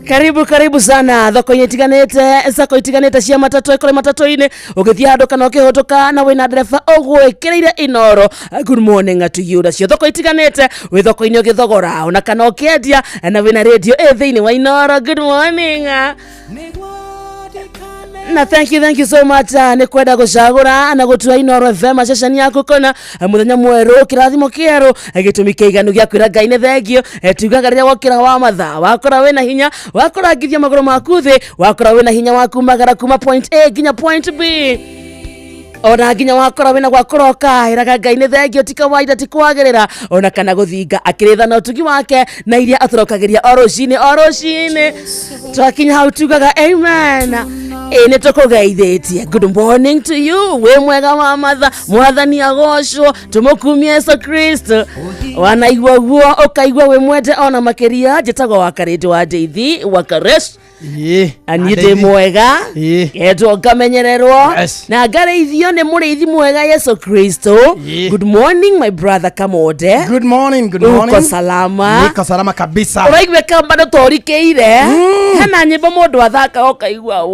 Karibu sana thoko itiganete sako itiganete cia matatu ekole matatu ine ugithia handu kana ukihotoka na wina ndereba ogwekereire inoro. Good morning to you. Cio thoko itiganete wi thoko ini ugithogora ona kana ukiendia na wina radio thiini wa inoro. Good morning. Na thank you so much. Ni kwenda gucagura na gutua Inoro FM ceceni yaku kona muthenya mweru kirathimo kieru gitumi kiiganu gia kwira Ngai ne thengio tugaga riria wokira wa matha wakora wena hinya wakora ngithia maguru maku thi wakora wena hinya waku magara kuma point A nginya point B ona nginya wakora wena gwakoroka iraga Ngai ne thengio tikawaida tikwagirira ona kana guthinga akiritha na utugi wake na iria aturokagiria orocine twakinya hau tugaga amen. Ene tukugeithĩtie. Good morning to you. We mwega wa matha mwathani agocwo tumukumie Yesu Kristo wanaigua guo ukaigua we mwete ona makiria njitagwo wakarĩte wa Ndeithi wakaresh anite mwega etwo ngamenyererwo na ngareithio ni mũrĩithi mwega Yesu Kristo. Good morning my brother Kamode. Good morning. Uko salama? Niko salama kabisa. Uraigwe kamba ntorikeire hena nyimbo mundu athaka ukaigua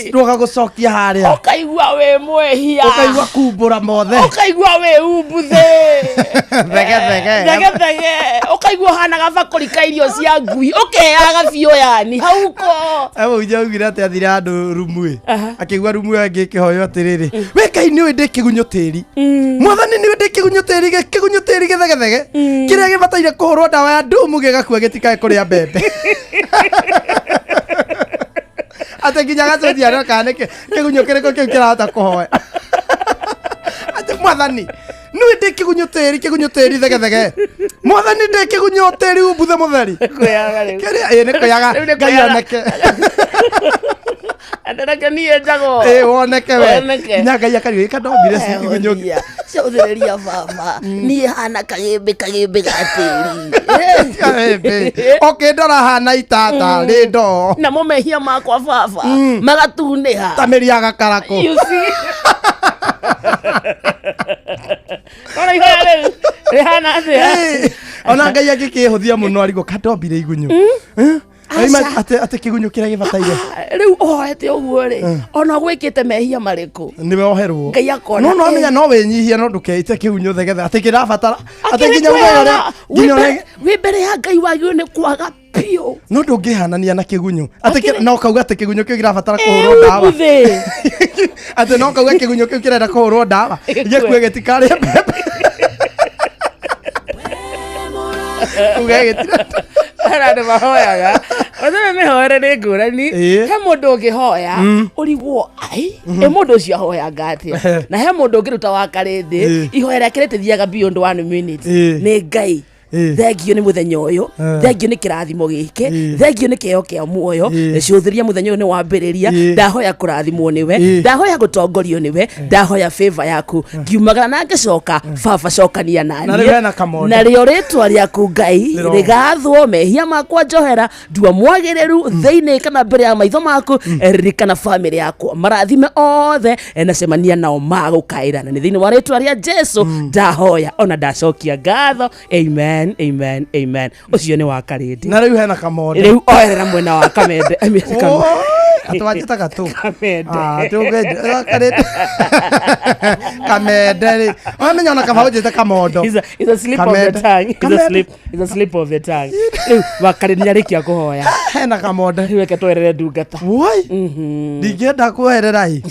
Ndoka gucokia haria ukaigua we mwehia ukaigua kumbura mothe ukaigua we umbuthe thege ukaigua hana gabakuri ka irio cia ngui ukeaga biũ yani hauko ujaugire ati athira andu rumwe akigua rumwe angikihoyo atiriri we Ngai ni we ndikigunyũ tĩri mwathani ni we ndikigunyũ tĩri githegethege kiria gibataire kuhurwo ndawa ya ndumu gigakua gitikae kuria mbembe ate kinyaga cothia no kaneke kigunyũ kiriko kiu kirahota kuhoya ate mwathani niwe ndikigunyũ tĩri thegethege mwathani ndikigunyũ tĩri umbuthe mutheri kuyaga riu kiria ni kuyaga Ngai oneke andana nie jago woneke we Ngai akariwe kandombire cigunyũ cauthereria baba nie hana kagimbe gatĩri okindora hana itata rindo na mumehia makwa baba magatuniha tamiria gakarako you see ona ihare rehana athia ona Ngai agikihuthia muno arigo kandombire igunyũ ate kigunyũ kiria gibataire riu ohete uguo ri ona gwikite mehia mariku niwe oherwo Ngai akona no amenya no wenyihie no ndukeite kigunyũ thegethe ate kirabatara ate nginya ugere we mbere ya Ngai wagio ni kwaga pio no ndungihanania na kigunyũ ate no kauga ate kigunyũ kiu kirabatara kuhurwo ndawa ate no kauga kigunyũ kiu kirenda kuhurwo ndawa gikue gitikaria mbembe ugegitira arade mahoyaga othe mehoere ni ngurani he mundu ungihoya urigwo ai mundu ucio ahoya ngatia na he mundu ungiruta wakarindi ihoera akirite thiaga beyond 1 minute ni Ngai thengio ni muthenya uyu thengio ni kirathimo giki thengio ni keo kia muoyo ciuthiria muthenya uyu ni wambiriria ndahoya kurathimwo niwe ndahoya gutongorio niwe ndahoya favor yaku ngiumagara na ngicoka baba cokania nani na rio ritwa riaku Ngai rigathwo mehia makwa njohera ndua mwagiriru thiini kana mbere ya maitho maku ririkana family yakwa marathime othe na cemania nao magukaira na ni thiini wa ritwa ria Jesu ndahoya ona ndacokia ngatho amen ucio ni wakarindi na riu hena Kamode riu oerera mwena wa Kamende atwajita gatu tugende wakarindi Kamende amenya ona kabawjita Kamondo is a slip of the tongue is a slip of the tongue riu wakarindi nyarikia kuhoya hena Kamode riu eke twerere ndungata woi ndingenda kuherera hi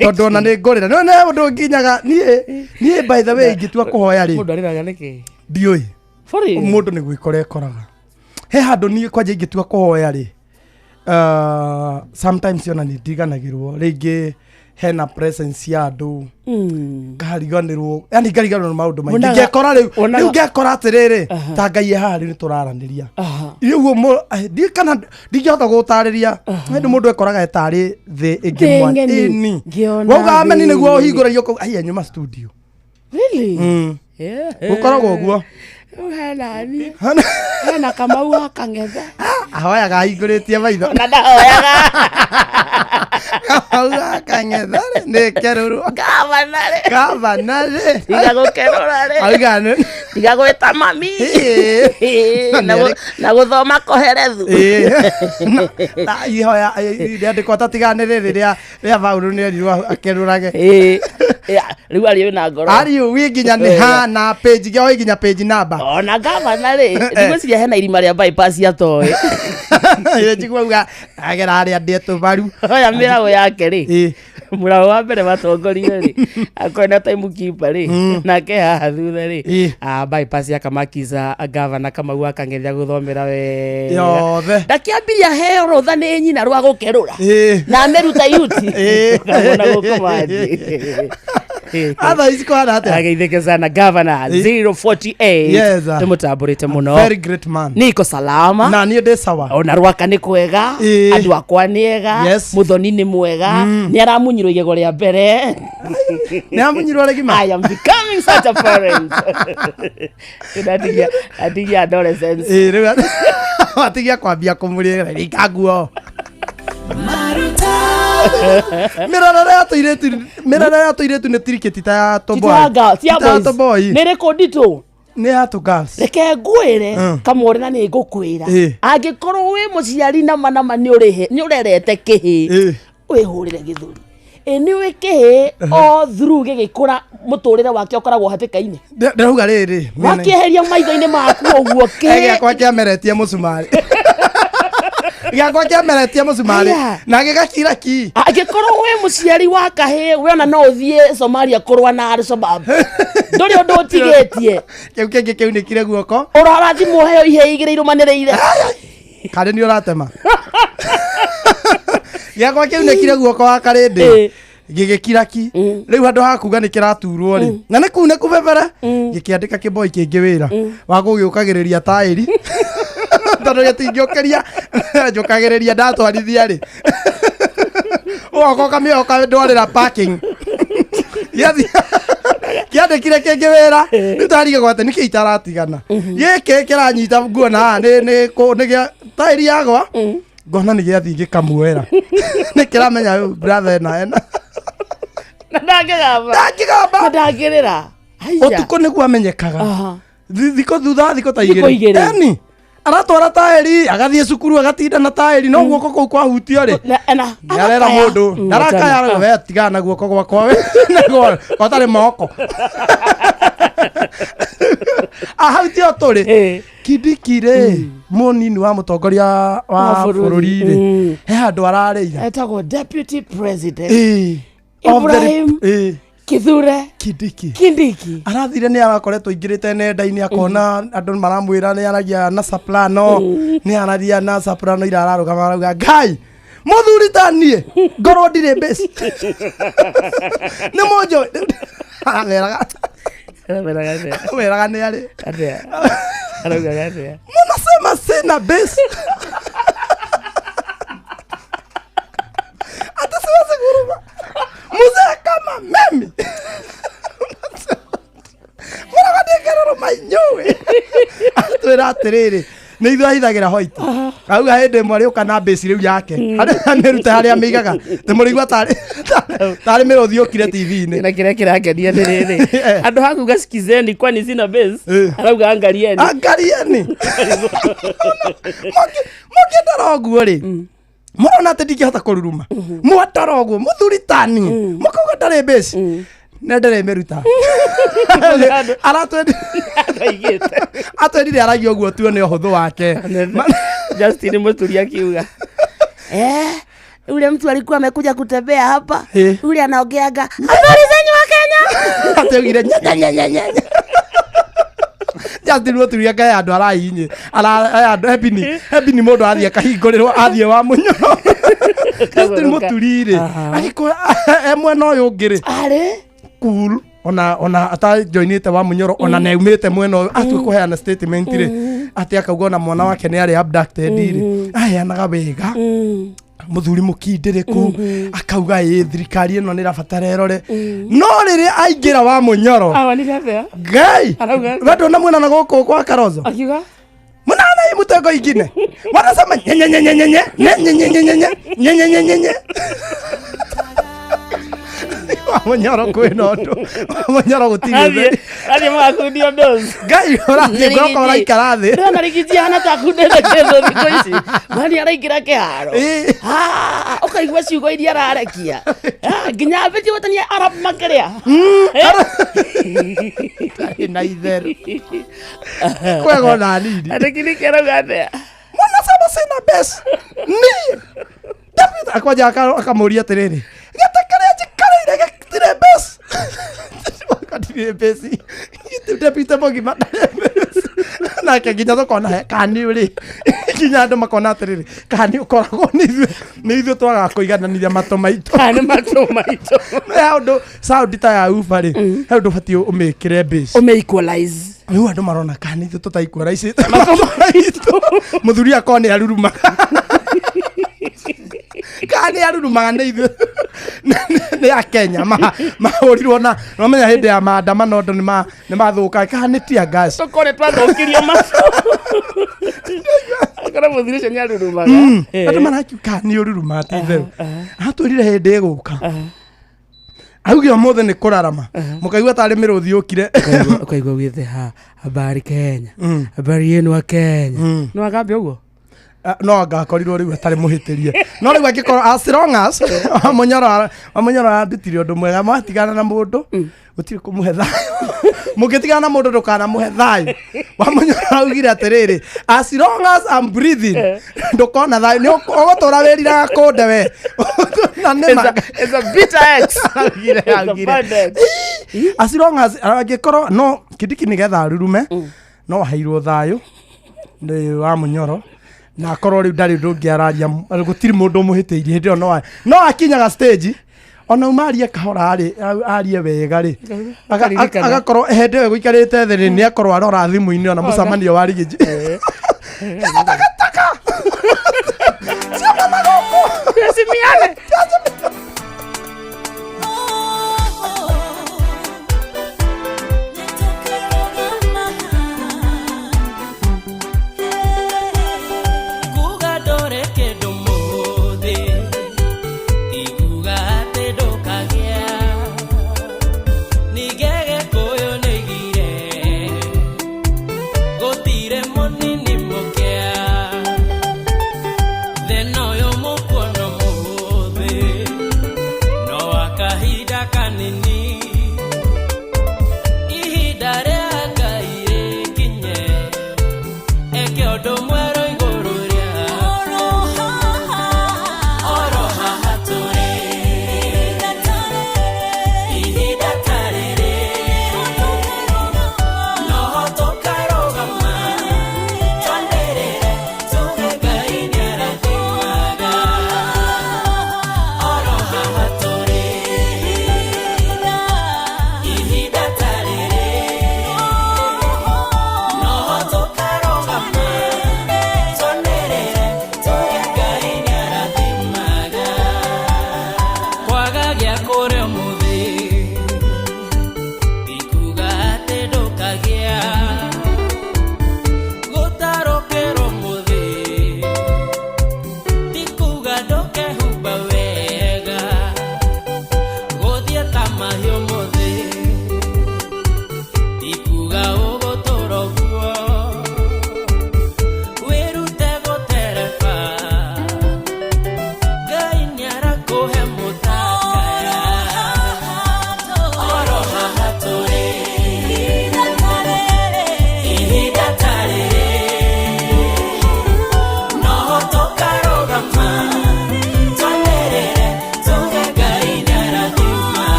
tondu ona ni ngurira no ne mundu nginyaga nie by the way ngitua kuhoya ri mundu ariraga niki ndioi mundu ni gwikora ekoraga he handu nie kwanje ingitua kuhoya ri sometimes yona ni ndiganagirwo ringi hena presence ya andu ngariganirwo yani ngariganirwo maundu maingi ngekora riu ngekora atiriri ta Ngai ha ri ni turaraniria riu ndi kana ndingihota gutariria ndu mundu ekoraga etari thi ingi mwani wauga ameni niguo hingurario ko ai nyuma studio really ukoragwo uguo hena Kamau akangetha ahoyaga hinguritie maitho na ndahoyaga Auga Kang'ethe nĩ kerũrũ. Gavanarĩ. Tiga gũkerũra rĩ. Auga nĩ. Tiga gwĩta mami. Na gũthoma koherethu. Na ihoya rĩandĩkwo ta tiganĩrĩ rĩrĩa Paulu nĩerirwo akerũrage. Rĩu arĩ na ngoro. Ariũ wĩ nginya nĩ ha na page gĩa nginya page number. Ona gavanarĩ. Ndigwĩciria hena irima rĩa bypass atoĩ. Njigua uga agera arĩa ndĩetũ baru. Oya mĩrago yake rĩ. Mũrago wa mbere matongoria rĩ. Akwenda time keeper rĩ. Nake haha thutha rĩ. Bypass ya Kamakiza gavana Kamau akang'ethia gũthomera we. Yothe. Ndakiambiria heo rũtha nĩ nyina rwa gũkerũra. Na meruta yuti. Kamona gũkomaji. Ava isiko hata. Ageitheke sana governor 048. Yes. Tumutamburite muno. Very great man. Niko salama. Na niĩ ndĩ sawa. Ona rwaka nĩ kwega. Andu akwa nĩ ega. Muthoni nĩ mwega. Nĩ aramunyirwo igego rĩa mbere. Nĩ amunyirwo regima. I am becoming such a parent. Atigia adolescence. Rĩu atigia kwambia kũmũrĩra ikaguo. Mirara ya toiretu nĩ tiriketi ta ya Tomboy. Ta boys. Nĩ rekondi tu. Nĩ ya to girls. Reke ngwĩre kamore na nĩ ngũkwĩra. Angĩkorwo wĩ mũciari na manama nĩ ũrerete kĩhĩ. Wĩhũrĩre gĩthũri. Nĩ wĩ kĩhĩ o through gĩgĩkũra mũtũrĩre wake ũkoragwo hatĩka-inĩ. Ndĩrauga rĩrĩ. Wakĩeheria maitho-inĩ maku ũguo kĩ. Gĩakwa kĩameretie mũcumarĩ. Gĩakwa kĩameretie mũcumarĩ. Na gĩgakira ki. Angĩkorwo wĩ mũciari wa kahĩ we ona no ũthiĩ Somalia kũrũa na Al-Shabaab. Ndũrĩ ũndũ ũtigĩtie. Kĩu kĩngĩ kĩunĩkire guoko. Ũrarathimwo heo iheo igĩrĩ irũmanĩrĩire. Karĩ nĩ ũratema. Gĩakwa kĩunĩkire guoko wa karĩndĩ. Gĩgĩkira ki. Rĩu andũ hakuga nĩ kĩraturwo rĩ. Na nĩ kuu nĩ kũbebere. Gĩkĩandĩka kĩboi kĩngĩ wĩra wa gũgĩũkagĩrĩria taĩri. Tondũ gĩtingĩũkĩria njũkagĩrĩria ndatwarithia rĩ. Ũgoka kamĩoka ndwarĩra parking. Kĩandĩkire kĩngĩ wĩra. Rĩu tarige gwate nĩkĩ itaratigana. Gĩkĩ kĩranyita nguona nĩ gĩa taĩri yagwa. Ngona nĩ gĩathiĩ gĩkamuoera. Nĩ kĩramenya brother ena. Ndangĩgamba. Ndangĩrĩra. Ũtukũ nĩguo amenyekaga. Thikũ thutha thikũ ta igĩrĩ. Eni. Aratwara taĩri agathiĩ cukuru agatinda na taĩri no guoko kũu kwahutio rĩ. Nĩarera mũndũ. Ndarakaya we tigana na guoko gwakwa we. Gwatarĩ moko. Ahutio tũrĩ. Kindiki rĩ. Mũnini wa mũtongoria wa bũrũri rĩ. He handũ ararĩira. Etagwo deputy president. Ibrahim Kithure Kindiki. Arathire nĩ arakoretwo ingĩrĩte nenda-inĩ akona andũ maramwĩra nĩ aragia na soprano. Nĩ aragia na soprano ira ararũgama arauga Ngai mũthuri ta niĩ ngorwo ndirĩ base. Nĩ mũnjũ. Weraga nĩ arĩ. Arauga atĩa? Mnasema sina base. Hata siwezi kuruma. Mzee kama mimi. Mwana ndikerero mainyowe. Atwĩra atĩrĩrĩ nĩ ithuĩ ahithagĩra White. Auga hĩndĩ ĩmwe arĩũka na base rĩu yake. Harĩa mĩrute harĩa mĩigaga. Tũmũrigua tarĩ mĩrũthi ũkire TV-inĩ. Na kĩrĩa kĩrangenia nĩ rĩrĩ. Andũ hakuga sikizeni kwani sina base. Arauga angalieni. Angalieni. Mũkĩndara ũguo rĩ. Mũrona atĩ ndingĩhota kũruruma. Mwatara ũguo mũthuri tani. Mũkauga ndarĩ base. Nendere mĩruta. Atwendire aragia ũguo tuone ũhũthũ wake. Justin Mũturi akiuga. Yule mtu alikuwa amekuja kutembea hapa. Yule anaongeaga habari zenyu wa Kenya. Atewire nyanya. Justin Mũturi akaya andũ arainye. Andũ happy ni mũndũ athiĩ akahingũrĩrwo athiĩ wa Mũnyoro. Justin Mũturi rĩ. Agĩkora mwena ũyũ ũngĩ rĩ. Arĩ cool. Ona ata joinite wa Mũnyoro ona neumĩte mwena ũyũ atue kũheana statement rĩ. Atĩ akauga ona mwana wake nĩ arĩ abducted rĩ. Aheanaga wega. Mũthuri mũkindĩrĩku akauga thirikari ĩno nĩ ĩrabatara ĩrore. No rĩrĩa aingĩra wa Mũnyoro. Ngai. Wendo na mwena na gũkũ kwa Karozo. Akiuga mnana hii mtego ingine. Wanasema nyenyenyenyenyenye. Munyoro kwina undu munyoro gutire Athi magakundio ndozi ngai urathi ngoko raikara thi ndona rigiji ana takundete kezo thiko ici mani araikira kiharo ukaigua ciugo iria ararekia nginya mbiti gutania arab makiria na itheru kwego na nini arekini kero athia mwana sema sina bes ni David akwaja akamuria atiriri getekere njikareire gitire bes wakatire besi David mogima na nginya thokona kani uri nginya andu makona atiriri kani ukoragwo ni ithu twaga kuigananithia mato maitu kani mato maitu ya undu sound ta ya ufa ri he undu bati umikire base equalize riu andu marona kani ithu tutaequalize mato maitu muthuri akone aruruma kani arurumaga ni ithu ni a Kenya mahurirwo na nomenya hindi ya maandamano andu ni mathuka kani tia gas tukore twathukirio mato akora muthuri cio ni arurumaga andu marakiuka ni ururuma ti ithu atwirire hindi iguka auge omothe ni kurarama mukaigua tari miruthi ukire ukaigua withe habari Kenya habari yenu wa Kenya no agambe uguo no agakorirwo riu atari muhitirie no riu angikora as long as Munyoro andutire undu mwega mwatigana na mundu gutire kumuhe thayu mugitigana na mundu ndukana muhe thayu Munyoro augire atiriri as long as I'm breathing ndukona thayu ni ugutura wirira kunde we na nema it's a bitter X augire as long as angikora no kidiki nigetha arurume no hairwo thayu ni wa Munyoro na akorwo riu ndari ndungiararia gutiri mundu muhitiirie hindi no akinyaga stage ona umaria kahora arie wega ri agakorwo hende we guikarite thiri ni akorwo arora thimu-ini ona mucamanio wa rigiji taka sema magogo simiane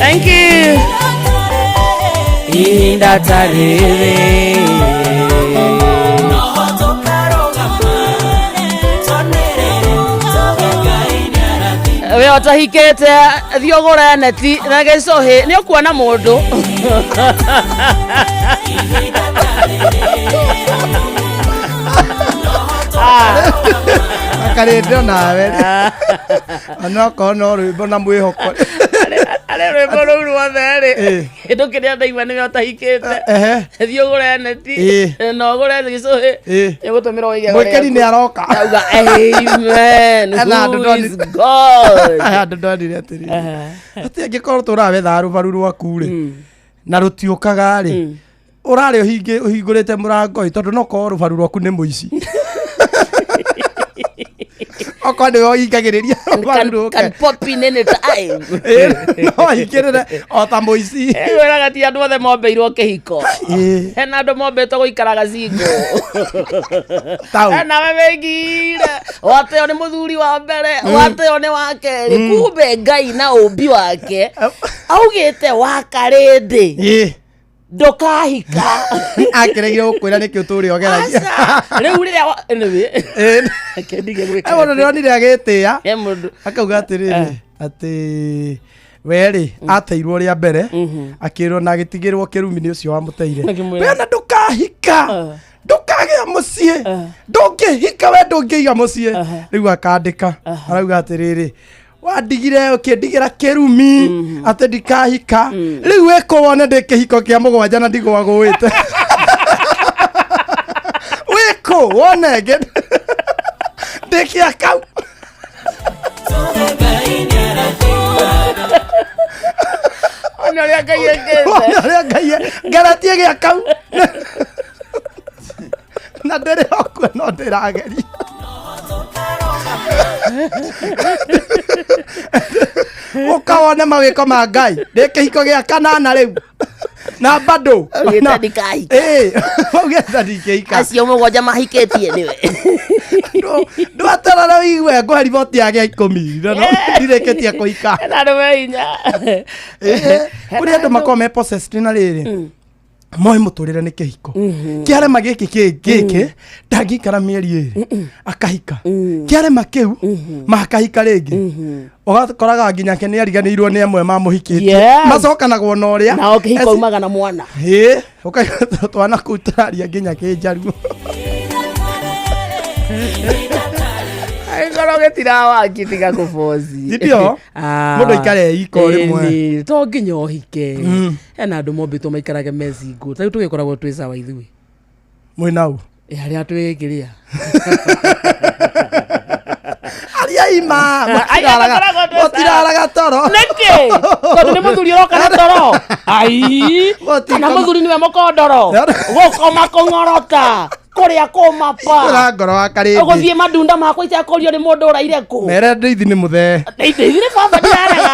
Thank you. We otahikete thiogora neti na gecohi ni ukuona mundu akarĩte nawe onoko no rwĩmbo na mwĩhoko ale rwĩmbo rũu ruothe kĩndũ kĩrĩa ndaigua nĩ otahikĩte thiogora neti na ũgũre gĩcũhĩ nĩgũtũmĩra ũige mũikari nĩ aroka auga amen who is God andũ ndonire atĩrĩ atĩ angĩkorwo tũrawetha rũbaru rwaku-rĩ na rũtiũkaga-rĩ ũrarĩ ũhingũrĩte mũrango tondũ no korwo rũbaru rwaku nĩ mũici oko nĩ wohingagĩrĩria rũbaru can pop in any time no hingĩrĩre o ta mũici wĩraga ti andũ othe mombeirwo kĩhiko hena andũ mombĩtwo gũikaraga singo nawe wĩgire wateo nĩ mũthuri wa mbere wateo nĩ wa kerĩ kumbe Ngai na ũmbi wake augĩte wakarĩndĩ ndũkahika akĩregire gũkwĩra nĩkĩ ũtũũre ogeragia rĩu rĩrĩa mũndũ nĩonire agĩtĩa akauga atĩrĩrĩ atĩ werĩ ateirwo rĩa mbere akĩrwo na agĩtigĩrwo kĩrumi-inĩ ũcio wamũteire wena ndũkahika ndũkagĩa mũciĩ ndũngĩhika we ndũngĩiga mũciĩ rĩu akandĩka arauga atĩrĩrĩ wandigire ũkĩndigĩra kĩrumi atĩ ndikahika rĩu wĩkũ wone ndĩ kĩhiko kĩa mũgwanja na ndigwagũĩte wĩkũ wone ndĩ kĩa kau ona ũrĩa Ngai ekĩte ũrĩa Ngai ngaratie gĩa kau na ndĩrĩ okuo no ndĩrageria ukawone mawĩko ma Ngai ndĩ kĩhiko gĩa kanana rĩu na bado ũgĩte ndikahika ũgĩte ndikahika acio mũgwanja mahikĩtie nĩwe ndwatarara wĩigue ngũhe riboti ya gĩa 10 no ndirĩkĩtie kũhika na andũ me hinya kũrĩ andũ makorwo me possessed na rĩrĩ moĩ mũtũrĩre nĩ kĩhiko kĩarema gĩkĩ ndangĩikara mĩeri ĩrĩ akahika kĩarema kĩu makahika rĩngĩ ũgakoraga nginya ke nĩ ariganĩirwo nĩ amwe mamũhikĩtie macokanagwo na ũrĩa nao kĩhiko umaga na mwana ũkaigua twana kũu tũraria nginya kĩnjaruo ngoro gĩtirawaki tiga kũboci ndio mũndũ aikare iko rĩmwe to nginya ũhike hena andũ mombĩtwo maikarage mecingo tarĩu tũgĩkoragwo twĩ sawa ithuĩ mwĩnau harĩa twĩgĩkĩrĩa ariaima mũtiraraga toro nĩkĩ tondũ nĩ mũthuri ũroka na toro ai kana mũthuri nĩwe mũkondoro gũkoma kũng'orota kũrĩa kũmapa ngoro wakarĩndĩ ũgũthiĩ mandunda makwa itakũrio nĩ mũndũ ũraire kũ mere ndeithi nĩ mũthee ndeithi nĩ baba ndarega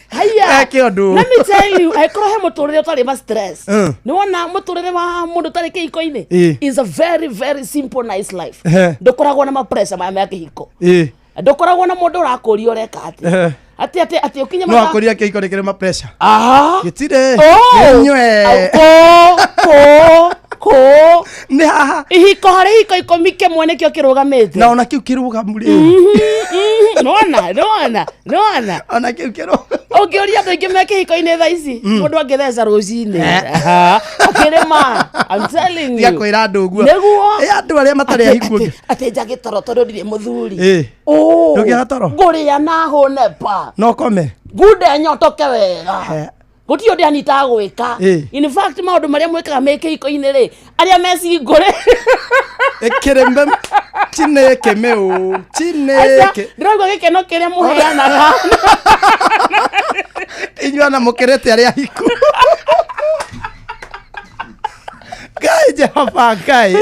haya kĩũndũ let me tell you aikoro he mũtũrĩre ũtarĩ ma stress nĩ wona mũtũrĩre wa mũndũ ũtarĩ kĩhiko-inĩ is a very very simple nice life ndũkoragwo na ma pressure maya ma kĩhiko ndukoragwo na mundu urakuria ureka ati ukinye no akuria kiko rekere ma pressure gitire nywe ko ni haha ihiko hari hiko ikomike mwene kio kirugamite na ona kiu kirugamuri nona ona kiu kiru ukioria andu ingi meke hiko ine tha ici mundu angetheca rucini ukirima I'm telling you ya kwira andu guo neguo andu aria matari ahikuo ati njage toro tondu ndire muthuri ndugia toro nguria na hone pa no kome gude nyotoke wega gutio ndi anita gwika in fact maundu maria mwikaga meke hiko ine ri aria meci ngure ekirembe chineke meu chineke ndiraigua gikeno kiria muheanaga inyuana mukerete aria hiku Gai Jehova Gai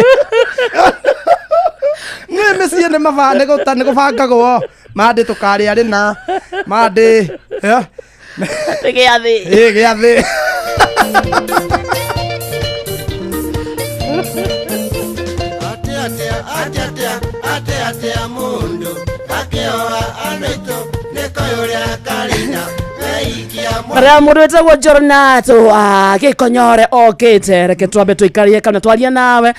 Nwe mesiye ne mavane go tane go fanga go made tukari ari na made Geathi ate mundu akioa anaito nekoyoria karina Maria mundu etagwo Jornato gikonyore okite reke twambe tuikarie kana twaria nawe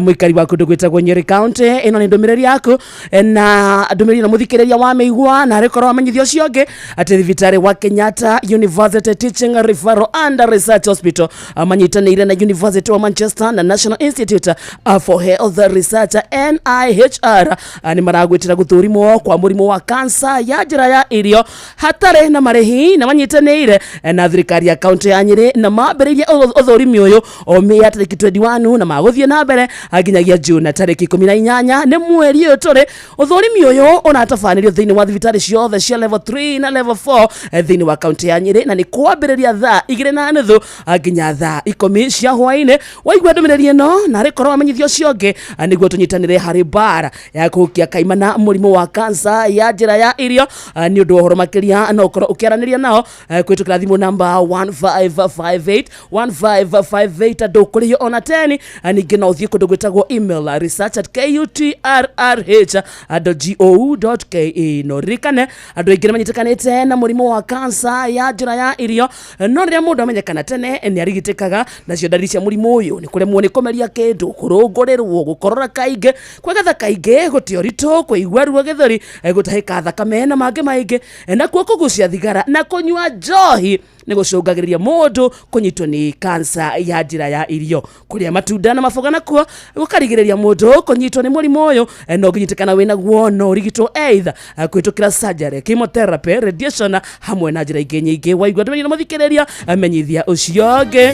muikari waku ndugwitagwo Nyeri County ino ni ndumiriri yaku na ndumiriri na muthikiriria wa meigua na rekorwo amenyithio cionge ati thibitari wa Kenyatta University Teaching Referral and Research Hospital amanyitanire na University of Manchester na National Institute for Health Research NIHR ni maragwitira guthurimo kwa murimu wa kansa ya njira ya irio hatare na marehi na manyitanire na thirikari ya kaunti ya Nyeri na mambiririe uthurimi uyu omia tariki 21 na maguthie na mbere aginyagia June tariki 18 ni mweri uyu turi uthurimi uyu unatafanirio thiini wa thibitari ciothe cia level 3 na level 4 thiini wa kaunti ya Nyeri na ni kwambiriria thaa 2:30 aginya thaa 10 cia hwaini waigua ndumiriri ino na rikorwo amenyithio cionge niguo tunyitanire hari bara ya kukia kaimana murimu wa kansa ya njira ya irio ni undu uhoro makiria no ukorwo ukiaraniria nao kwitukira thimu namba 1558 ndukurio ona 10 ningi no uthie kundu gwitagwo email research@kutrrh.go.ke no rikane andu aingi manyitakanite na murimu wa kansa ya njira ya irio no ria mundu amenyekana tene ni arigitikaga nacio ndariri cia murimu uyu ni kuremwo ni komeria kindu kurungurirwo gukorora kaingi kwegatha kaingi gutioritu kuigua ruo githori gutahika thakame na mangi maingi na kugucia thigara na kunywa njohi ni gucungagiriria mundu kunyitwo ni kansa ya njira ya irio kuria matunda na maboga nakuo gukarigiriria mundu kunyitwo ni murimu uyu no nginyitikana wina guo no urigitwo either kwitukira surgery chemotherapy radiation hamwe na njira ingĩ nyingĩ waigua ndũmenye na muthikiriria amenyithia ucionge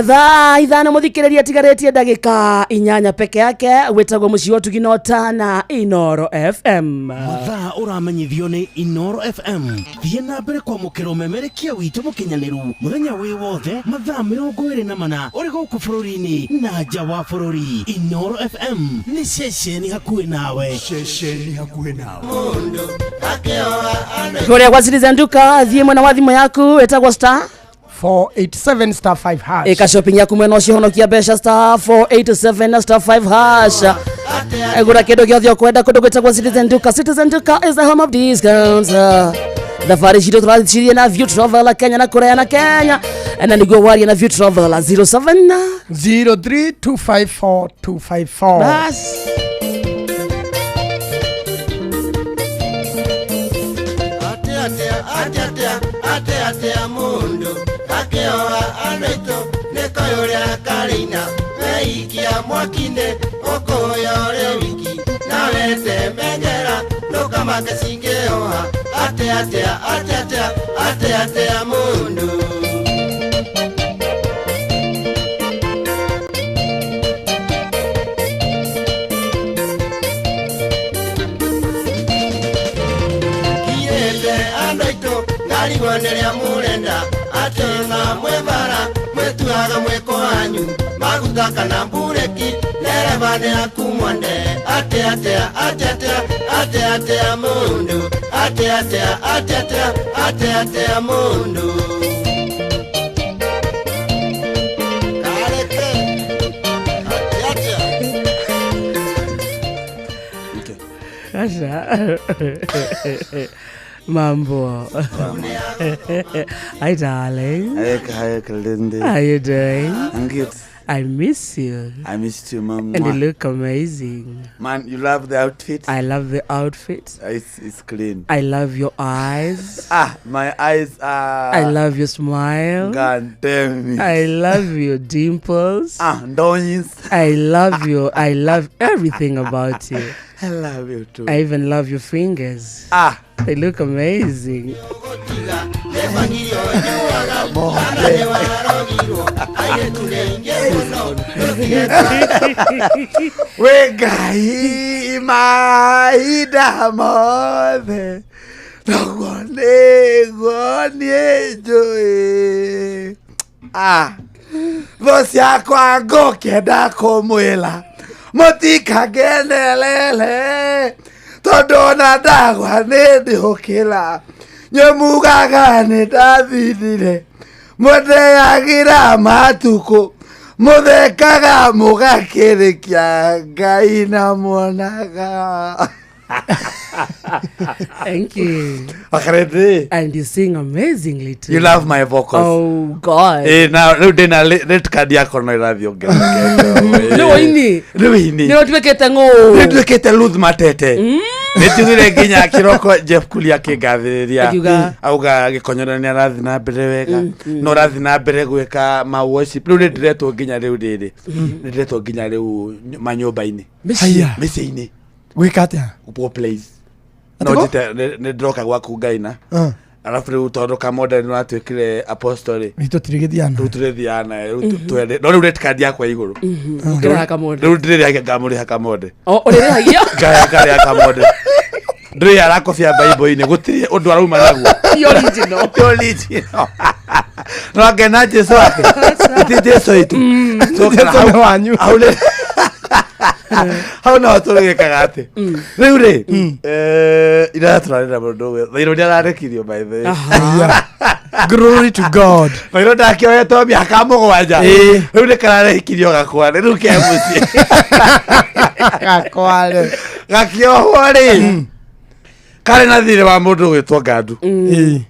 thaa ithano muthikiriria tigaretie ndagika 8 peke yake wetagwo mucio tuginota na Inoro FM mathaa uramenyithio ni Inoro FM thie na mbere kwa mukiro memerekia witu mukinyaniru muthenya wi wothe mathaa 24 uri guku bururi-ini na nja wa bururi. Inoro FM ni ceceni hakuhi nawe mundu akioa kuria kwa Citizen Duka thie mwena wa thimu yaku wetagwo star 487 star 5 hash eka shopping yaku mwena ucio honokia besha star 487 star 5 hash egura kindu giothe kwenda kundu gwitagwo Citizen Duka. Citizen Duka is the home of discounts. Thabari citu turathirie na View Travel Kenya na Korea na Kenya na niguo waria na View Travel 0703254254 bas ate mundu akioa anaito nekoyoria karina weikia mwakinde okoyore wiki na wete mengera nokama kesingeoha ate mundu Neria murenda atena mwebara mwetuaga mweko hanyu magutaka na mbureki nere bane akumwande ate mundu ate mundu Mambo. Hi, darling. Hi, Kalinde. How are you doing? I'm good. I miss you. I missed you, Mom. And you look amazing. Man, you love the outfit? I love the outfit. It's clean. I love your eyes. My eyes are... I love your smile. God damn it. I love your dimples. Don't I love you. I love everything about you. I love you too. I even love your fingers. They look amazing. Wegai maida mothe nogone joe vosi akwa ngokenda kumwila mutikagenelele tondu na ndagwa nindihukira nyemugaga nindathithire mutheagira matuku muthekaga mugakirikia Ngai na mwonaga. Thank you. Akarede. And you sing amazingly too. You love my vocals. Oh God. Now dena let kadi yako no radio ngero. No ini. No ini. Ndio twekete ngo. Twekete Ruth Matete. Nitugire nginya kiroko Jeff Kulia kigathiriria. Auga gikonyora ni arathi na mbere wega. No arathi na mbere gweka ma worship. Riu ndiretwo nginya riu riri. Ndiretwo nginya riu manyumba-ini. Misi-ini. Gwika atia? Upo place. No ne droka gwaku Ngaina. Alafu riu tondu Kamode no atwikire apostoli. Nitutirigithiana. Tuturithiana. Twende. No riu retkadi yakwa iguru. Ukira Kamode. Riu ndirihagia ngamuriha Kamode. Uririhagia? Ngaya Kamode. Ndiri arakobia Bible-ini gutiri undu arauma naguo. Original. No ngena Jesu wake. Iti Jesu itu. So kana wanyu. Aule. How no turigekaga ati. Riu ri iraturarira mundu we. Thiro ni ararekirio by the way. Glory to God. Thiro ndakioetwo miaka mugwanja. Riu ni kararekirio gakware. Riu ke mucie. Gakware. Gakiohwo ri. Kare na thire wa mundu gwitwo Ngandu.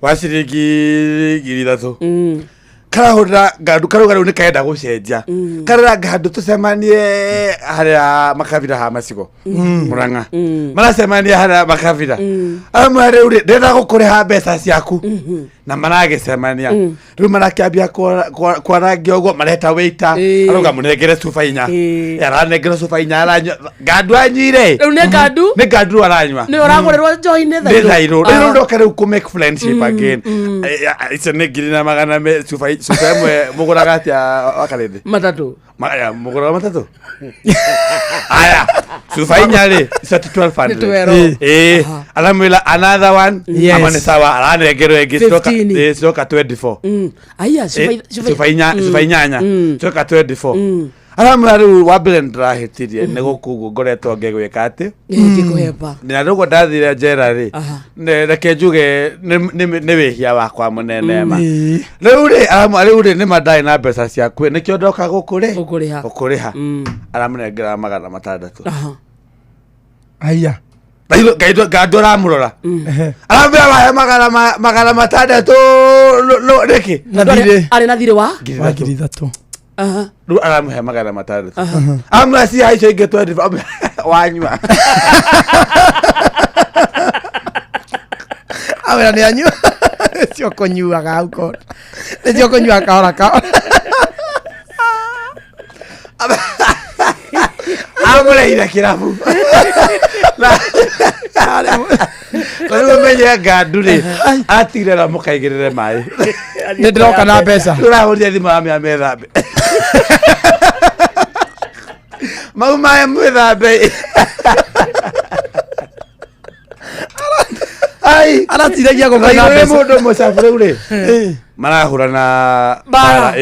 Wa ciringi 3,000. Karahura Ngandu karuga riu ni kaenda gucenjia. Karera Ngandu tucemanie haria makabira ha macigo. Muranga. Maracemania haria makabira. Amwe riu ndenda gukuriha mbeca ciaku. Na maragicemania. Riu marakiambia kwarangia uguo mareta waiter. Aruga munengere cuba inya. Aranengere cuba inya aranywa. Ngandu anyire. Riu ni Ngandu? Ni Ngandu aranywa. Ni uragurerwo join ne Thairo. Thairo. Riu ndoka riu ku make friendship again. Icio ni 2,000 cuba imwe muguraga atia Wakalinde? Matatu. Maya mugura matatu. Aya. Cuba inya ri 1200. Alamwila another one. Amane sawa aranengerwo ingi coka 24. Aya cuba inyanya. Coka 24. Aramwira riu wambere ndirahitirie ni gukugu ngoretwo ngegwika ati ngikuhepa na rugo ndathire njera ri reke njuge ni wihia wakwa munene ma riu ri ni madai na mbeca ciaku nikio ndoka gukuriha aramnengera 600. Aya Gaido gadora murora. Arambia wahe 600 reki ari na thire wa 3,000. Ru aramuhe 600. Amra si aicho ingetwa wanywa. Awera ni anywa. Sio konyua gauko. Sio konyua kaora ka. Amra ira kirabu. Kwa menye Ngandu ri atirera mukaigirire mai. Ni ndoka na mbeca. Turahuria thimu ya methambe. Mau mai mwethambe. Ai aratiragia gukana mbeca. Mundu mucabu riu ri. Marahurana bara.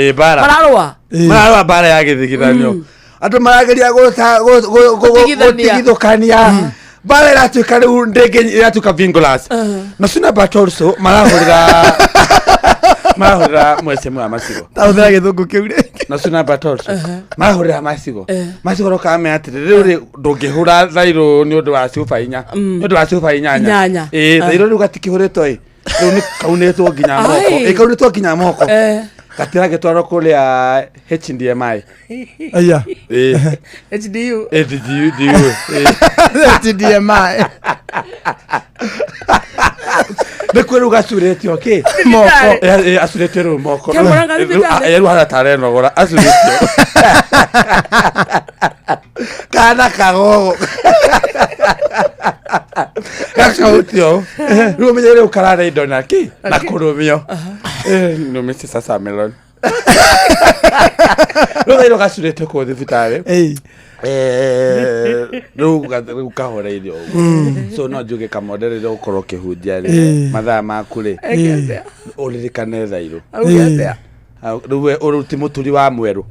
Mararwa bara ya githigithanio. Andu marageria gutigithukania. Bara iratuika riu ndege iratuika Vingulas. Na sina but also marahurira mahura mwese mwa masigo Tauthira githungu kiu ri. na suna batolso mahura masigo roka me atire ri ndungihura thairo ni undu wa cuba inya ni undu wa cuba inyanya thairo ri gatikihuritwo riu ni kaunetwo nginya moko kaunetwo nginya moko gatira gitwaro kuria HDMI aya HDU HDMI Bekweru gasureti okay moko asureti ro moko Yeru hara tareno gora asureti kana kagogo kakaudio rumire ukarara idona ki na kurumio no mesi sasa melon rumire gasureti ko thibitare no kahora irio so no juge kamodere ro koroke hujari mathaa makure ulirikane thairo ruwe uruti muturi wa mweru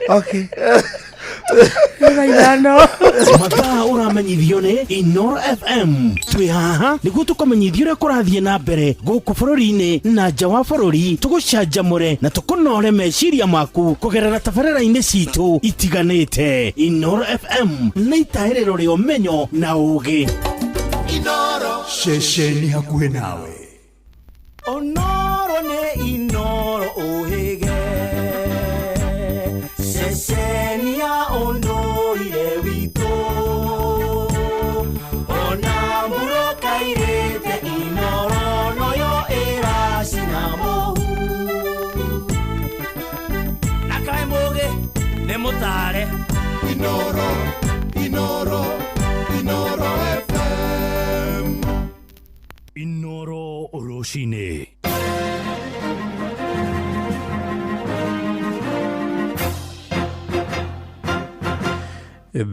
okay mathaa uramenyithio ni Inoro FM twi haha niguo tukomenyithio uria kurathie na mbere guku bururi-ini na nja wa bururi tugucanjamure na tukunore meciria maku kugerera tabarĩra-inĩ citu itiganĩte. Inoro FM nĩ itaĩrĩro rĩa ũmenyo na ũũgĩ. Inoro ceceni hakuhĩ nawe. Onoro nĩ Inoro ũhĩge ceceni ya ũndũire witũ ona mbura kairĩte Inoro noyo ĩracina mũhu na kaĩ mũgĩ nĩ mũtare Inoro FM. Inoro rũcinĩ.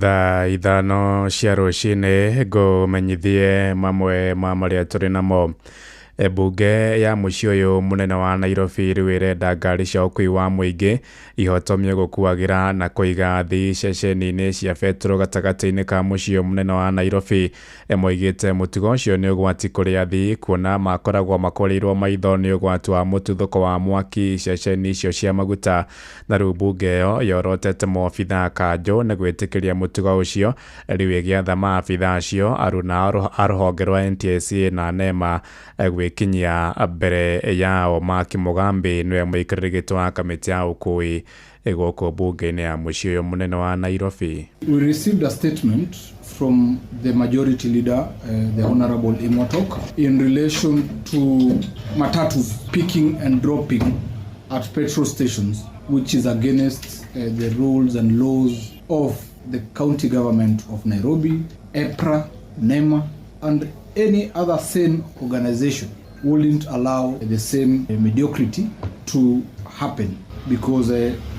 Thaa ithano cia rũcinĩ ngũmenyithie mamwe ma marĩa tũrĩ namo. Mbunge ya mũciĩ ũyũ mũnene wa Nairobi rĩu ĩrenda ngari cia ũkui wa mũingĩ ihotomie gũkuagĩra na kũiga athii ceceni-inĩ cia betũrũ gatagatĩ-inĩ ka mũciĩ mũnene wa Nairobi. Moigĩte mũtugo ũcio nĩ ũgwati kũrĩ athii kuona makoragwo makũrĩirwo maitho nĩ ũgwati wa mũtuthũko wa mwaki ceceni icio cia maguta. Na rĩu mbunge ĩyo yorotete maobitha kanjũ nĩ gwĩtĩkĩria mũtugo ũcio, rĩu ĩgĩatha maabitha acio aruna a rũhonge rwa NTSA na NEMA kinyia mbere yao. Maki Mugambi nĩwe mũikarĩri gĩtĩ wa kamĩtĩ ya ũkui gũkũ mbunge-inĩ ya mũciĩ ũyũ mũnene wa Nairobi. We received a statement from the majority leader, the Honorable Imotok, in relation to matatus picking and dropping at petrol stations, which is against the rules and laws of the county government of Nairobi, EPRA, NEMA, and any other sane organization wouldn't allow the same mediocrity to happen, because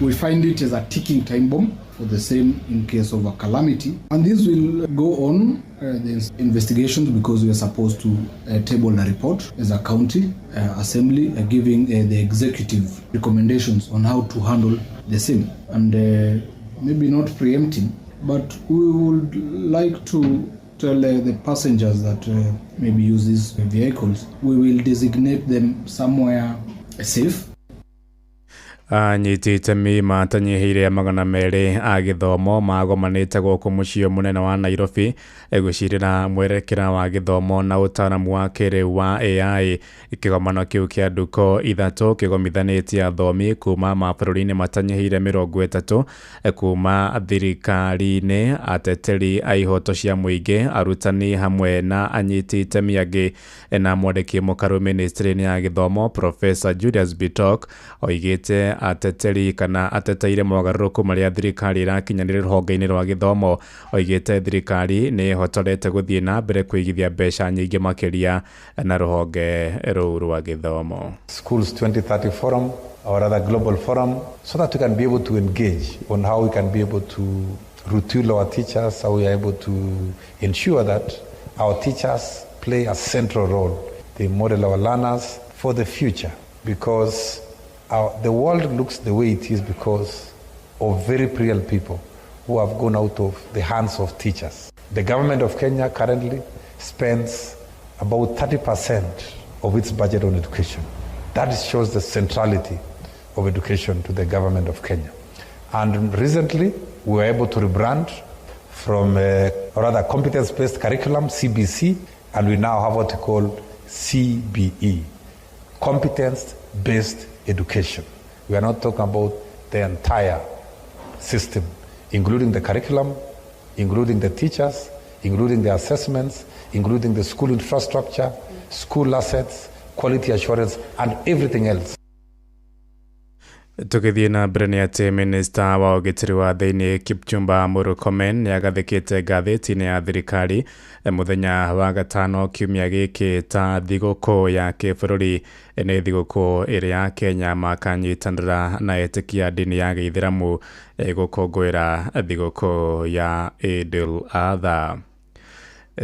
we find it as a ticking time bomb for the same in case of a calamity. And this will go on the investigations, because we are supposed to table a report as a county assembly, giving the executive recommendations on how to handle the same. And maybe not preempting, but we would like to tell the passengers that maybe use these vehicles, we will designate them somewhere safe. Anyiti itemi matanyihiire 200 a gĩthomo magomanĩte gũkũ mũciĩ mũnene wa Nairobi gwĩcirĩra mwerekera wa gĩthomo na ũtaaramu wa kĩrĩu wa AI. Kĩgomano kĩu kĩa nduko ithatũ kĩgomithanĩtie athomi kuma mabũrũri-inĩ matanyihiire 30 kuma thirikari-inĩ, ateteri a ihoto cia mũingĩ, arutani hamwe na anyiti itemi angĩ. Na mwandĩki mũkaru ministry-inĩ ya gĩthomo Professor Julius Bitok oigĩte ateteri kana ateteire mogarũrũku marĩa thirikari ĩrakinyanĩria rũhonge-inĩ rwa gĩthomo. Oigĩte thirikari nĩ ĩhotorete gũthiĩ na mbere kũigithia mbeca nyingĩ makĩria na rũhonge rũu rwa gĩthomo. Schools 2030 Forum or other global forum, so that we can be able to engage on how we can be able to retool our teachers, how we are able to ensure that our teachers play a central role. They model our learners for the future, because the world looks the way it is because of very brilliant people who have gone out of the hands of teachers. The government of Kenya currently spends about 30% of its budget on education. That shows the centrality of education to the government of Kenya. And recently, we were able to rebrand from competence-based curriculum, CBC, and we now have what we call CBE, competence-based education. We are not talking about the entire system, including the curriculum, including the teachers, including the assessments, including the school infrastructure, school assets, quality assurance, and everything else. Tukithie na mbere nĩ atĩ minista wa ũgitĩri wa thĩinĩ Kipchumba Murkomen nĩ agathĩkĩte ngathĩti-inĩ ya thirikari mũthenya wa gatano kiumia gĩkĩ ta thigũkũ ya kĩbũrũri nĩ thigũkũ ĩrĩa Kenya makanyitanĩra na etĩkia ndini ya Gĩithĩramu gũkũngũĩra thigũkũ ya Eid al-Adha.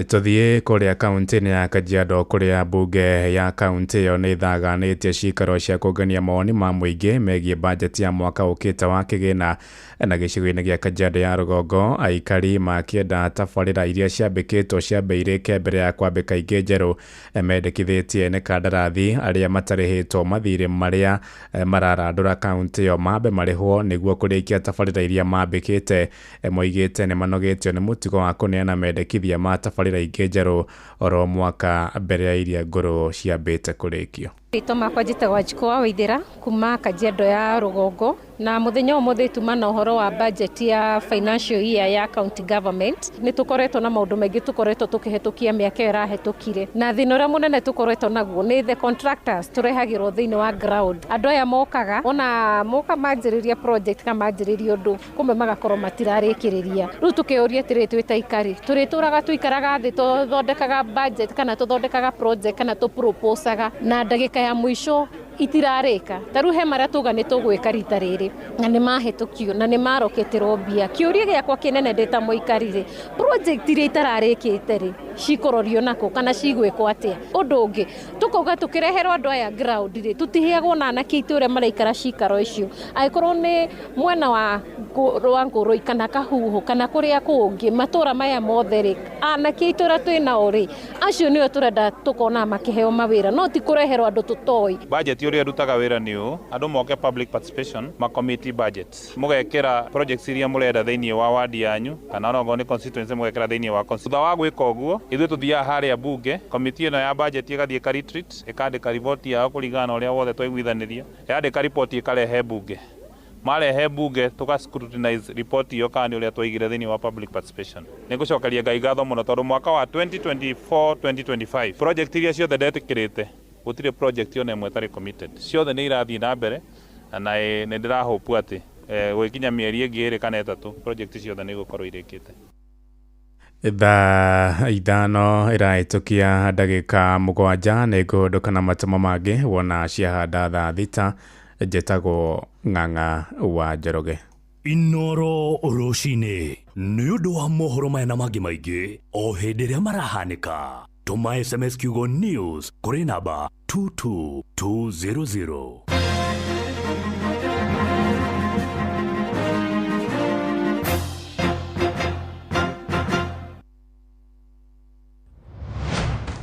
Tuthie kuria kaunti ya Kajiado kuria bunge ya kaunti yo nĩ thaganĩtie cikaro cia kũngania mawoni ma mũingĩ megiĩ bajeti ya mwaka ũkĩte wa kĩgĩna na gĩcigo-inĩ gĩa Kajiado ya rũgongo. Aikari makĩenda tabarĩra iria ciambĩkĩtwo ciambĩrĩke mbere ya kwambĩka ingĩ njerũ mendekithĩtie nĩ kandarathi arĩa matarĩhĩtwo mathirĩ marĩa mararandũra kaunti yo mambe marĩhwo nĩguo kũrĩkia tabarĩra iria mambĩkĩte. Moigĩte nĩ manogetio nĩ mũtugo wa kũneana mendekithia ma tabarĩra ingĩ njerũ oro mwaka mbere ya iria ngũrũ ciambĩte kũrĩkio. Rĩtwa makwa njĩtagwo Wanjikũ wa Waithĩra kuma Kajiado ya rũgongo, na mũthenya ũmũthĩ tuma na ũhoro wa budget ya financial year ya county government. Nĩ tũkoretwo na maũndũ maingĩ tũkoretwo tũkĩhetũkia mĩaka ĩyo ĩrahetũkire, na thĩna ũrĩa mũnene tũkoretwo naguo nĩ the contractors tũrehagĩrwo thĩinĩ wa ground. Andũ aya mokaga ona moka manjĩrĩria project kana manjĩrĩria ũndũ kumbe magakorwo matirarĩkĩrĩria. Rĩu tũkĩũria atĩrĩ twĩ ta ikari tũrĩtũraga tũikaraga thĩ tũthondekaga budget kana tũthondekaga project kana tũproposaga na ndagĩka ya mũico itirarĩka. Tarĩu he marĩa tuga nĩ tũgwĩka rita rĩrĩ na nĩ mahetũkio na nĩ maroketerwo mbia. Kĩũria gĩakwa kĩnene ndĩ ta mũikari rĩ, project iria itararĩkĩte rĩ cikũrorio nako kana cigwĩkwo atĩa. Ũndũ ũngĩ tũkauga tũkĩreherwo andũ aya ground rĩ tũtiheagwo na anake aitũ ũrĩa maraikara cikaro icio. Angĩkorwo nĩ mwena wa Ngũrũi kana Kahuho kana kũrĩa kũngĩ matũra maya mothe rĩ, anake aitũ ũrĩa twĩnao rĩ acio nĩo tũrenda tũkona makĩheo mawĩra no ti kũreherwo andũ tũtoĩ. Budget ũrĩa ndutaga wĩra nĩ ũũ, andũ moke public participation ma committee budget, mũgekĩra projects iria mũrenda thĩinĩ wa ward yanyu kana onogo nĩ constituency mũgekĩra thĩinĩ wa constituency. Thutha wa gwĩka ũguo ithuĩ tũthiaga harĩa bunge, committee ĩno ya budget ĩgathiĩ ka retreat ĩkandĩka report yao kũringana na ũrĩa wothe twaiguithanĩria, yandĩka report ĩkarehe bunge, marehe bunge tuka scrutinize report iyo kana ũrĩa twaigire thĩinĩ wa public participation. Nĩ ngũcokeria Ngai ngatho mũno tondũ mwaka wa 2024-2025 project iria ciothe ndetĩkĩrĩte gũtirĩ project yona ĩmwe tarĩ committed, ciothe nĩ irathiĩ na mbere na nĩ ndĩrahopu atĩ gũkinya mĩeri ĩngĩ ĩrĩ kana ĩtatũ project ciothe nĩ igũkorwo irĩkĩte. Thaa ithano ĩrahĩtũkia ndagĩka mũgwanja nĩ ngũndũka na matemo mangĩ wona ciahanda thaa thita. Njĩtagwo Ng'ang'a wa Njoroge. Inoro rũcinĩ nĩ ũndũ wa mohoro maya na mangĩ maingĩ o hĩndĩ ĩrĩa marahanĩka. Tũma SMS kiugo news kũrĩ namba 22200.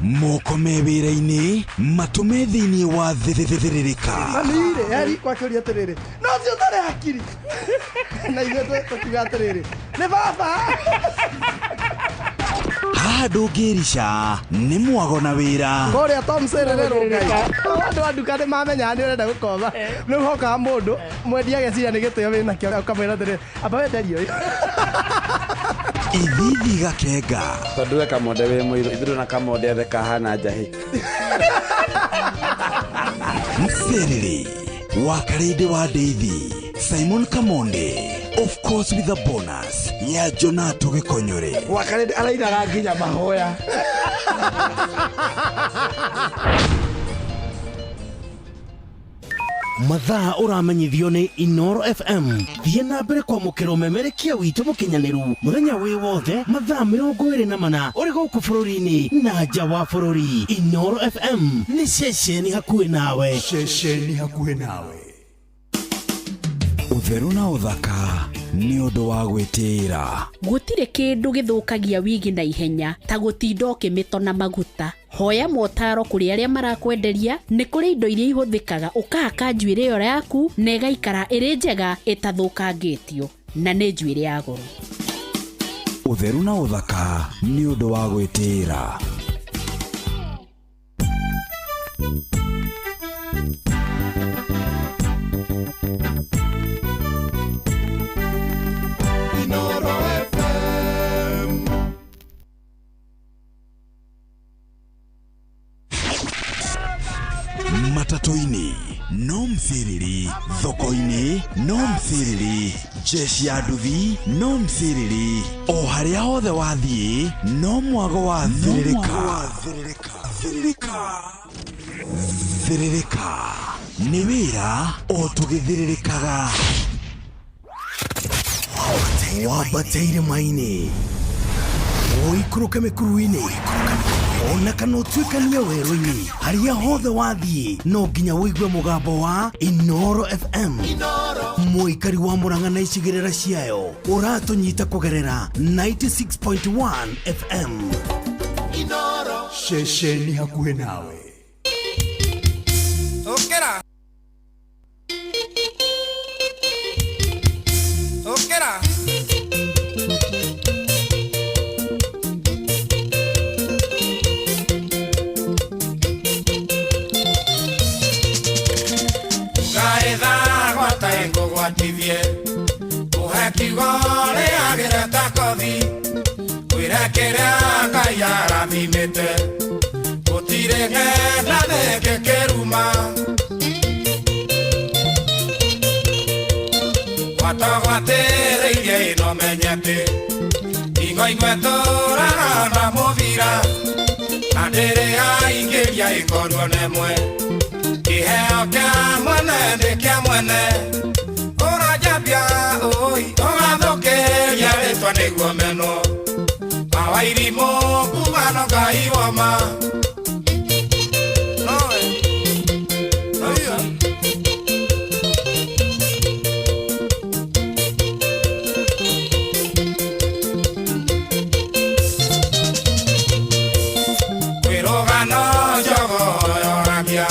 Moko me wĩra-inĩ matũme thĩinĩ wa thĩrĩrĩka. Manire eri kwa kĩũria atĩrĩrĩ no cio tarĩ hakiri na ithuĩ tũkiuga atĩrĩrĩ nĩ baba. Haha ndũngĩrica nĩ mwago na wĩra. Kũrĩa Tom Sererero Ngai andũ a nduka nĩ mamenya nĩ ũrenda gũkoma rĩu hokaga mũndũ mwendia ageciria nĩ gĩtĩo wĩna kĩo ũkamwĩra atĩrĩrĩ amba wenderio Ithithi gakenga. Tondũ we kamonde wĩ mũirũ ithuĩ na kamonde athe kahana njahĩ. Mserere wa Karĩndĩ wa Ndeithi, Simon Kamonde, of course with a bonus ya Jonato Gĩkonyore. Wa Karĩndĩ arainaga nginya mahoya. Mathaa ũramenyithio nĩ Inoro FM. Thiĩ na mbere kwamũkĩra ũmemerekia witũ mũkinyanĩru mũthenya wĩ wothe mathaa 24 ũrĩ gũkũ bũrũri-inĩ na nja wa bũrũri. Inoro FM nĩ ceceni hakuhĩ nawe. Ceceni hakuhĩ nawe. Ũtheru na ũthaka nĩ ũndũ wa gwĩtĩĩra. Gũtirĩ kĩndũ gĩthũkagia wigi na ihenya ta gũtinda ũkĩmĩtona maguta. Hoya motaro kũrĩ arĩa marakwenderia, nĩ kũrĩ indo iria ihũthĩkaga ũkahaka njuĩrĩ ĩyo yaku na ĩgaikara ĩrĩ njega ĩtathũkangĩtio, na nĩ njuĩrĩ ya goro. Ũtheru na ũthaka nĩ ũndũ wa gwĩtĩĩra. Inoro FM. Matatu-inĩ no mthiriri, thoko-inĩ no mthiriri, jeshi ya nduthi no mthiriri, o harĩa hothe wathiĩ no mwago wa thiririka. Thiririka nĩ wĩra o tũgĩthiririkaga. Wambateire maini, ũikũrũke mĩkuru-inĩ, ona kana ũtuĩkanie werũ-inĩ, harĩa hothe wathiĩ no nginya wĩigue mũgambo wa Inoro FM. Mũikari wa Mũrang'a na icigĩrĩra ciayo ũratũnyita kũgerera 96.1 FM. Inoro ceceni hakuhĩ nawe. Okera Gaetha gwata engo gwativie Uhekigo leagera takothi Kwirekera kayara mimete Utirege nadeke keruma Gwata gwatereire ino menyete Ingo ingwetora na movira Nadere aingeria ikorwo nemwe Kiheo kia mwene ndi kia mwene Urajabia oi Ogathoke yaretwa niguo meno Mawairimo kumano Ngai woma Kwirogano jogo yorabia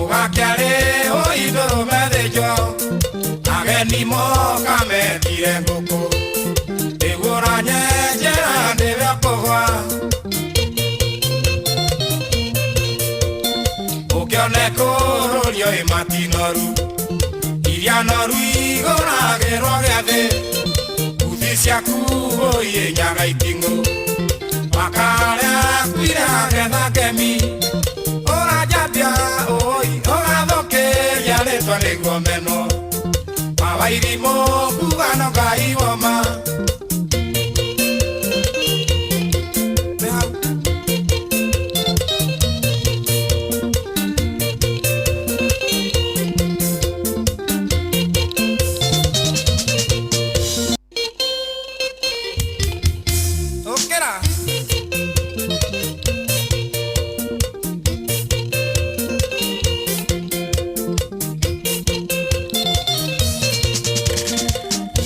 Ugakiare oido medejo Ageni moka metire ngoko Igura nyejera ndivya kogwa Ukione kururio imatinoru Iria noru igura gerwa geathe Uthi ciaku oie nyaga itingu Makaria kwira getha kemi Urajabia oi Ogathoke yaretwa niguo meno Mawairimo kugano Ngai woma Okera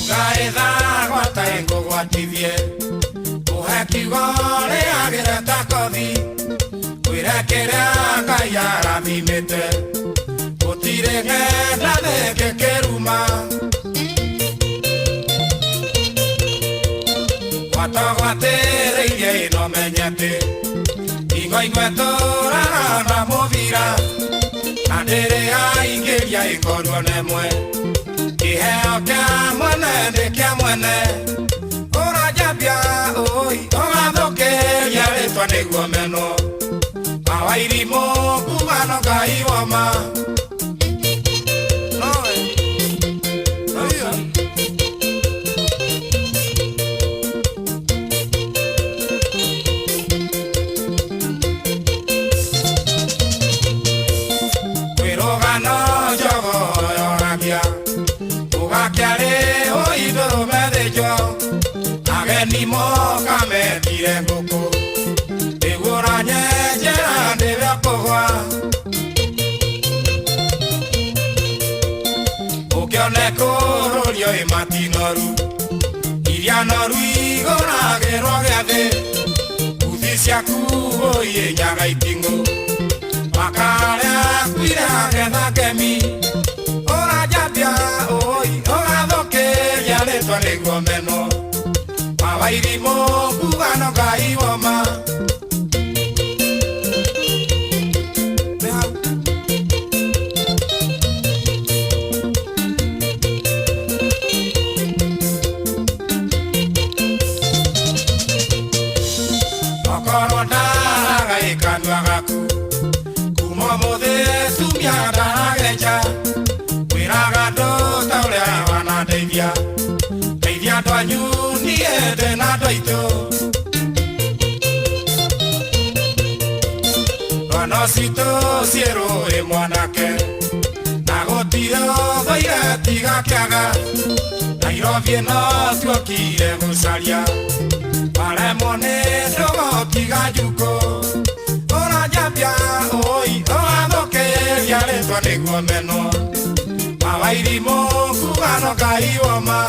Gaetha gwata engo gwativie Uhekigo leagera takothi Kwirekera kayara mimete Utirege nadeke keruma Gwata gwatereire ino menyete Ingo ingwetora na movira Nadere aingeria ikorwo nemwe Kiheo kia mwene ndi kia mwene Urajabia oi Ogathoke yaretwa niguo meno Mawairimo kumano Ngai woma Kwirogano jogo yorabia Ugakiare oido medejo Ageni moka metire ngoko Igura nyejera ndivya kogwa Ione kũrũrio matinoru iria noru igũragĩrwo gĩathĩ uthi ciaku ũiĩnyaga itingũ makarĩa kwire agetha kemi ũranjambia ũgathũkĩria rĩtwa nĩguo menwo mawairimũ kugano Ngai woma Twanyu ni ende na doito Rwana sito siero e mwanake Nagotire ogoire tiga kiaga Nairobi no tuokire gucaria Paremone ndogo tiga juko Ora jambia oi oathoke yaretwa niguo meno Mawairimo kugano Ngai woma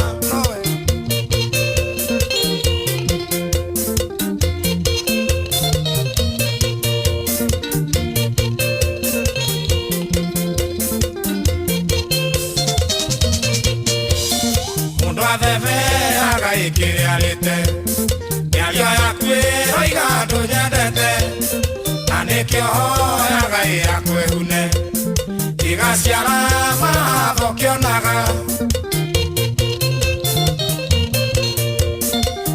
Kiri alite Miario ya kwero igado nyendete Nanekio ya gai ya kwehune Igasiara mathokio naga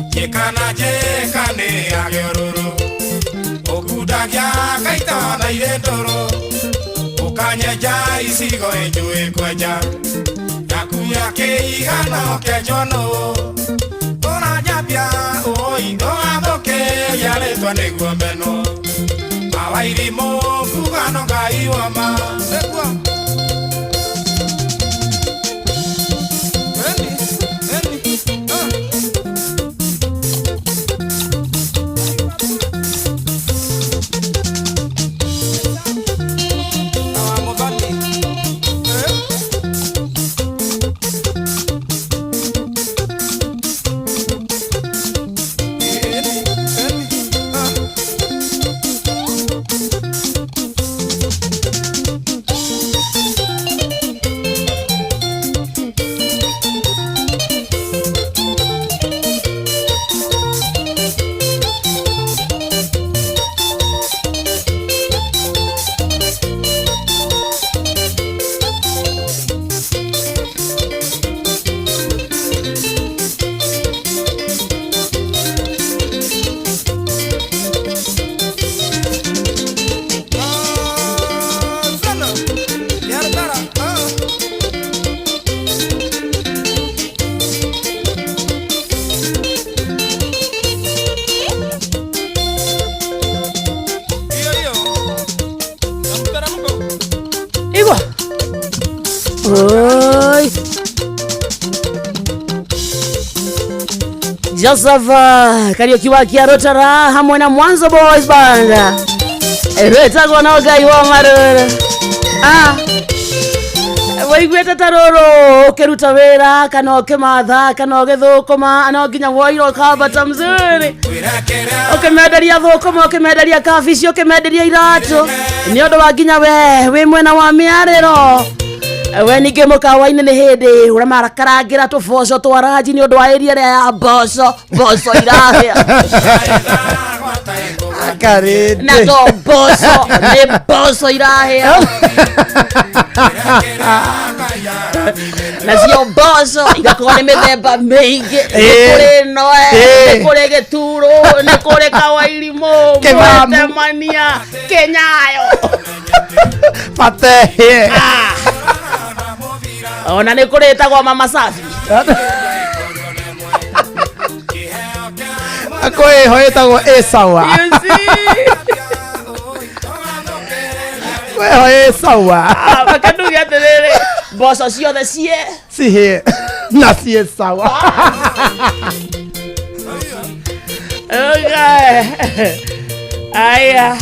Jekana jekane ya geororo Okudagia kaita na irendoro Ukanye jai sigo enjue kweja Yakuya keigano kejono Oi, oathoke yaretwa nĩguo meno Mawairimũ kugano Ngai woma Oi. Joseph Kariuki wa Kiarotara hamwe na Mwanzo Boys Band. Eretagwo na Ngai wa marura. Waigwete taroro keruta wera kana kematha kana githukuma ana nginya woiro kabata mzuri. Okemenderia thukuma okemenderia kabici okemenderia iratu. Ni undu wa nginya we mwena wa miariro. We ninge mukawa-ini ni hindi uria marakarangira tuboco twaraji ni undu wa area ya boco irahia akarinde na to boco ni boco irahia na sio boco igakorwo ni mithemba miingi kuri noe kuri gituro ni kuri kawairimo Temania Kenyayo Patehe ona ni kuretagwo mama safi akoe hoetagwo Esawa we hoe Esawa bakadugia atiriri boco ciothe cihe na cie sawa okay aya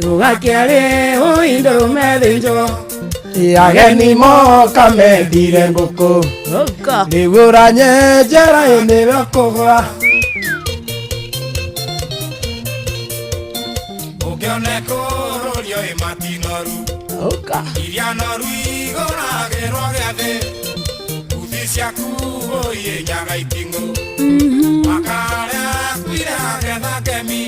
Ugakiare uindo medinjo ageni moka mendire ngũkũ nĩgũranye njĩra nĩwe kũgũra ũkĩone kũrũrio ĩmatinoru iria noru igũragĩrwo gĩathĩ uthi ciaku ũiĩ nyaga itingũ makarĩa kwire agetha kemi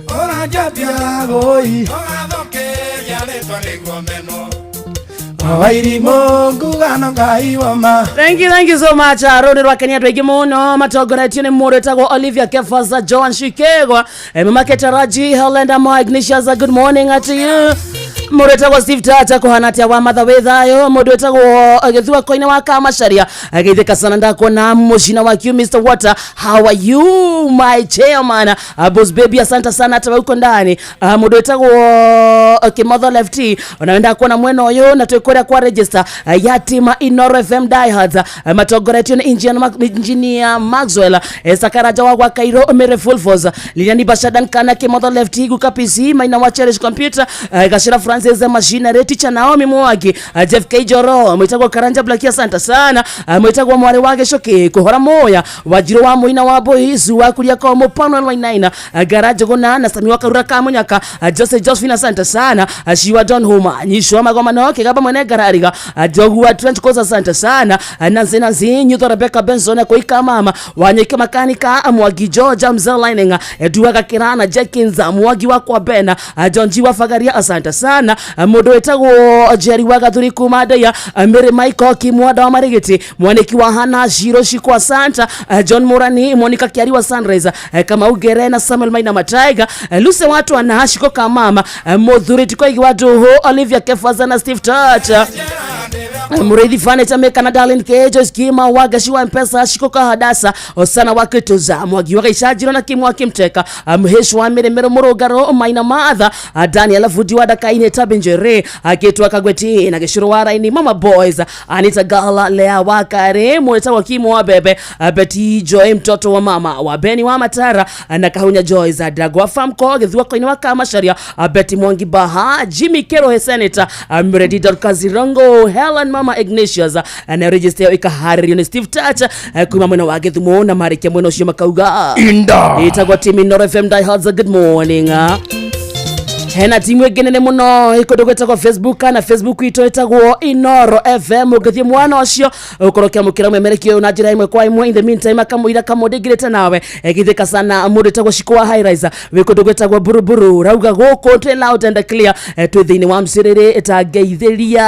ũranjambia gũi ũgathũkĩria rĩtwa nĩguo meno Thank you so much. Roni rwakenia twegi muno matongoretio ni mũndũ etagwo Olivia Kefaza Joan Shikegwa Mamaketaraji Helena Mo Ignatius. Good morning to you. Mũndũ etagwo Steve Tata kuhanatia wa matha wethayo mũndũ etagwo agethua koine wa Kamasharia ageitheka sana ndakona mushina wa Q Mr. Water. How are you my chairman? Boss baby asante sana hata uko ndani. Mũndũ etagwo Kimotho Lefty unaenda kuona mweno yo na tukwenda kwa register ya tima Inoro FM diehards matongoretio ni engineer Maxwell Sakaraja wa Kairo Mere Full Force Liliani Bashadan kana Kimotho Lefty guka PC maina wa Cherish Computer Gashira Francis Machinery teacher Naomi Mwagi Jeff Kejoro mwitagwo Karanja Black asante sana mwitagwo mwari wake Shoki kuhora moya wajiro wa muina wa boys wa kulia kwa mopano wa 9 Garage gona na Sami wa Karura Kamunyaka Josephine asante sana Shiwa John Huma nyishwa magoma noke gaba mwene garariga dogu wa Trent Koza asante sana nanzi nyuto Rebecca Benson kwa ika mama wanyeke makanika Mwagi George Mzee Lining Eduaga Kirana Jenkins Mwagi wa kwa Bena John Jiwa Fagaria asante sana Modo etagwo Jerry waga thuri kumadaya Mere Michael Kimwada wa Marigiti mwaneki wa Hana Shiro Shiko Santa John Morani Monica Kiari wa Sunrise kama Ugerena Samuel Maina Mataiga Luse watu anashiko kama mama Modhuri tiko ikiwatu ho Olivia Kefaza na Steve Tata Murithi Fane Chameka na Darlene Kejo Skima Wagashiwa Mpesa Shikoka Hadasa Osana Wakituza Mwagi waka Ishajiro na Kimu Wakimteka Mheshu wa Mero Murugaro Maina Maadha Daniela Fudi wada Kaine Tabinjere Ketu Wakagweti na Geshiro Waraini Mama Boys Anita Gala Lea Wakare Mweta Wakimu wa Bebe Betty Joy mtoto wa mama Wabeni wa Matara na Kahunya Joy za Dragwa Famko Githuwa Koine wa Kamasharia Betty Mwangi Baha Jimmy Kero Senator Mredi Dorkazirongo Helen Mama Ignatius na register ikahariri ni Steve Tata kuma mwena wake thumona marike mwena ucio makauga inda itagwa team Inoro FM diehards. Good morning. Hena timu egene muno ikodogeta kwa Facebook na Facebook ito etagwo Inoro FM ugathie mwana wacio ukorokia mukira mwemerekio na njira imwe kwa imwe. In the meantime akamuira kamodegirete nawe egitheka sana mundu etagwo Shikwa High Rise wikodogeta kwa buruburu rauga goko twe loud and clear twithini wa msirire etageithiria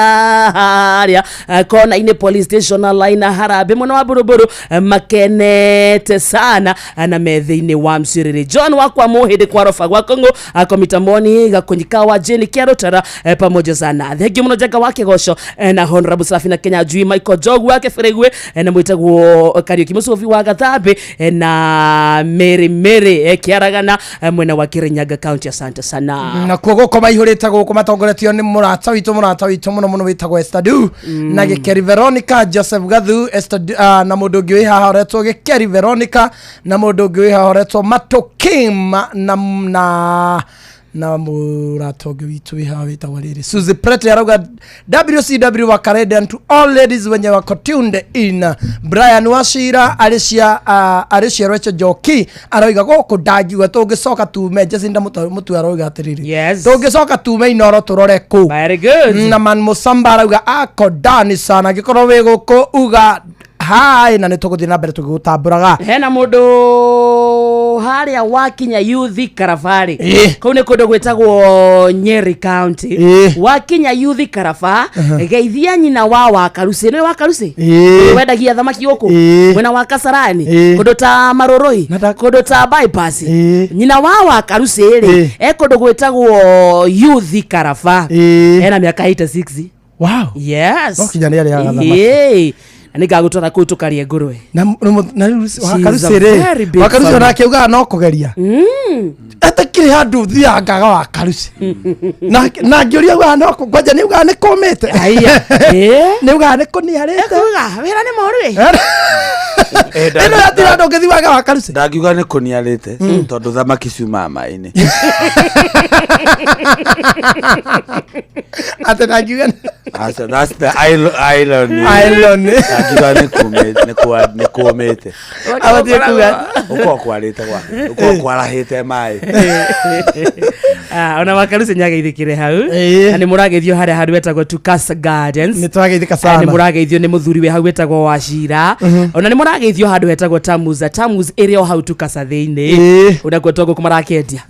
haria kona ine police station line Harabe mwana wa buruburu makenete sana na methini wa msirire John wakwa muhidi kwa rofa gwa Kongo akomitamboni kunyikawa Jeni Kerotara pamoja sana thegi muno jaga wake gosho na Honorable Safina Kenya Jui Michael Jogu wake Feregwe na mwitagwo Kariuki Musofi wa Gathabe na Mary Kiaragana mwena wa Kirinyaga County asante sana na kugo koma ihurita guko matongoretio ni murata witu muno witagwo Estadu na Gekeri Veronica Joseph Gathu Estadu na mundu ngi wiha horetwo Gekeri Veronica na mundu ngi wiha horetwo Matokim na muratoge witu wita waliri Suzy Prete yaroga WCW wa Karede and to all ladies wenye wako tuned in. Brian Washira Alicia Recho Joki aroiga goko dagi wa togesoka tume Jacinda mutu aroiga atiriri yes togesoka tume Inoro turore ku very good na man Musamba aroiga ako dani sana gikoro we goko uga hai na nituguthina na mbere tugutamburaga hena mundu haria wakinya youth Karafari kune kundo gwetagwo Nyeri County wakinya youth Karafa geithia nyina wa Karusi ni wa Karusi wendagia thamaki guku mwena wa Kasarani kundo ta Maroroi kundo ta bypass nyina wa Karusi ri kundo gwetagwo youth Karafa ena miaka 86 wow yes okijana yale ya thamaki ni ngagutwara ku tukarie ngurwe na wakarusi na kiuga no kugeria atakire handu thia ngaga wakarusi na ngiuria wa no kwanja ni uga ni komete aya ni uga ni kuniarete uga wira ni moru eno yatira ndo ngithi waga wakarusi ndagiuga ni kuniarete tondu thamaki ciuma mai-ini ate nagiuga that's the island ni kuomete abatie kuga uko kwarite uko kwarahite mai ona wakarusi nyageithikire hau na ni murageithio haria handu wetagwo Tukasa Gardens ni twageithika sana ni murageithio ni muthuri we hau wetagwo Wachira ona ni murageithio handu wetagwo Tamus area hau Tukasa thiini unakuwa togo kumarakendia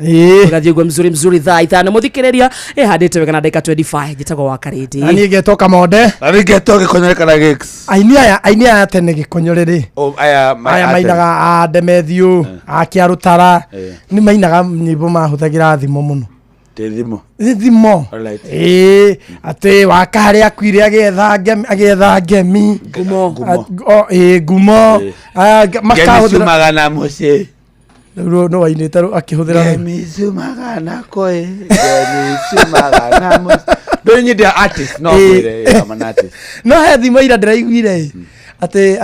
ugathie gwe mzuri thaa 5 muthikiriria handite wega na dakika 25 gitagwo Wakarindi ani ngetoka mode ani ngetoka gikonyoreka na gigs ainia ya tene gikonyoreri aya mainaga Demethio akiarutara ni mainaga nyimbo mahuthagira thimo muno thimo ate wakari akwire agetha ngemi ngumo makahuthira na muci no wainite akihuthira ngemi sumagana koe ngemi sumagana muci ndonye dia artist no kwire amanati no he thimo ira ndiraiguire ate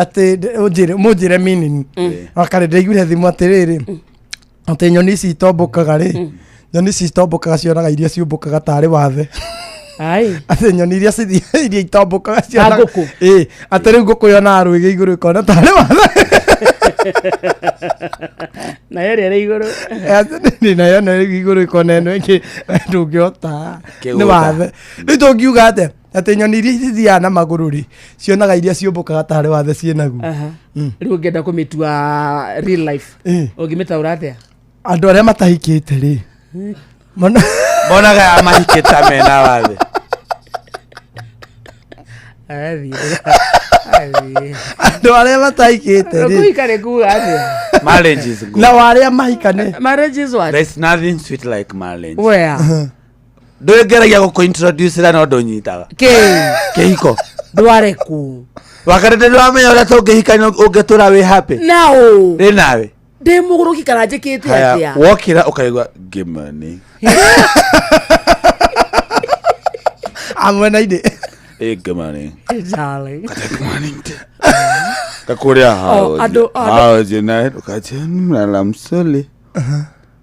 mujire meaning wakari ndiraiguire thimo atiriri ate nyoni citombokaga ri nyoni citombokaga cionaga iria ciumbukaga tari wathe ai ate nyoni iria iria itombokaga cionaga ate riu nguku yona rwige iguru ikona tari wathe na yere iguru ni na yona iguru ikona eno iki ndungiota ni wathe ni tungiuga ate nyoni iria ithiaga na maguru ri cionaga iria ciumbukaga tari wathe cienagu riu ngenda kumitua real life ungimitaura atia andu aria matahikite ri monaga amahikita mena wathe andu aria matahikite ri kuikare kuga atia marriage is good na waria mahikane marriage is what there's nothing sweet like marriage where ndwegeragia guku introduce ra no ndonyitaga kihiko ndware ku wakarete ndwamenya uria tungihikania ungetura wi happy nao ri nawe de muguruki kana njikite atia wokira ukaigwa gimani amwe na ide gimani darling kakuria hao jina ukacheni na msoli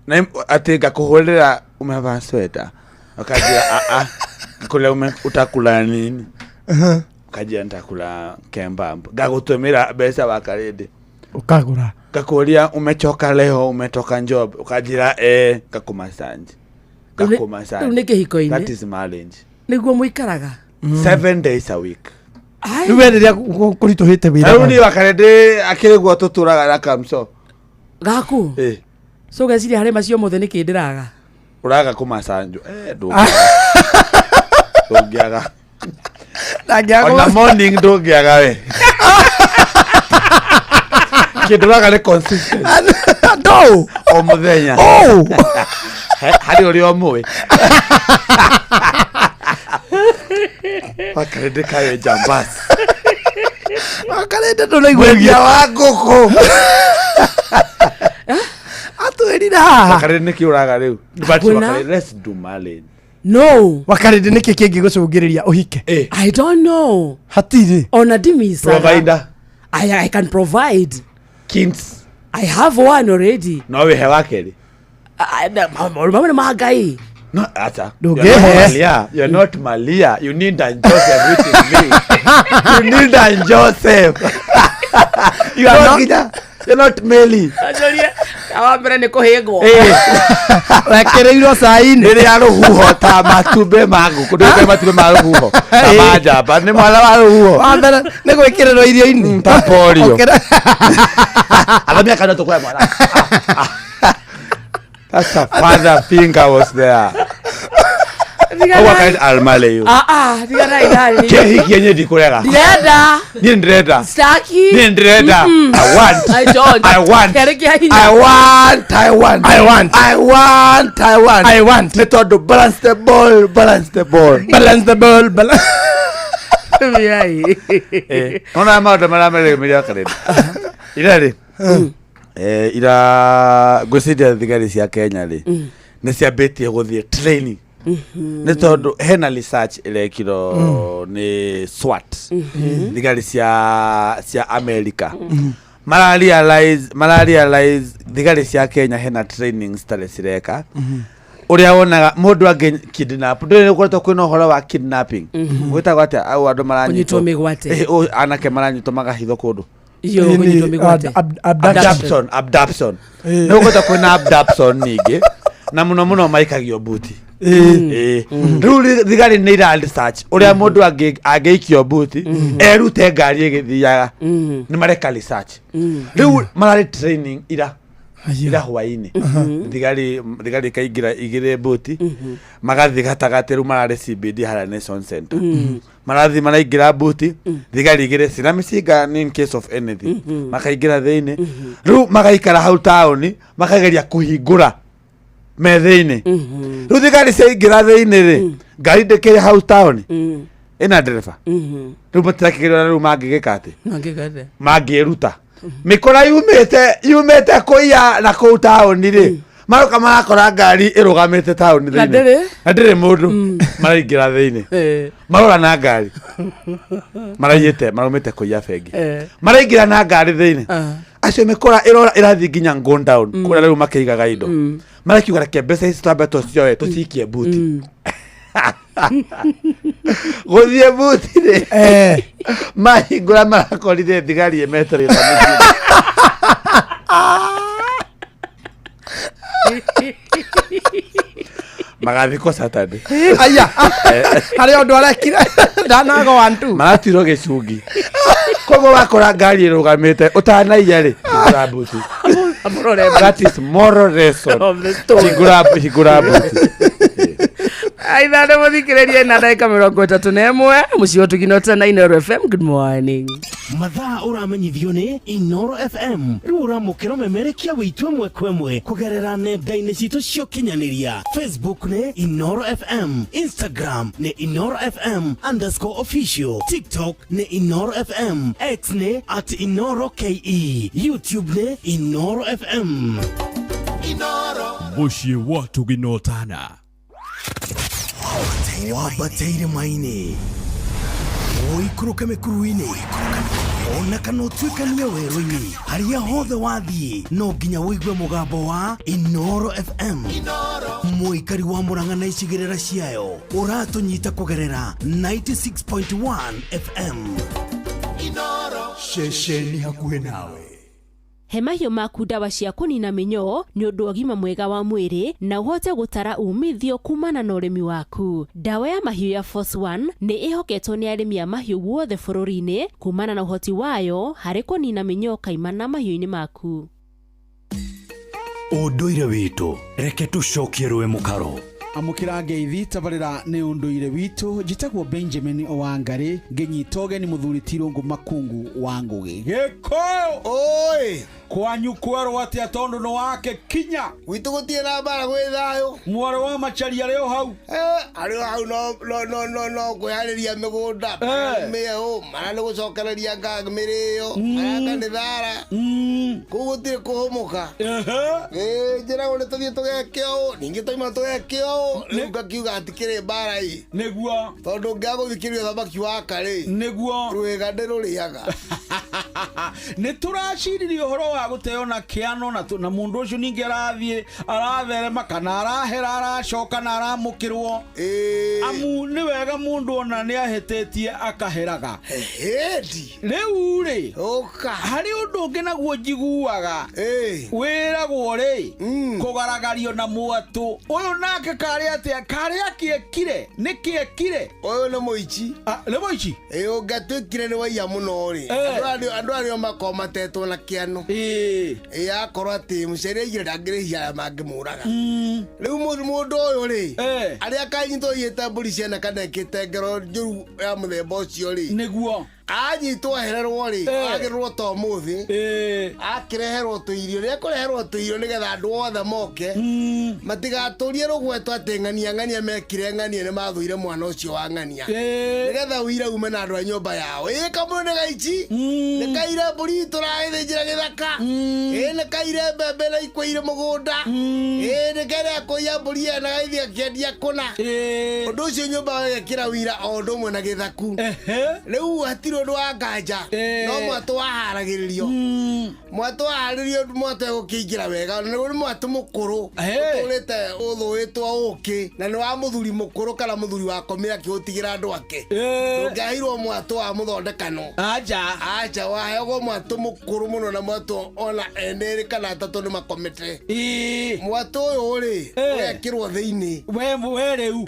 na ate gakuholera umeva sweta ukajia kule utakula nini ukajia nitakula kembamba gagutumira besa wakarede ukagura kakuria umechoka leo umetoka job ukajira kakumasanji unike hiko-ini that is marriage niguo muikaraga 7 days a week niwenderia kurituhite wira ni wakarede akirigwo tuturaga na kamso gaku so gaciri hari macio mothe nikindiraga uraga kumasanjo ndungiaga on the morning ndungiaga we kiduraga ni consistent do o muthenya hari uri o muwe wakarede kayo jambas wakarede nduraiguagia wa nguku atwirira wakarede niki uraga riu but wakarede let's do marriage no wakarede niki kingi gucungiriria uhike I don't know hatiri ona dimisa provider I can provide kids I have one already no we have akeli mama magai no ata Malia. You're not Malia. You need a Joseph which is me. You need a Joseph. You're not Meli. ajoria awambere ni kuhingwo wekereirwo saini Nili ya ruhuho ta matube magu kudoke matube magu ta majaba ni mwala wa ruhuho wambere ni gwikirerwo irio-ini ta polio alamia kana to kwa mwana. That's a father finger was there. Owa kaid almaleyo. Digana idari. Kehi kienye dikurega. Direda. Ni ndreda. Staki. Ni ndreda. I want. I don't. I want. Method to balance the ball. Miai. Ona maũndũ marĩa meremeria karenda. Ira rĩ. Ira gwĩciria thigari cia Kenya rĩ. Nĩ ciambĩtie gũthiĩ training. Nĩ tondũ hena research ĩrekirwo nĩ SWAT. Thigari cia America. Mara realize thigari cia Kenya hena training citarĩ cireka. Uria wonaga mundu ange kidnap ndire gũkoretwo kwĩna ũhoro wa kidnapping gwĩtagwo atĩa au andũ maranyitwo migwate anake maranyitwo magahithwo kũndũ iyo kunyitwo migwate abduction nĩ gũkoretwo kwĩna abduction ningĩ na mũno maikagio buti rĩu thigari nĩ ira research uria mundu angeikio buti erute ngari ĩgĩthiaga nĩ mareka research rĩu mararĩ training ira hwaini thigari kaingira igire boti magathi gatagate ru marare CBD hala Nation Center marathi maraingira boti thigari igire sina misiga in case of anything makaingira theine ru magaikara hau town makageria kuhingura metheine ru thigari ciingira theine ri ngari ndekere hau town ina dereva ru matirakigirwa ru mangigekate mangieruta mikora yumete kuya na ku town ri maruka marakora ngari irugamite town thini ndire mundu maraingira thini marora na ngari marumite kuya bengi maraingira na ngari thini acio mikora irora irathi nginya go down kuria riu makeigaga indo marakiuga reke mbeca ici twambeto cioe tucikie buti gũthiĩ buti rĩ mahingũra marakorire thigari emeterera magathiko Saturday aya harĩ ũndũ arekire ndanago 1-2 maratirwo gĩcungi koguo wakora ngari ĩrũgamĩte ũtanaiya rĩ buti that is moral lesson of the story hingũra buti aitha nĩ mũthikĩrĩrie na ndagĩka 31 mũciĩ ũtuginota na Inoro FM. Good morning. Mathaa ũramenyithio nĩ Inoro FM. Rĩu ũramũkĩra ũmemerekia wĩitũ ĩmwe kwa ĩmwe kũgerera nenda-inĩ citũ cia ũkinyanĩria. Facebook nĩ Inoro FM, Instagram nĩ Inoro FM_official, TikTok nĩ Inoro FM, X nĩ @InoroKE, YouTube nĩ Inoro FM. Inoro mũciĩ wa tuginotana wabateire maini oikuruke mekuruini ona kana utuikania werũ-inĩ harĩa hothe wathiĩ no nginya wĩigue mũgambo wa Inoro FM. Mũikari wa Mũrang'a na icigĩrĩra ciayo ũratũnyita kũgerera 96.1 FM. Inoro ceceni hakuhĩ nawe. He mahiũ maku ndawa cia kũnina mĩnyoo nĩ ũndũ wa ũgima mwega wa mwĩrĩ na ũhote gũtara umithio kumana na ũrĩmi waku. Ndawa ya mahiũ ya Force 1 nĩ ĩhoketwo nĩ arĩmi a mahiũ guothe bũrũri-inĩ kumana na ũhoti wayo harĩ kũnina mĩnyoo kaimana mahiũ-inĩ maku. Ũndũire witũ reke tũcokie rũĩ mũkaro. Amukira ngeithi tabarira ni unduire witu jitagwo Benjamin Owangari ngenyita ũgeni mũthuri Tirungu Makungu wa Ngugi Gĩkũyũ oi kwanyu kwerwo atia tondu no wake kinya witu gutiera bara gwĩ thayũ mware wa macharia rĩo hau arĩo hau no kwĩharĩria mĩgũnda mĩo mara nĩ gũcokereria mĩrĩo araka nĩ thara kũgũtirĩ kũhũmũka njĩra ũrĩ tũthiĩ tũgeke ũũ ningĩ toima tũgeke ũũ rĩu ngakiuga atikĩrĩ bara ĩ nĩguo tondũ ngagũthikĩria thamaki wa karĩ nĩguo rwĩga ndĩrũrĩaga nĩ tũraciririe ũhoro wa gũteo na kĩano na mũndũ ũcio ningĩ aratherema kana arahera aracoka na aramũkĩrwo amu nĩ wega mũndũ ona nĩ ahĩtĩtie akaheraga rĩu rĩ harĩ ũndũ ũngĩ naguo njiguaga wĩragwo rĩ kũgaragario na mwatũ ũyũ nake karĩ atĩa karĩa kĩekire nĩ kĩekire ũyũ nĩ mũici nĩ mũici ũngĩatuĩkire nĩ waiya mũno rĩ andũ arĩa makomatetwo na kĩano akorwo atĩ mũcere igĩrĩ ndangĩrĩhia mangĩmũraga rĩu mũndũ ũyũ rĩ arĩa kanyitwo yĩte mbũri ciana kana ĩkĩte ngero njũru ya mũthemba ũcio rĩ nĩguo anyitwo hererwo ri agirwo to muthi akireherwo tuirio ria kureherwo tuirio nigetha andu othe moke matigaturie rugweto atengania ngania mekire ngania ni mathuire mwana ucio wa ngania nigetha uira ume na andu a nyumba yao kamwe ne gaici ne kaire buri turaithijira githaka ne kaire bebe na ikoire mugunda ne kere koya buri na gaithia kendia kuna undu ucio nyumba yekira wira o ndu mwe na githaku riu hatiro ndu wa nganja no mwatu waharagiririo mwatu wahariririo mwatu gukingira wega ni mwatu mukuru turite uthuitwo uki na ni wa muthuri mukuru kana muthuri wa komira kiutigira andu ake ngahirwo mwatu wa muthondekano aja wahego mwatu mukuru muno na mwatu ona enderi kana tatu ni makomete mwatu uyu ri wekirwo thiini we riu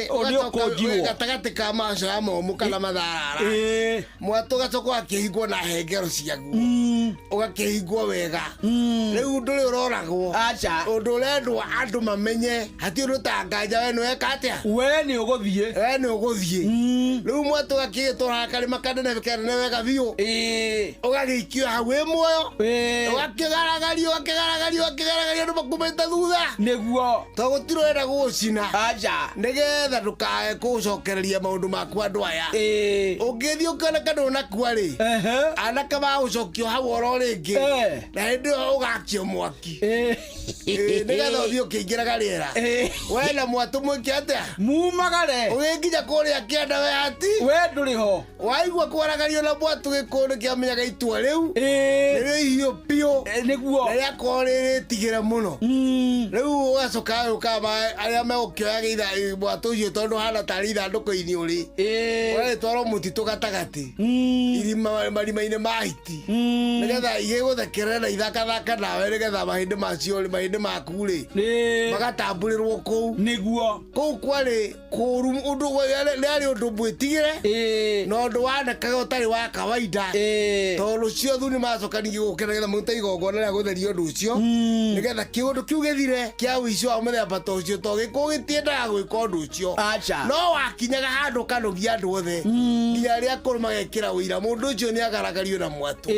onio konjiwo gatagati ka maco ya momu kana matharara mwatu gacoko akihingwo na hengero ciagu ugakihingwo wega riu nduri uroragwo undu urendwo andu mamenye hati undu tanganja we nweka atia we ni uguthie riu mwatu gakigitwara karima kanene kanene wega biu ugagikio hawe muoyo ugakigaragario andu makumete thutha niguo togutiro enda gucina nigetha ndukae gucokereria maundu maku andu aya ungithio kana kandu nakua ri anaka ba ucokio hau oro ringi na hindi ugakio mwaki nigetha uthio kingiraga riera we na mwatu mwiki atia mumagare uginginya kuria kienda we hati we nduriho waigua kwaragario na mwatu gikuri kiamenyaga itua riu nirio ihio pio niguo ria korire tigire muno riu ugacoka ukama aria megukioya githa mwatu ucio tondu hana tari ithanduku ini uri we twaro mutitu gatagati irima marima-ini mahiti nigetha igiguthekerera na ithakathaka nawe nigetha mahindi macio mahindi maku ri magatamburirwo kuu niguo kuu kwari kuru undu riari undu mwitigire no undu wanekaga utari wa kawaida tondu cio thuni macokanigie gukena getha muta igongona ria gutheria undu ucio nigetha kiundu kiu githire kia wici wa muthemba ta ucio to gikuo gitiendaga gwika undu ucio no wakinyaga handu kanogia andu othe nginya ria kuru magekira wira mundu ucio ni agaragario na mwatu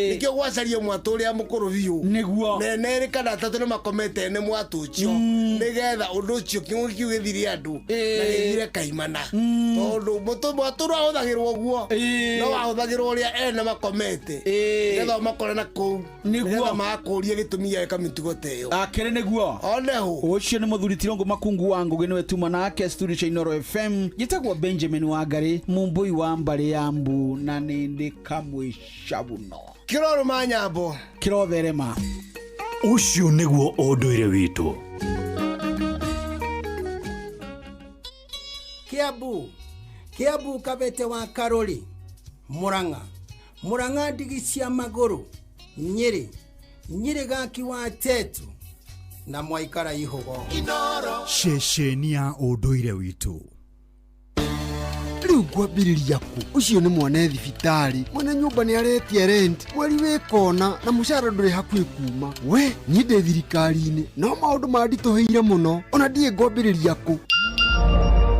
nikio gwacario mwatu uria mukuru biu niguo nene kana tatu ni makomete ne mwatu ucio nigetha undu ucio kiundu kiu githire andu na githire kaimana tondu mwatu no ahuthagirwo guo no wahuthagirwo uria ene makomete nigetha makore na kuu nigetha makuria gitumia eka mitugo teyo akire niguo onehu ucio ni muthuri Tirongo Makungu wa Ngugi niwe tuma nake studio cha Inoro FM gitagwo Benjamin Wangari mumbui wa mbari ya mbu na nindi kamwisha buno kiroro manyambo kirotherema ucio niguo unduire witu Kiambu Kabete wa Karori Murang'a ndigi cia maguru Nyeri gaki wa Tetu na Mwaikara Ihogo Shesheni ya unduire witu riu kwambiriria ku ucio ni mwana thibitari mwana nyumba ni aretie rent mweri wikona na mushara nduri hakui kuma we nyinde thirikari-ini no maundu mandituheire muno ona ndie ngwambiriria ku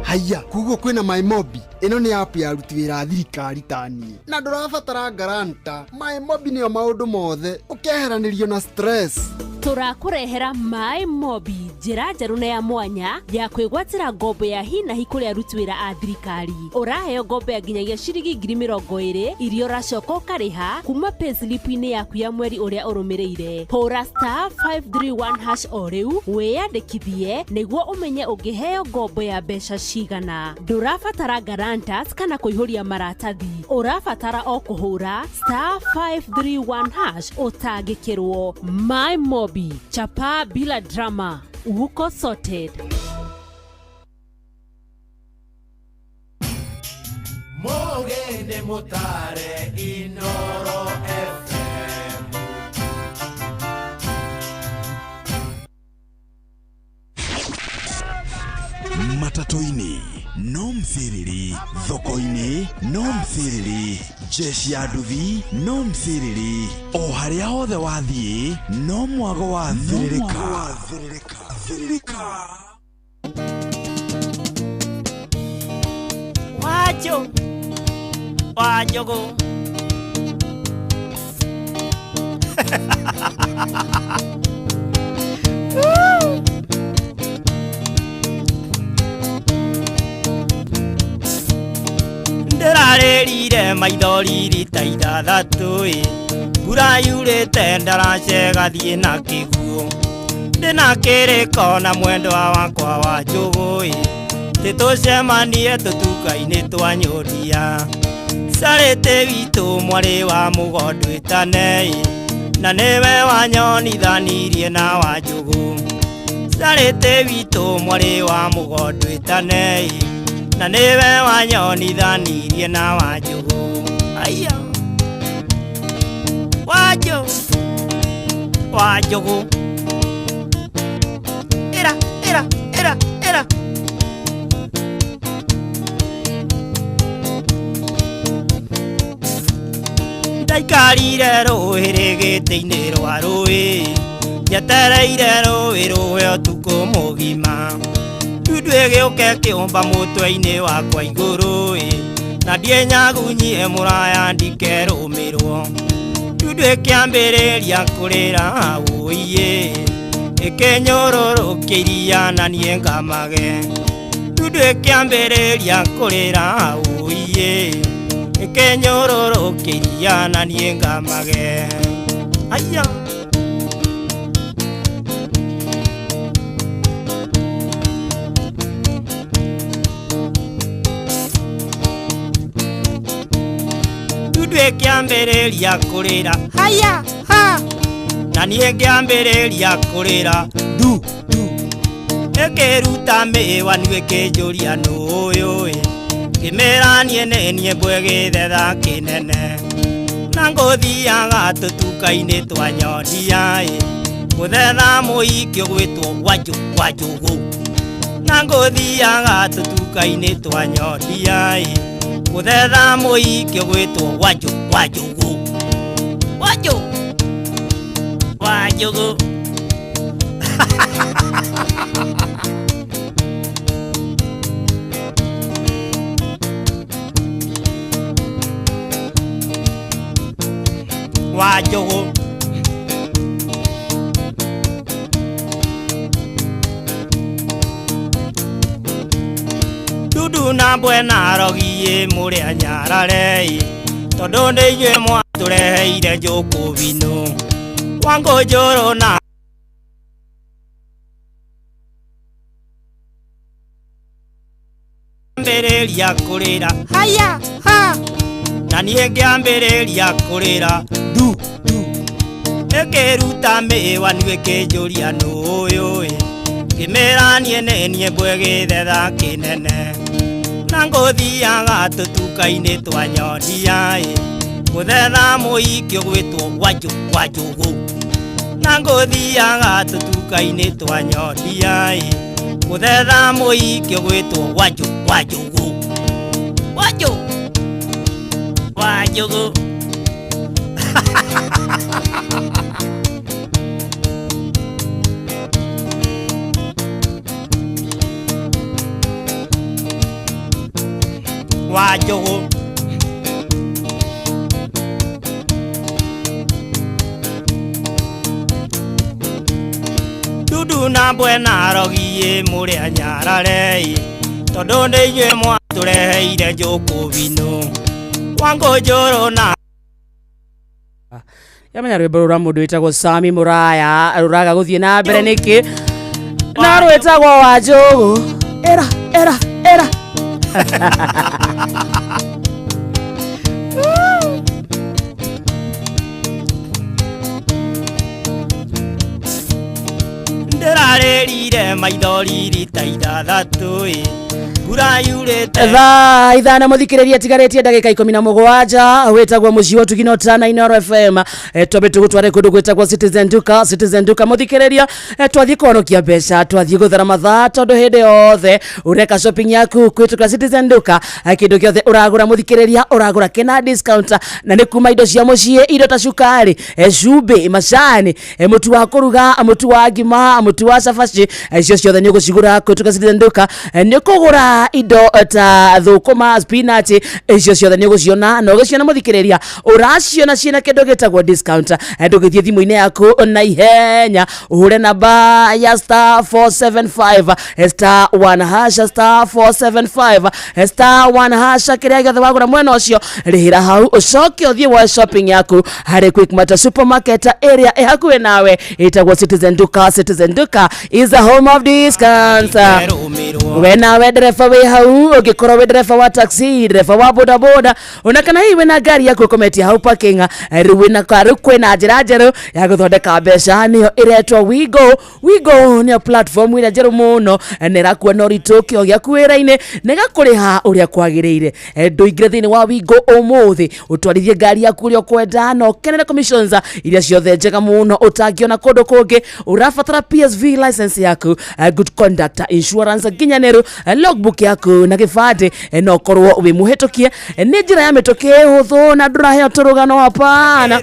haya kuguo kwina MyMobi ino ni app ya ruti wira thirikari tani na ndurabatara garanta MyMobi niyo maundu mothe ukeheranirio na stress turakurehera MyMobi njira njeru na ya mwanya ya kwigwatira ngombo ya hina hikuria aruti wira a thirikari uraheo ngombo ya nginyagia ciringi 20,000 irio racoka ukariha kuma payslip-ini yaku ya mweri uria urumireire hura *531# o riu wiyandikithie niguo umenye ungiheo ngombo ya mbeca cigana ndurabatara guarantors kana kuihuria maratathi urabatara o kuhura *531# utangikirwo MyMobi chapa bila drama uko sorted Mogende mutare Inoro FM matatoini no mthiriri thoko-ini no mthiriri jeshi ya nduthi no mthiriri o haria hothe wathie no mwago wa thiririka wajo wa njogu ndirarĩrire maithori rita ithathatũ mbura yurĩte ndaracega gathiĩ na kĩguũ ndĩna kĩrĩko na mwendwa wakwa wa njũgũ tĩtũcemanie tũtuka-inĩ twa nyũndia sarĩte witũ mwarĩ wa mũgondu ĩtane na nĩwe wanyonithanirie na wa njũgũ sarĩte witũ mwarĩ wa mũgondu ĩtane na nĩwe wanyonithanirie na wa njũgũ aya wa njũgũ era ndaikarire rũĩ rĩgĩtĩ-inĩ rwa rũĩ njetereire rũĩ rũhe ũtukũ mũgima ndundu ĩgĩũke kĩũmba mũtwe-inĩ wakwa igũrũ na ndienyagunyie mũraya ndikerũmĩrwo ndundu ĩkĩambĩrĩria kũrĩra ũiĩ ĩkĩnyũrũrũkĩria na niĩ ngamage ndundu ĩkĩambĩrĩria kũrĩra ũiĩ ĩkĩnyũrũrũkĩria na niĩ ngamage aya ndundu ĩkĩambĩrĩria kũrĩra haya ha na niĩ ngĩambĩrĩria kũrĩra du ĩkĩruta mĩwa nĩ ĩkĩnjũria nũũyũ ngĩmĩra niĩ nĩ niĩ mbwegĩthetha kĩnene na ngũthiaga tũtuka-inĩ twa nyondia gũthetha mũhiki ũgwĩtwo wa njũgũ na ngũthiaga tũtuka-inĩ twa nyondia gũthetha mũhiki ũgwĩtwo wa njũgũ wa njũgũ wa njũgũ ndudu na mbwe na rogi mũrĩa nyarare tondũ nĩ inyuĩ mwatũreheire njũkũ vino wangu njũrũ na ngĩambĩrĩria kũrĩra haya ha na niĩ ngĩambĩrĩria kũrĩra du ĩkĩruta mĩwa nĩ ĩkĩnjũria nũũyũ ngĩmĩra niĩ nĩ niĩ mbwegĩthetha kĩnene na ngũthiaga tũtuka-inĩ twa nyondia gũthetha mũhiki ũgwĩtwo wa njũgũ na ngũthiaga tũtuka-inĩ twa nyondia gũthetha mũhiki ũgwĩtwo wa njũgũ wa njũgũ wa njũgũ ndudu na mbwe na rogi mũrĩa nyarare tondũ nĩ inyuĩ mwatũreheire njũkũ vino wangu njũrũ na yamenya rwĩmbo rũra mũndũ wĩtagwo Sami Mũraya rũraga gũthiĩ na mbere nĩkĩ na rwĩtagwo wa njũgũ era ndĩrarĩrire maithori rita ithathatũ mbura yurĩte thaa ithano mũthikĩrĩria tigarĩtie ndagĩka 17 wĩtagwo mũciĩ wa Tugino Tana Inooro FM twambe tũgũtware kũndũ gwĩtagwo Citizen Duka mũthikĩrĩria twathiĩ kũhonokia mbeca twathiĩ gũthara mathaa tondũ hĩndĩ yothe ũreka shopping yaku kwĩtũka Citizen Duka kĩndũ gĩothe ũragũra mũthikĩrĩria ũragũra kena discount na nĩ kuma indo cia mũciĩ indo ta cukari cumbĩ macani mũtu wa kũruga mũtu wa ngima mũtu wa cabaci icio ciothe nĩ ũgũcigũra kwĩtũka Citizen Duka nĩ kũgũra wagura indo ta thukuma spinach icio ciothe ni guciona no guciona muthikiriria uraciona ciena kindu gitagwo discount ndugithie thimu-ini yaku na ihenya uhure namba ya *475 *1 star *475 *1 kiria giothe wagura mwena ucio rihira hau ucoke uthie wa shopping yaku hari Quickmart supermarket area hakuhi nawe itagwo Citizen Duka. Citizen Duka is the home of discounts. Wena we dereva we hau ugikorwo we dereva wa taxi, dereva wa boda boda, unakana hii wena gari yako kometia hau parking ruwina karu kwena njira njeru ya guthondeka mbeca niyo iretwa Wigo. Wigo ni platform ira njeru muno nirakuwa no ritokio gya kwira-ini negakuriha uria kwagiriire nduingire thini wa Wigo umuthi utwarithie ngari yaku uria kwenda no kenere commissions iria ciothe njega muno utangiona kundu kungi. Urafatara PSV license yaku, good conduct insurance ginyaneru, logbook yaku na gibande no korwo wi muhetokie ni njira ya mitoke huthu na nduraheo turugano hapana.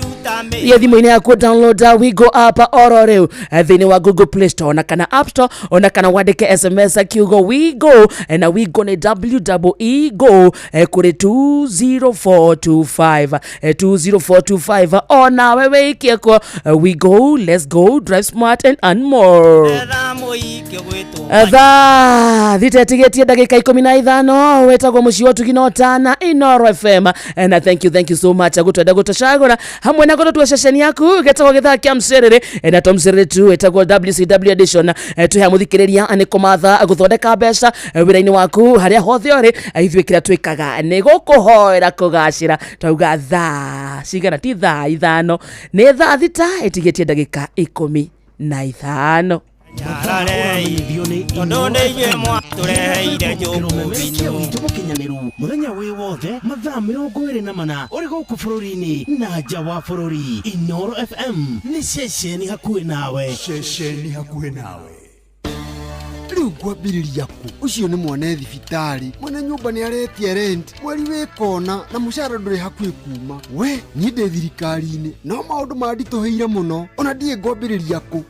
Ye thimu-ini yaku download Wigo app oro riu thini wa Google Play Store na kana App Store ona kana wandike SMS kiugo Wigo na Wigo ni WEEGO kuri 20425 20425 ona wewe ikieko Wigo, let's go drive smart and more. Thitetigĩtie ndagĩka 15 wetagwo mũciĩ wa tuginotana Inoro FM and thank you so much gutwenda gutacagura hamwe na goto tuwashesheni yaku getagwo githaa kia mcerere na Tom Mcerere tu wetagwo WCW edition tuhe muthikiriria ani komatha guthondeka mbeca wira-ini waku haria hothe uri ithuĩ kĩrĩa twĩkaga nĩ gũkũhoera kũgacĩra twauga thaa cigana ti thaa 5 nĩ thaa thita ĩtigĩtie ndagĩka 15 muthenya wi wothe mathaa 24 uri guku bururi-ini na nja wa bururi. Inoro FM ni ceceni hakuhi nawe. Riu kwambiriria ku ucio ni mwone thibitari mwene nyumba ni aretie rent mweri wikona na mucara nduri hakuhi kuma we ni ndi thirikari-ini no maundu mandituheire muno ona ndie ngwambiriria ku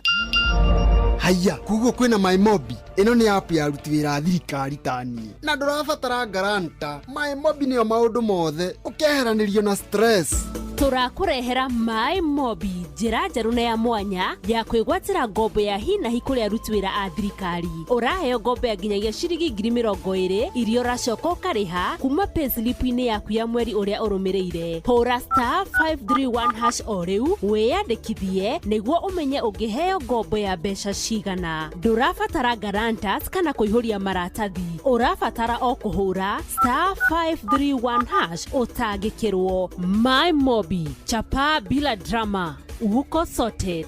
haya kuguo kwina MyMobi ino ni app ya ruti wira thirikari tani na ndurabatara garanta MyMobi niyo maundu mothe ukeheranirio na stress. Turakurehera MyMobi njira njeru na ya mwanya ya kwigwatira ngombo ya hi na hi kuria aruti wira a thirikari. Uraheo ngombo ya nginyagia ciringi 20,000 iria uracoka ukariha kuma payslip-ini yaku ya mweri uria urumireire. Hura *531# o riu wiyandikithie niguo umenye ungiheo ngombo ya mbeca cigana. Ndurabatara guarantors kana kuihuria maratathi. Urabatara o kuhura *531# utangikirwo. MyMobi, chapa bila drama, uko sorted.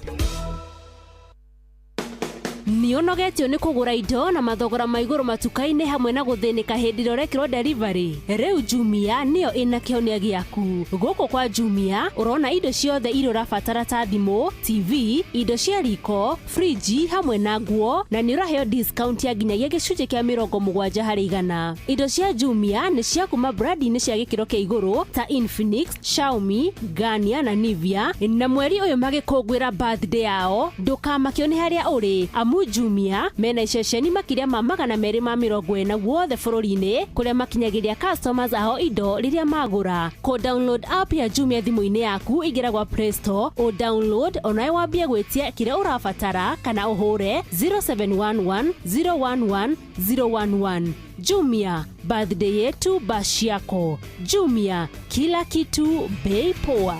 Nionogetio ni kugura indo na mathogora maiguru matuka-ini hamwe na guthinika hindi rorekirwo delivery. Riu Jumia niyo ina kionia giaku. Guku kwa Jumia urona indo ciothe iria urabatara ta thimu, TV, indo cia riko, friji hamwe na nguo na ni uraheo discount ya nginyagia gicunjĩ kia 70% Indo cia Jumia ni cia kuma brand-ini cia gikiro kia iguru ta Infinix, Xiaomi, Garnier na Nivea. Na mweri uyu magikungwira birthday yao ndukamakio ni haria uri amu Jumia mena iceceni makiria ma 240 wothe bururi-ini kuria makinyagiria customers aho indo riria magura. Ko download app ya Jumia thimu-ini yaku igira gwa Play Store o download onae wambia gwitia kiria urabatara kana uhure 0711 011 011. Jumia, birthday yetu bashi yako. Jumia, kila kitu bei poa.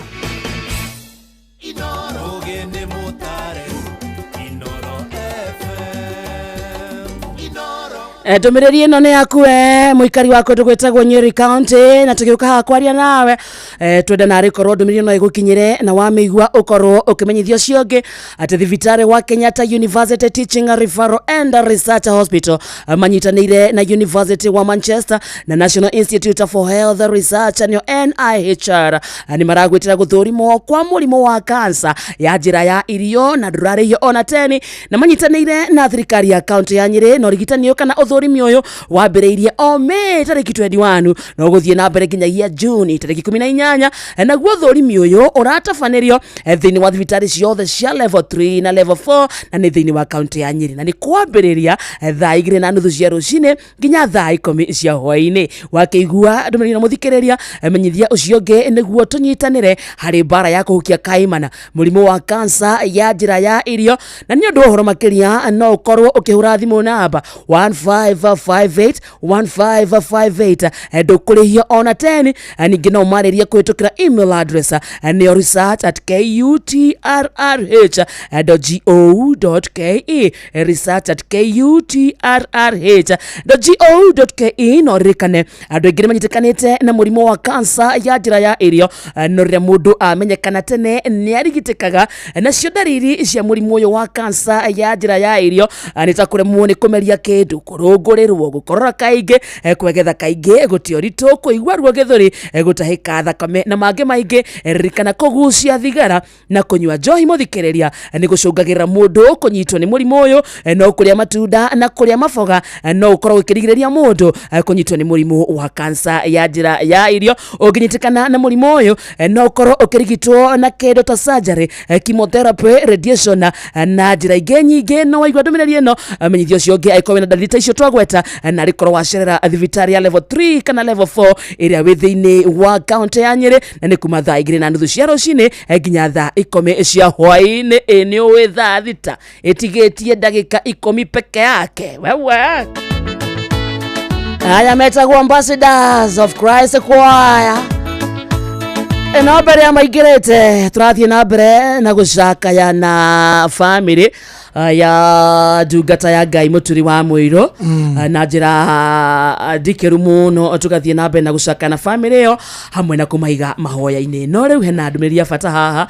Inoro gende motare Inoro FM Inoro Ndumiriri ino ni yaku muikari wako tugwetagwo Nyeri County na tugiuka kwaria nawe twenda na rikorwo ndumiriri no igukinyire na wamigwa ukorwo ukimenyithio cionge ati thibitari wa Kenyatta University Teaching Referral and Research Hospital manyitanire na University wa Manchester na National Institute for Health Research and NIHR ni maragwitira guthurimo kwa murimo wa kansa ya njira ya irio na ndurari ona 10 na manyitanire na thirikari ya county ya Nyeri no rigitanio kana uthurimi uyu wambiriirie o Mei tariki 21 no guthie na mbere nginyagia Juni tariki 18 naguo uthurimi uyu uratafanirio thiini wa thibitari ciothe cia level 3 na level 4 na ni thiini wa kaunti ya Nyeri na ni kwambiriria thaa 2:30 cia rucini nginya thaa 10 cia hwaini. Wakeigua ndumiriri na muthikiriria menyithia ucio ngi niguo tunyitanire hari bara ya kuhukia kaimana murimu wa kansa ya njira ya irio na ni undu uhoro makiria no ukorwo ukihura thimu namba 1558 ndukurihio ona 10 ningi no mariria kuhitukira email address ni research@kutrh.go.ke research@kutrh.go.ke no rikane andu aingi manyitikanite na murimu wa kansa ya njira ya irio no ria mundu amenyekana tene ni arigitikaga nacio ndariri cia murimu uyu wa kansa ya njira ya irio ni ta kuremwo ni kumeria kindu kurungurirwo gukorora kaingi kwegetha kaingi gutioritu kuigwa ruo githuri gutahika thakame na mangi maingi rikana kugucia thigara na kunywa njohi muthikiriria ni gucungagira mundu kunyitwo ni murimu uyu no kuria matunda na kuria maboga no ukorwo ukirigiriria mundu kunyitwo ni murimu wa kansa ya njira ya irio. Unginyitikana na murimu uyu no ukorwo ukirigitwo na kindu ta surgery, chemotherapy, radiation na njira ingi nyingi. No waigua ndumiriri ino menyithio cio ngi aikorwo na dalili ta icio twagweta na rikorwo wacerera thibitari ya level 3 kana level 4 iria wi thiini wa kaunti ya Nyeri na ni kuma thaa 2:30 cia rucini nginya thaa 10 cia hwaini. Ni uwi thaa thita itigitie ndagika 10 peke yake. Wewe aya metagwo Ambassadors of Christ Choir eno mbere ya maingirite turathie na mbere na gucakaya na family ya ndungata ya Ngai muturi wa Muiro na njira ndikeru muno tugathie na mbere na gucakaya na family yo hamwe na kumaiga mahoya-ini. No riu hena ndumiriri ya bata haha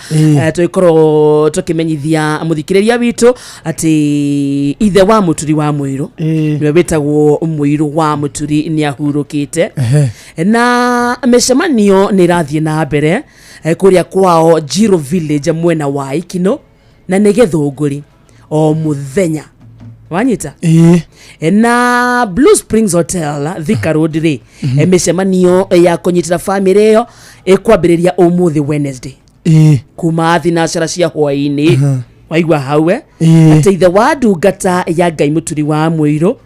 tuikorwo tukimenyithia muthikiriria witu ati ithe wa muturi wa Muiro niwe witagwo Muiro wa Muturi ni ahurukite na micemanio ni rathie na mbere kuria kwao Jiro Village mwena wa Ikino na ni Githunguri o muthenya wanyita na Blue Springs Hotel Thika Road ri micemanio ya kunyitira family yo ikwambiriria umuthi Wednesday kuma thinacara cia hwaini. Waigua hawe ateithe wa ndungata ya Ngai muturi wa Muiro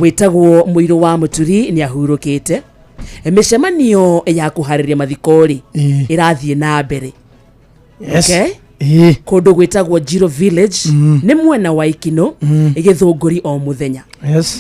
witagwo Muiro wa Muturi ni ahurukite. Micemanio ya kuhariria mathikori irathie na mbere. Okay? Kundu gwitagwo Jiro Village ni mwena wa Ikino Githunguri o muthenya.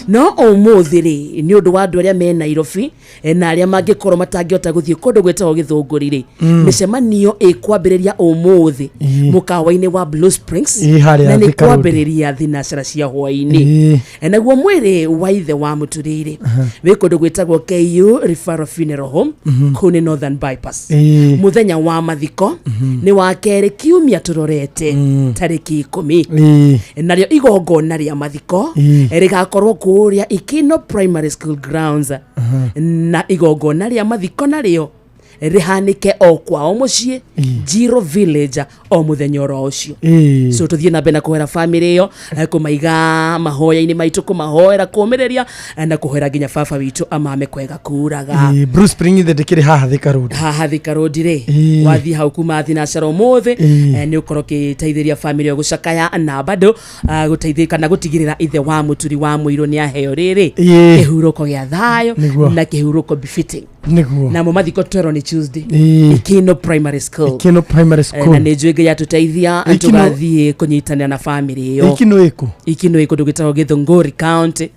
No umuthi ri ni undu wa andu aria me Nairobi na aria mangikorwo matangihota guthie kundu gwitagwo Githunguri ri micemanio ikwambiriria umuthi mukawa-ini wa Blue Springs na ni kwambiriria thinacara cia hwaini. Naguo mwiri wa ithe wa muturiri wi kundu gwitagwo KU Referral Funeral Home kuni Northern Bypass. Muthenya wa mathiko ni wa keri kiumia turorete tariki 10 nario igongona ria mathiko rigakorwo kuria Ikino Primary School Grounds na igongona ria mathiko nario rihanike o kwao mucii Jiro Village o muthenya ro ucio. So tuthie na bena kuhera family yo kumaiga mahoya-ini maitu kumahoera kumiriria na kuhera nginya baba witu amame kwega kuraga. Bruce Spring the dikiri haha Thika Road ri wathi hau kuma thinacara umuthi ni ukorwo kiteithiria family yo gucakaya na bado guteithika na gutigirira ithe wa muturi wa Muiro ni aheo riri kihuruko gia thayo na kihuruko befitting na mumathiko twero ni Tuesday Ikino Primary School na nejwege ya tuteithia tugathie kunyitana na family yo. Ikino iko dugitao Githunguri County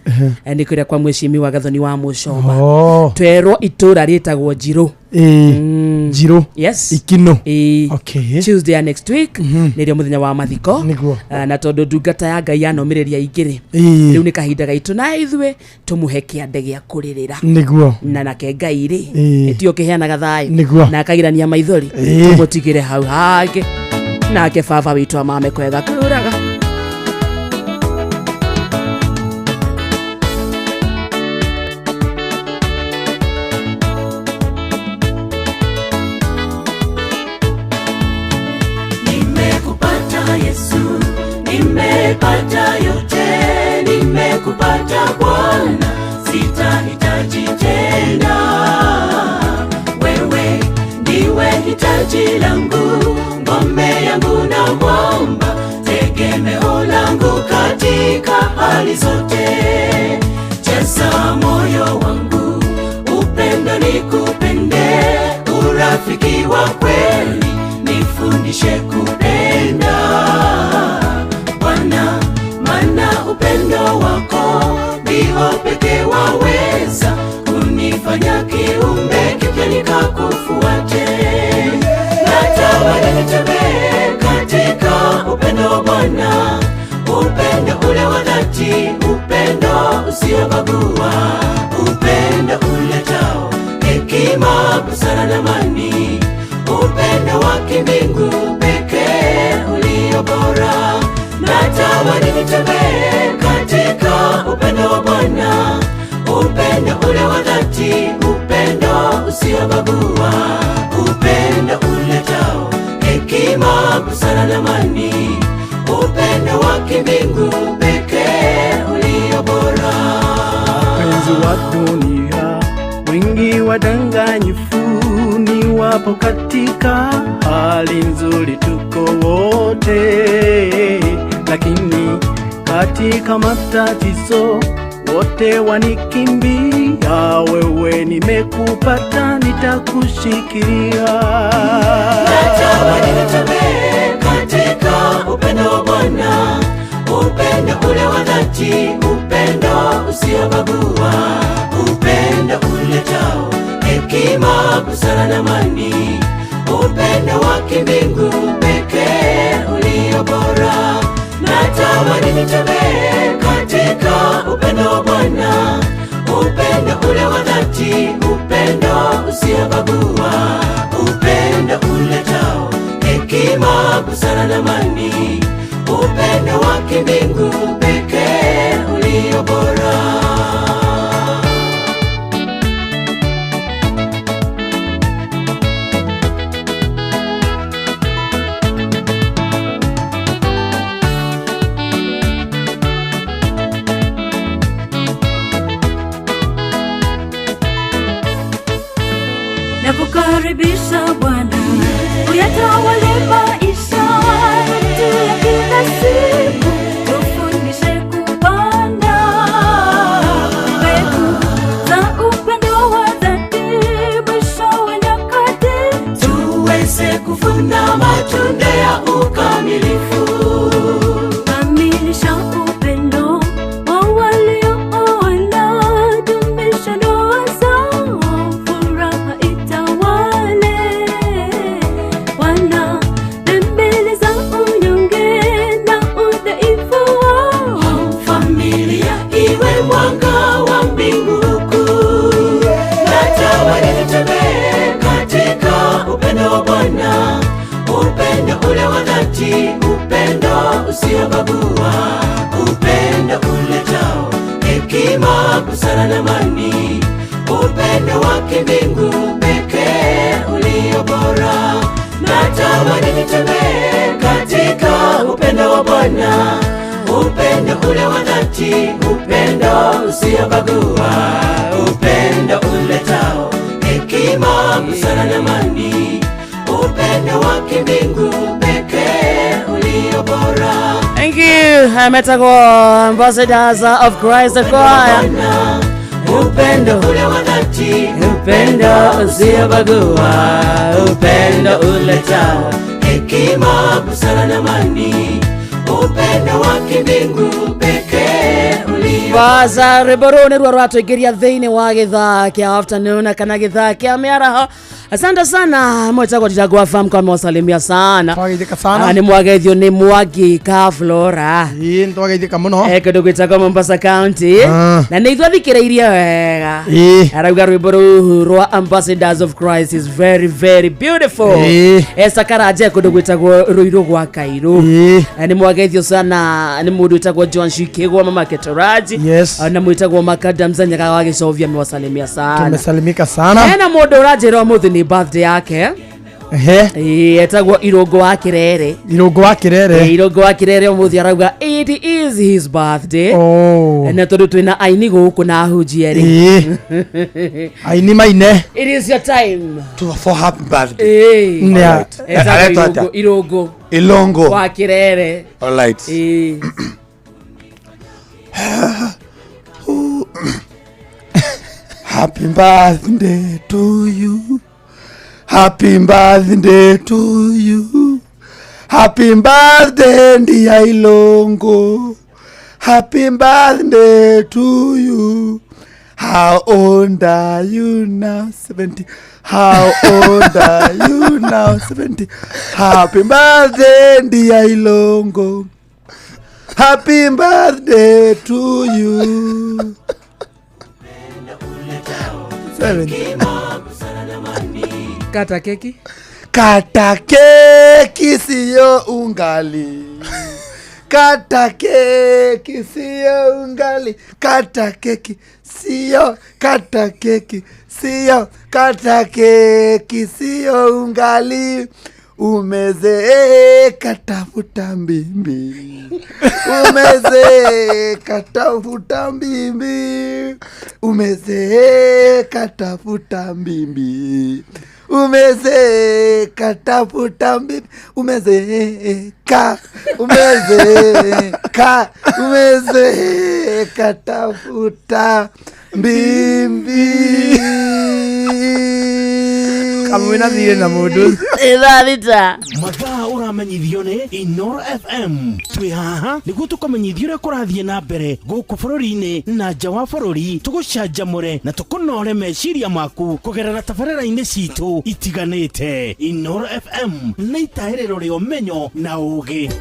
ni kuria kwa mheshimiwa Gathoni wa Mushomba twero itura ritagwo Jiro Jiro Ikino okay Tuesday next week nirio muthenya wa mathiko na tondu ndungata ya Ngai yanomiriria igiri riu ni kahinda gaitu na ithwe tumuhe kiande gia kuririra na nake Ngai ri etio kiheanaga thayo na akagirania maithori tumutigire hau hake nake baba witu amame kwega kuraga. Nimepata yote, nimepata nimekupata Bwana, sitahitaji tena. Wewe ndiwe hitaji langu, ngome yangu na mwamba, tegemeo langu katika hali zote. Jaza moyo wangu upendo nikupende, urafiki wa kweli nifundishe kupenda Bwana, maana upendo wako ndio pekee waweza kunifanya kiumbe kipya nikakufuate. Natamani nitembee katika upendo wa Bwana, upendo ule wa dhati, upendo usiobagua, upendo uletao hekima, busara na amani, upendo wa kimbingu pekee ulio bora. Natamani nitembee katika upendo wa Bwana, upendo ule wa dhati, upendo usiobagua, upendo uletao hekima, busara na amani, upendo wa kimbingu pekee ulio bora. Wapenzi wa dunia wengi wadanganyifu, ni wapo katika hali nzuri tuko wote, lakini katika matatizo wote wanikimbia. Wewe nimekupata, nitakushikilia. Natamani nitembee katika upendo wa Bwana, upendo ule wa dhati, upendo usiobagua, upendo uletao hekima, busara na amani, upendo wa kimbingu pekee ulio bora. Natamani nitembee katika upendo wa Bwana, upendo ule wa dhati, upendo usiobagua, upendo uletao hekima, busara na amani, upendo wa kimbingu pekee ulio bora. Nakukaribisha Bwana, uyatawale maisha yetu ya kila siku, tufundishe kupanda mbegu za upendo wa dhati, mwisho wa nyakati tuweze kuvuna matunda ya ukamilifu. Kamilisha upendo wa waliooana, dumisha ndoa zao, furaha itawale. Wana mbele za unyonge na udhaifu wao, familia iwe mwanga wa mbingu kuu. Natamani nitembee katika upendo wa Bwana, upendo ule wa dhati, upendo usiobagua, upendo uletao hekima, busara na amani, upendo wa kimbingu pekee ulio bora. Natamani nitembee katika upendo wa Bwana, upendo ule wa dhati, upendo usiobagua, upendo uletao hekima, busara na amani, upendo wa kimbingu pekee ulio bora. Thank you. Ametago Ambassadors of Christ the Choir. Upendo ule wa dhati, upendo usiobagua, upendo uletao hekima, busara na amani, upendo wa kimbingu pekee ulio Baza Reborone rwato igeria thini wa githaa kia afternoon kana githaa kia miaraho. Asante sana mwetagwa Jagwa Farm kwa mwasalimia sana. Twagithika sana. Ni mwagethio ni Mwagi ka Flora. Twagithika muno. Kedo gwitagwa Mombasa County. Na ni ithwathikireirie wega. Arauga rwimbo rwa Ambassadors of Christ is very very beautiful. Sakaraje kedo gwitagwa Ruiru gwa Kairu. Ni mwagethio sana, ni mundu witagwa John Shikegwa mama Ketoraji. Na mwitagwa Makadam Zanyaga wagicovia mwasalimia sana. Tumesalimika sana. Na mundu urajira muthi ni birthday yake. etagwo Irungu wa Kirere. Irungu wa Kirere. Irungu wa Kirere umuthi arauga it is his birthday. Na tondu twina aini guku na hunjia ri. Aini maine. It is your time for happy birthday. Etagwo Irungu wa Kirere. All right. Happy birthday to you. Happy birthday to you. Happy birthday dear Ilongo. Happy birthday to you. How old are you now? 70. How old are you now? 70. Happy birthday dear Ilongo. Happy birthday to you. 70. Kata keki. Kata keki siyo ungali. Kata keki siyo ungali. Kata keki siyo. Kata keki siyo. Kata keki siyo ungali. Umezeeka tafuta mbimbi. Umezeeka tafuta mbimbi. Umezeeka tafuta mbimbi. Umezeeka tafuta mbimbi. Umezeeka. Umezeeka. Umezeeka tafuta mbimbi. Kamwena thire na mundu. Itharita. Mathaa uramenyithio ni Inoro FM. Twi haha niguo tukomenyithio uria kurathie na mbere guku bururi-ini na nja wa bururi, tugucanjamure na tukunore meciria maku kugerera tabarĩra-inĩ citu itiganĩte. Inoro FM na itaĩrĩro rĩa ũmenyo na ũũgĩ.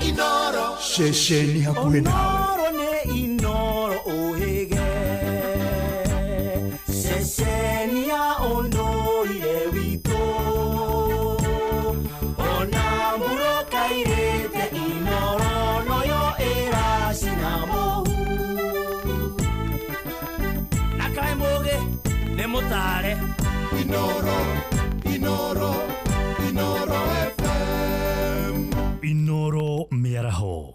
Inoro ceceni hakuhĩ nawe. Inoro ũhĩge ceceni ya ũndũire witũ, ona mũrokairĩte Inoro noyo ĩracina mũhu, na kaĩ mũgĩ nĩ mũtare. Inoro, Inoro, Inoro FM. Inoro mĩaraho.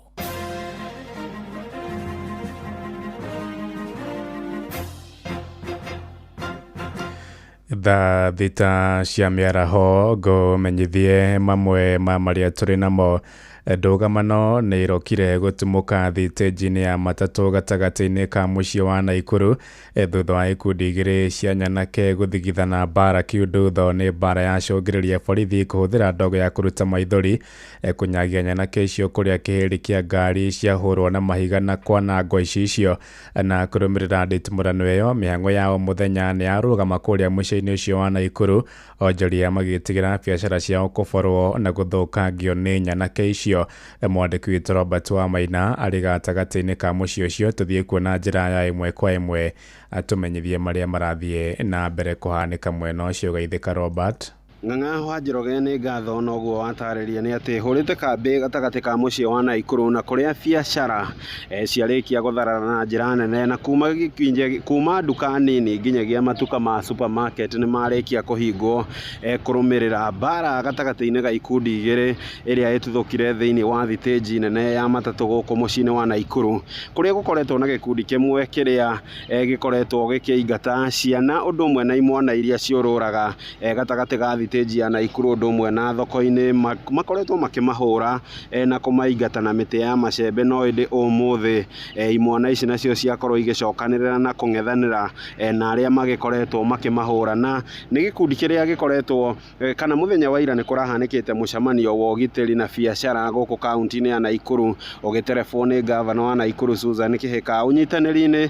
Thaa thita cia mĩaraho ngũmenyithie mamwe ma marĩa tũrĩ namo. Ndũgamano nĩ irokire gũtumũka thitĩnji-inĩ ya matatũ gatagatĩ-inĩ ka mũciĩ wa Naikuru thutha wa ikundi igĩrĩ cia nyanake gũthigithana mbara kiundutho nĩ mbara yacũngĩrĩria borithi kũhũthĩra ndogo ya kũruta maithori kũnyagia nyanake icio kũrĩa kĩhĩri kĩa ngari ciahũrwo na mahiga na kwanangwo icio na kũrũmĩrĩra nditimũrano ĩyo. Mĩhang'o ya o mũthenya nĩ yarũgama kũrĩa mũciĩ-inĩ ũcio wa Naikuru, onjoria magĩtigĩra biacara ciao kũborwo na gũthũkangio nĩ nyanake icio. Mwandĩki witũ Robert wa Maina arĩ gatagatĩ-inĩ ka mũciĩ ũcio, tũthiĩ kuona njĩra ya ĩmwe kwa ĩmwe atũmenyithie marĩa marathiĩ na mbere kũhanĩka mwena ũcio. Geithĩka Robert. Ng'ang'aho wa Njoroge nĩ ngatho noguo watarĩria nĩ atĩ hũrĩte kambĩ gatagatĩ ka mũciĩ wa Naikuru na kũrĩa biacara ciarĩkia gũtharara na njĩra nene, na kuma nduka nini nginyagia matuka ma supermarket nĩ marĩkia kũhingwo kũrũmĩrĩra mbara gatagatĩ-inĩ ga ikundi igĩrĩ ĩrĩa ĩtuthũkire thĩinĩ wa thitĩnji nene ya matatũ gũkũ mũciĩ-inĩ wa Naikuru, kũrĩa gũkoretwo na gĩkundi kĩmwe kĩrĩa gĩkoretwo gĩkĩingata ciana ũndũ ũmwe na imwana iria ciũrũraga gatagatĩ ga thitĩnji ya Naikuru ũndũ ũmwe na thoko-inĩ, makoretwo makĩmahũra na kũmaingata na mĩtĩ ya macembe. No ĩndĩ ũmũthĩ imwana ici nacio ciakorwo igĩcokanĩrĩra na kũng'ethanĩra na arĩa magĩkoretwo makĩmahũra, na nĩ gĩkundi kĩrĩa gĩkoretwo kana mũthenya wa ira nĩ kũrahanĩkĩte mũcemanio wa ũgitĩri na biacara gũkũ kaunti-inĩ ya Naikuru ũgĩterebwo nĩ ngavana wa Naikuru Susan Kĩhĩka ũnyitanĩri-inĩ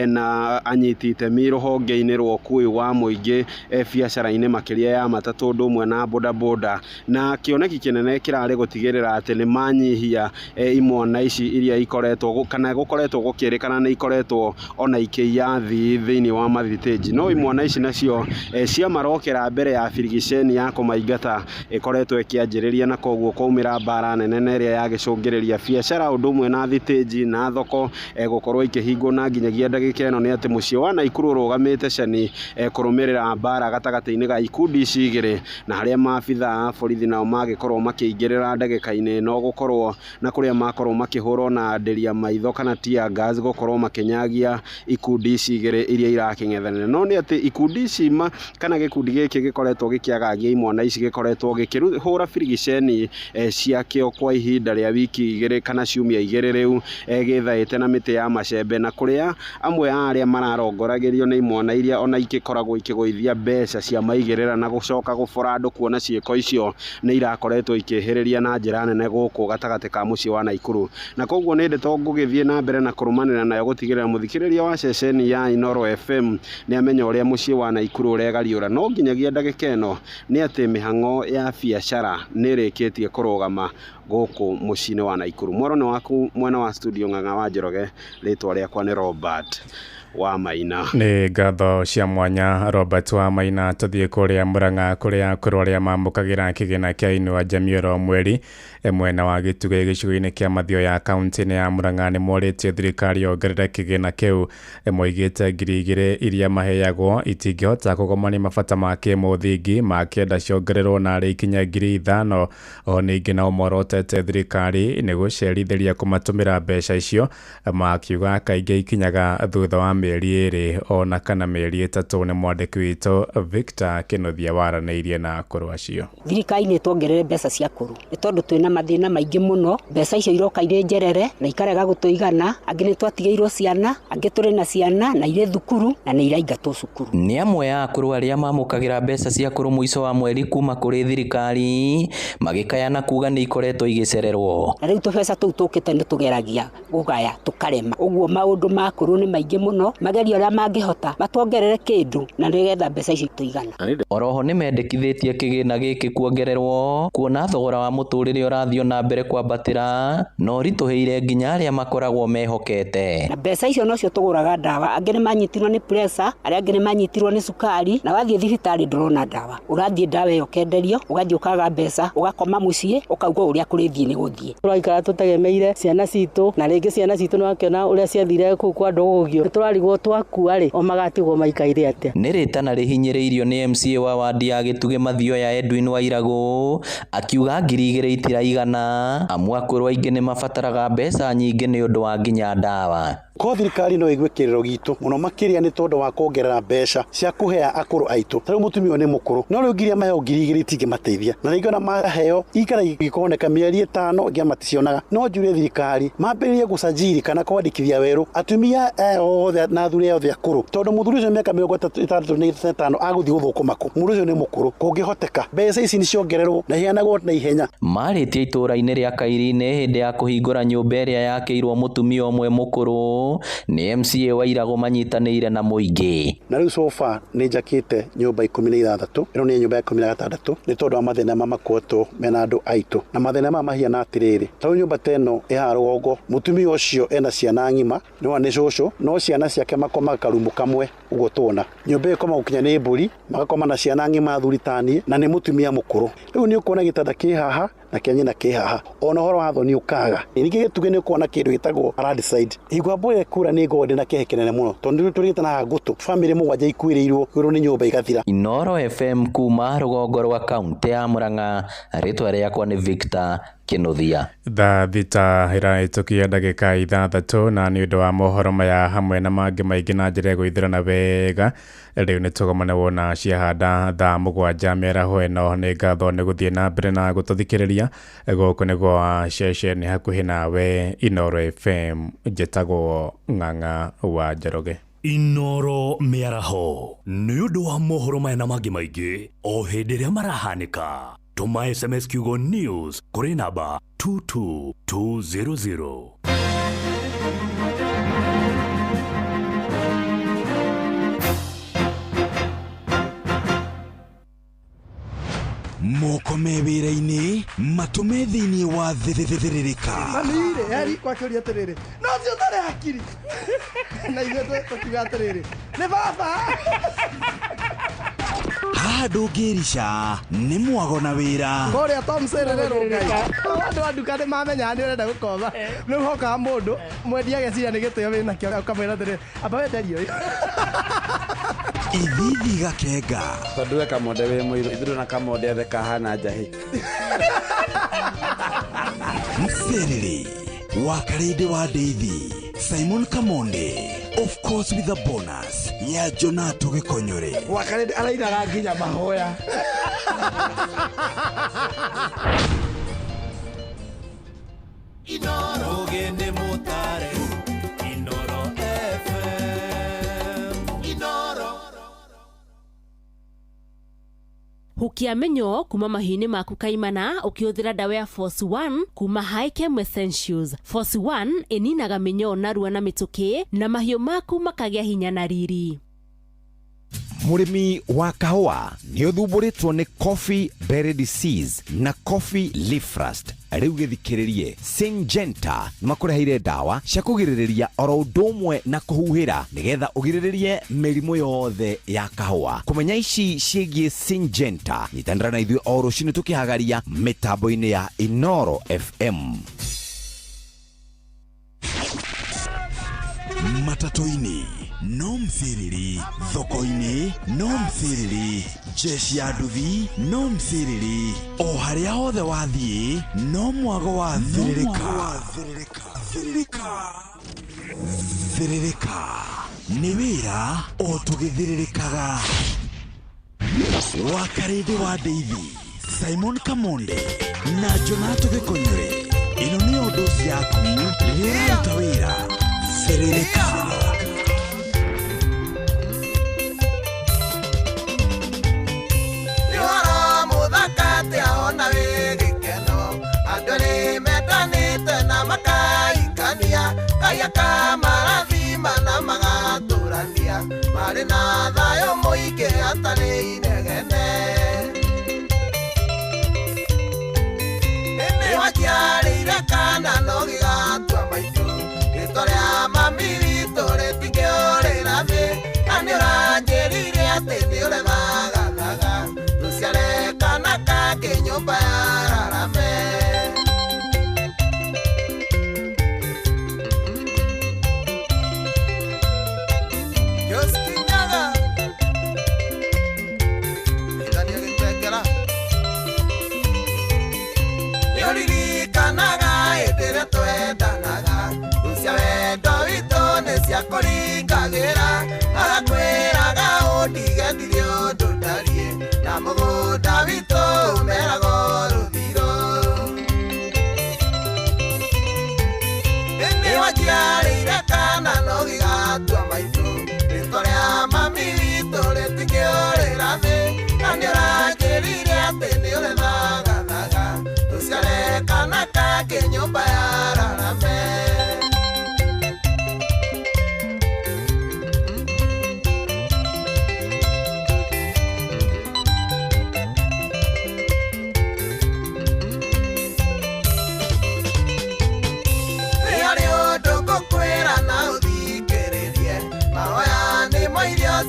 na anyiti itemi rũhonge-inĩ rwa ũkui wa mũingĩ biacara-inĩ makĩria ya matatũ ũndũ ũmwe na bodaboda, na kĩoneki kĩnene kĩrarĩ gũtigĩrĩra atĩ nĩ manyihia imwana ici iria ikoretwo kana gũkoretwo gũkĩrĩkana nĩ ikoretwo ona ikĩiya thĩinĩ wa mathitĩnji. No imwana ici nacio ciamarokera mbere ya birigiceni ya kũmaingata ĩkoretwo ĩkĩanjĩrĩria, na koguo kwaumĩra mbara nene na ĩrĩa yagĩcũngĩrĩria biacara ũndũ ũmwe na thitĩnji na thoko gũkorwo ikĩhingwo, na nginyagia ndagĩka ĩno nĩ atĩ mũciĩ wa Naikuru ũrũgamĩte cani kũrũmĩrĩra mbara gatagatĩ-inĩ ga ikundi ici igĩrĩ ndege-inĩ na harĩa maabitha borithi nao magĩkorwo makĩingĩrĩra ndagĩka-inĩ no gũkorwo na kũrĩa makorwo makĩhũrwo na nderia maitho kana tear gas gũkorwo makĩnyagia ikundi ici igĩrĩ iria irakĩng'ethanĩra. No nĩ atĩ ikundi ici kana gĩkundi gĩkĩ gĩkoretwo gĩkĩagagia imwana ici gĩkoretwo gĩkĩhũra birigiceni ciakĩo kwa ihinda rĩa wiki igĩrĩ kana ciumia igĩrĩ rĩu gĩthaĩte na mĩtĩ ya macembe, na kũrĩa amwe a arĩa mararongoragĩrio nĩ imwana iria ona igĩkoragwo ikĩgũithia mbeca cia maigĩrĩra na gũcoka gũbora andũ kuona ciĩko icio nĩ irakoretwo ikĩhĩrĩria na njĩra nene gũkũ gatagatĩ ka mũciĩ wa Naikuru. Na koguo nĩ ndeto ngũgĩthiĩ na mbere na kũrũmanĩra nayo gũtigĩrĩra mũthikĩrĩria wa ceceni ya Inooro FM nĩ amenya ũrĩa mũciĩ wa Naikuru ũregariũra. No nginyagia ndagĩka ĩno nĩ atĩ mĩhang'o ya biacara nĩ ĩrĩkĩtie kũrũgama gũkũ mũciĩ-inĩ wa Naikuru. Mwaro nĩ waku mwena wa studio Ng'ang'a wa Njoroge, rĩtwa rĩakwa nĩ Robert wa Maina. Nĩ ngatho cia mwanya Robert wa Maina. Tũthiĩ kũrĩa Mũrang'a kũrĩa arĩa mamũkagĩra kĩgĩna kĩa Inua Jamii oro mweri mwena wa Gĩtugĩ gĩcigo-inĩ kĩa Mathioya ya kaunti-inĩ ya Mũrang'a nĩ morĩtie thirikari yongerere kĩgĩna kĩu, moigĩte ngiri igĩrĩ iria maheagwo itingĩhota kũgomania mabata ma kĩmũthingi makĩenda ciongererwo narĩ ikinya ngiri 5. O ningĩ nao morotete thirikari nĩ gũcerithĩria kũmatũmĩra mbeca icio, makiuga kaingĩ ikinyaga thutha wa mĩeri ĩrĩ ona kana mĩeri ĩtatũ. Nĩ mwandĩki witũ Victor Kĩnuthia waranĩirie na akũrũ acio. Thirikari nĩ tuongerere mbeca cia akũrũ nĩ tondũ twĩna mathĩna maingĩ mũno. Mbeca icio iroka irĩ njerere na ikarega gũtũigana, angĩ nĩ twatigĩirwo ciana, angĩ tũrĩ na ciana na irĩ thukuru na nĩ iraingatwo cukuru. Nĩ amwe ya akũrũ arĩa mamũkagĩra mbeca cia akũrũ mũico wa mweri kuma kũrĩ thirikari magĩkayana kuga nĩ ikoretwo igĩcererwo. Na rĩu tũbeca tũu tũkĩte nĩ tũgeragia gũgaya tũkarema. Ũguo maũndũ ma akũrũ nĩ maingĩ mũno, mageria ũrĩa mangĩhota matuongerere kĩndũ na nĩgetha mbeca icio itũigana. Oroho nĩ mendekithĩtie kĩgĩna gĩkĩ kuongererwo kuona thogora wa mũtũrĩre ũrathiĩ na mbere kwambatĩra no ritũhĩire nginya arĩa makoragwo mehokete. Na mbeca icio nocio tũgũraga ndawa, angĩ nĩ manyitirwo nĩ pressure, arĩa angĩ nĩ manyitirwo nĩ cukari, na wathiĩ thibitarĩ ndũrona ndawa. Ũrathiĩ ndawa ĩyo kenderio, ũgathiĩ ũkaga mbeca, ũgakoma mũciĩ, ũkauga ũrĩa kũrĩthiĩ nĩ gũthiĩ. Tũraikara tũtegemeire ciana citũ, na rĩngĩ ciana citũ nĩ wakĩona ũrĩa ciathire kũu kwa ndũgũgio. Tũrarigwo twakua rĩ o magatigwo maikaire atĩa. Nĩ rĩtana rĩhinyĩrĩirio nĩ MCA wa wadi ya Gĩtugĩ Mathioya Edwin Wairagũ akiuga ngiri igĩrĩ itiraigana, amwe akũrũ aingĩ nĩ mabataraga mbeca nyingĩ nĩ ũndũ wa nginya ndawa. Ko thirikari no igwe kĩrĩro gitũ mũno makĩria nĩ tondũ wa kuongerera mbeca cia kũhea akũrũ aitũ. Tarĩu mũtumia nĩ mũkũrũ no rĩu ngiria maheo ngiri igĩrĩ itingĩmateithia, na rĩngĩ ona maheo ikara igĩkoneka mĩeri 5 ngĩamationaga. No njũrie thirikari mambĩrĩrie gũcanjiri kana kwandĩkithia werũ atumia othe na athuri othe akũrũ, tondũ mũthuri ũcio mĩaka 35 agũthiĩ gũthũkũma kũ. Mũndũ ũcio nĩ mũkũrũ, kũngĩhoteka mbeca ici nĩ ciongererwo na iheanagwo na ihenya. Marĩtie itũra-inĩ rĩa Kairini hĩndĩ ya kũhingũra nyũmba ĩrĩa yakĩirwo mũtumia ũmwe mũkũrũ nĩ MCA Wairagũ manyitanĩire na mũingĩ. Na rĩu sofa nĩ njakĩte nyũmba 16, ĩno nĩ nyũmba ya 16 nĩ tondũ wa mathĩna mamakotwo mena andũ aitũ, na mathĩna mahiana atĩrĩrĩ. Tarĩu nyũmba teno ĩha rũgongo, mũtumia ũcio ena ciana ng'ima nĩ cũcũ, no ciana ciake makomaga karumu kamwe ũguo tuona. Nyũmba ĩkoma gũkinya nĩ mbũri, magakoma na ciana ng'ima thuri taniĩ na nĩ mũtumia mũkũrũ. Rĩu nĩ ũkuona gĩtanda kĩ haha na kĩa nyina kĩ haha, ona ũhoro wa thoni ũkaga. Ningĩ Gĩtugĩ nĩ ũkuona kĩndũ gĩtagwo Paradiside. Igwa mbũre kura nĩ ngode na kĩhe kĩnene mũno tondũ tũrĩtanaga ngũtũ famĩlĩ mũgwanja ikuĩrĩirwo kwĩrwo nĩ nyũmba igathira. Inooro FM kuma rũgongo rwa kaunti ya Mũrang'a, rĩtwa rĩakwa nĩ Victor Kĩnuthia. Thaa thita ĩrahĩtũkia ndagĩka 6 na nĩ ũndũ wa mohoro maya hamwe na mangĩ maingĩ na njĩra gũithĩrana wega, rĩu nĩ tũgomane wona ciahanda thaa 7 mĩaraho ĩno. Nĩ ngatho nĩ gũthiĩ na mbere na gũtũthikĩrĩria gũkũ nĩ gwa ceceni hakuhĩ nawe Inooro FM. Njĩtagwo Ng'ang'a wa Njoroge. Inooro mĩaraho nĩ ũndũ wa mohoro maya na mangĩ maingĩ o hĩndĩ ĩrĩa marahanĩka. Tũma SMS kiugo news kũrĩ namba 22200. Moko me wĩra-inĩ matũme thĩinĩ wa thĩrĩrĩka. Manire eri kwa kĩũria atĩrĩrĩ no cio tarĩ hakiri na ithuĩ tũkiuga atĩrĩrĩ nĩ baba. Haha ndũngĩrica nĩ mwago na wĩra. Kũrĩa Tom Sererero ngai andũ a nduka nĩ mamenya nĩ ũrenda gũkomba, rĩu hokaga mũndũ mwendia ageciria nĩ gĩtĩo wĩna kĩo, ũkamwĩra atĩrĩrĩ amba wenderio. ithithi gakenga tondu we kamode we muiru ithuĩ na kamode othe kahana njahi mserere wa karĩndĩ wa ndeithi Simon Kamonde, of course with a bonus ya Jonato Gikonyore wa karĩndĩ arainaga nginya mahoya Inoro gende motare Inoro FM Inoro Hukia menyo kuma mahini maku kaimana ukihũthĩra dawa ya Force 1 kuma High-Chem Essentials. Force 1 ininaga menyo narua na mĩtũkĩ na mahiũ maku makagĩa hinya na riri. Murimi wa kahua ni uthumbũrĩtwo ni coffee berry disease na coffee leaf rust. Rĩu gĩthikĩrĩrie Syngenta nĩmakũreheire ndawa cia kũgirĩrĩria oro ũndũ ũmwe na kũhuhĩra nĩgetha ũgirĩrĩrie mĩrimũ yothe ya kahua. Kũmenya ici ciĩgiĩ Syngenta nyitanĩra na ithuĩ o rũciinĩ tũkĩhagaria mĩtambo-inĩ ya Inoro FM. Matatu-ini no mthiriri, thoko-ini no mthiriri, jeshi ya nduthi no mthiriri, o harĩa hothe wathiĩ no mwago wa thiririka. Thiririka nĩ wĩra o tũgĩthiririkaga wa karĩndĩ wa ndeithi Simon Kamonde na Jonato Gikonyore. Ĩno nĩ ũndũ ciaku rĩrĩa ĩraruta wĩra. Thiririka ona we gikeno andũ metanĩte na makaikania kaya kamarathima na magatũrania marĩ na thayũ mũingĩ hatarĩ inegene nĩwanjiarĩire kana no gĩgatua maitũ rĩtwa rĩa mami witũ rĩtingĩũrĩra thĩ na nĩũranjĩrire atĩ nĩũrethagathaga tũciare kana kake nyũmba ya rarame Joskinyaga Idania gĩtengera nĩũririkanaga hĩndĩ ĩrĩa twendanaga tũcia wendo witũ nĩciakũringagĩra agakwĩraga ũndige ndirĩ ũndũ ndariĩ na mũgũnda witũ ũmeragwo rũthiro nĩwanjiarĩire kana no gĩgatua maitũ rĩtwa rĩa mami witũ rĩtingĩũrĩra thĩ na nĩũranjĩrire atĩ nĩũrethagathaga tũciare kana kake nyũmba ya rarame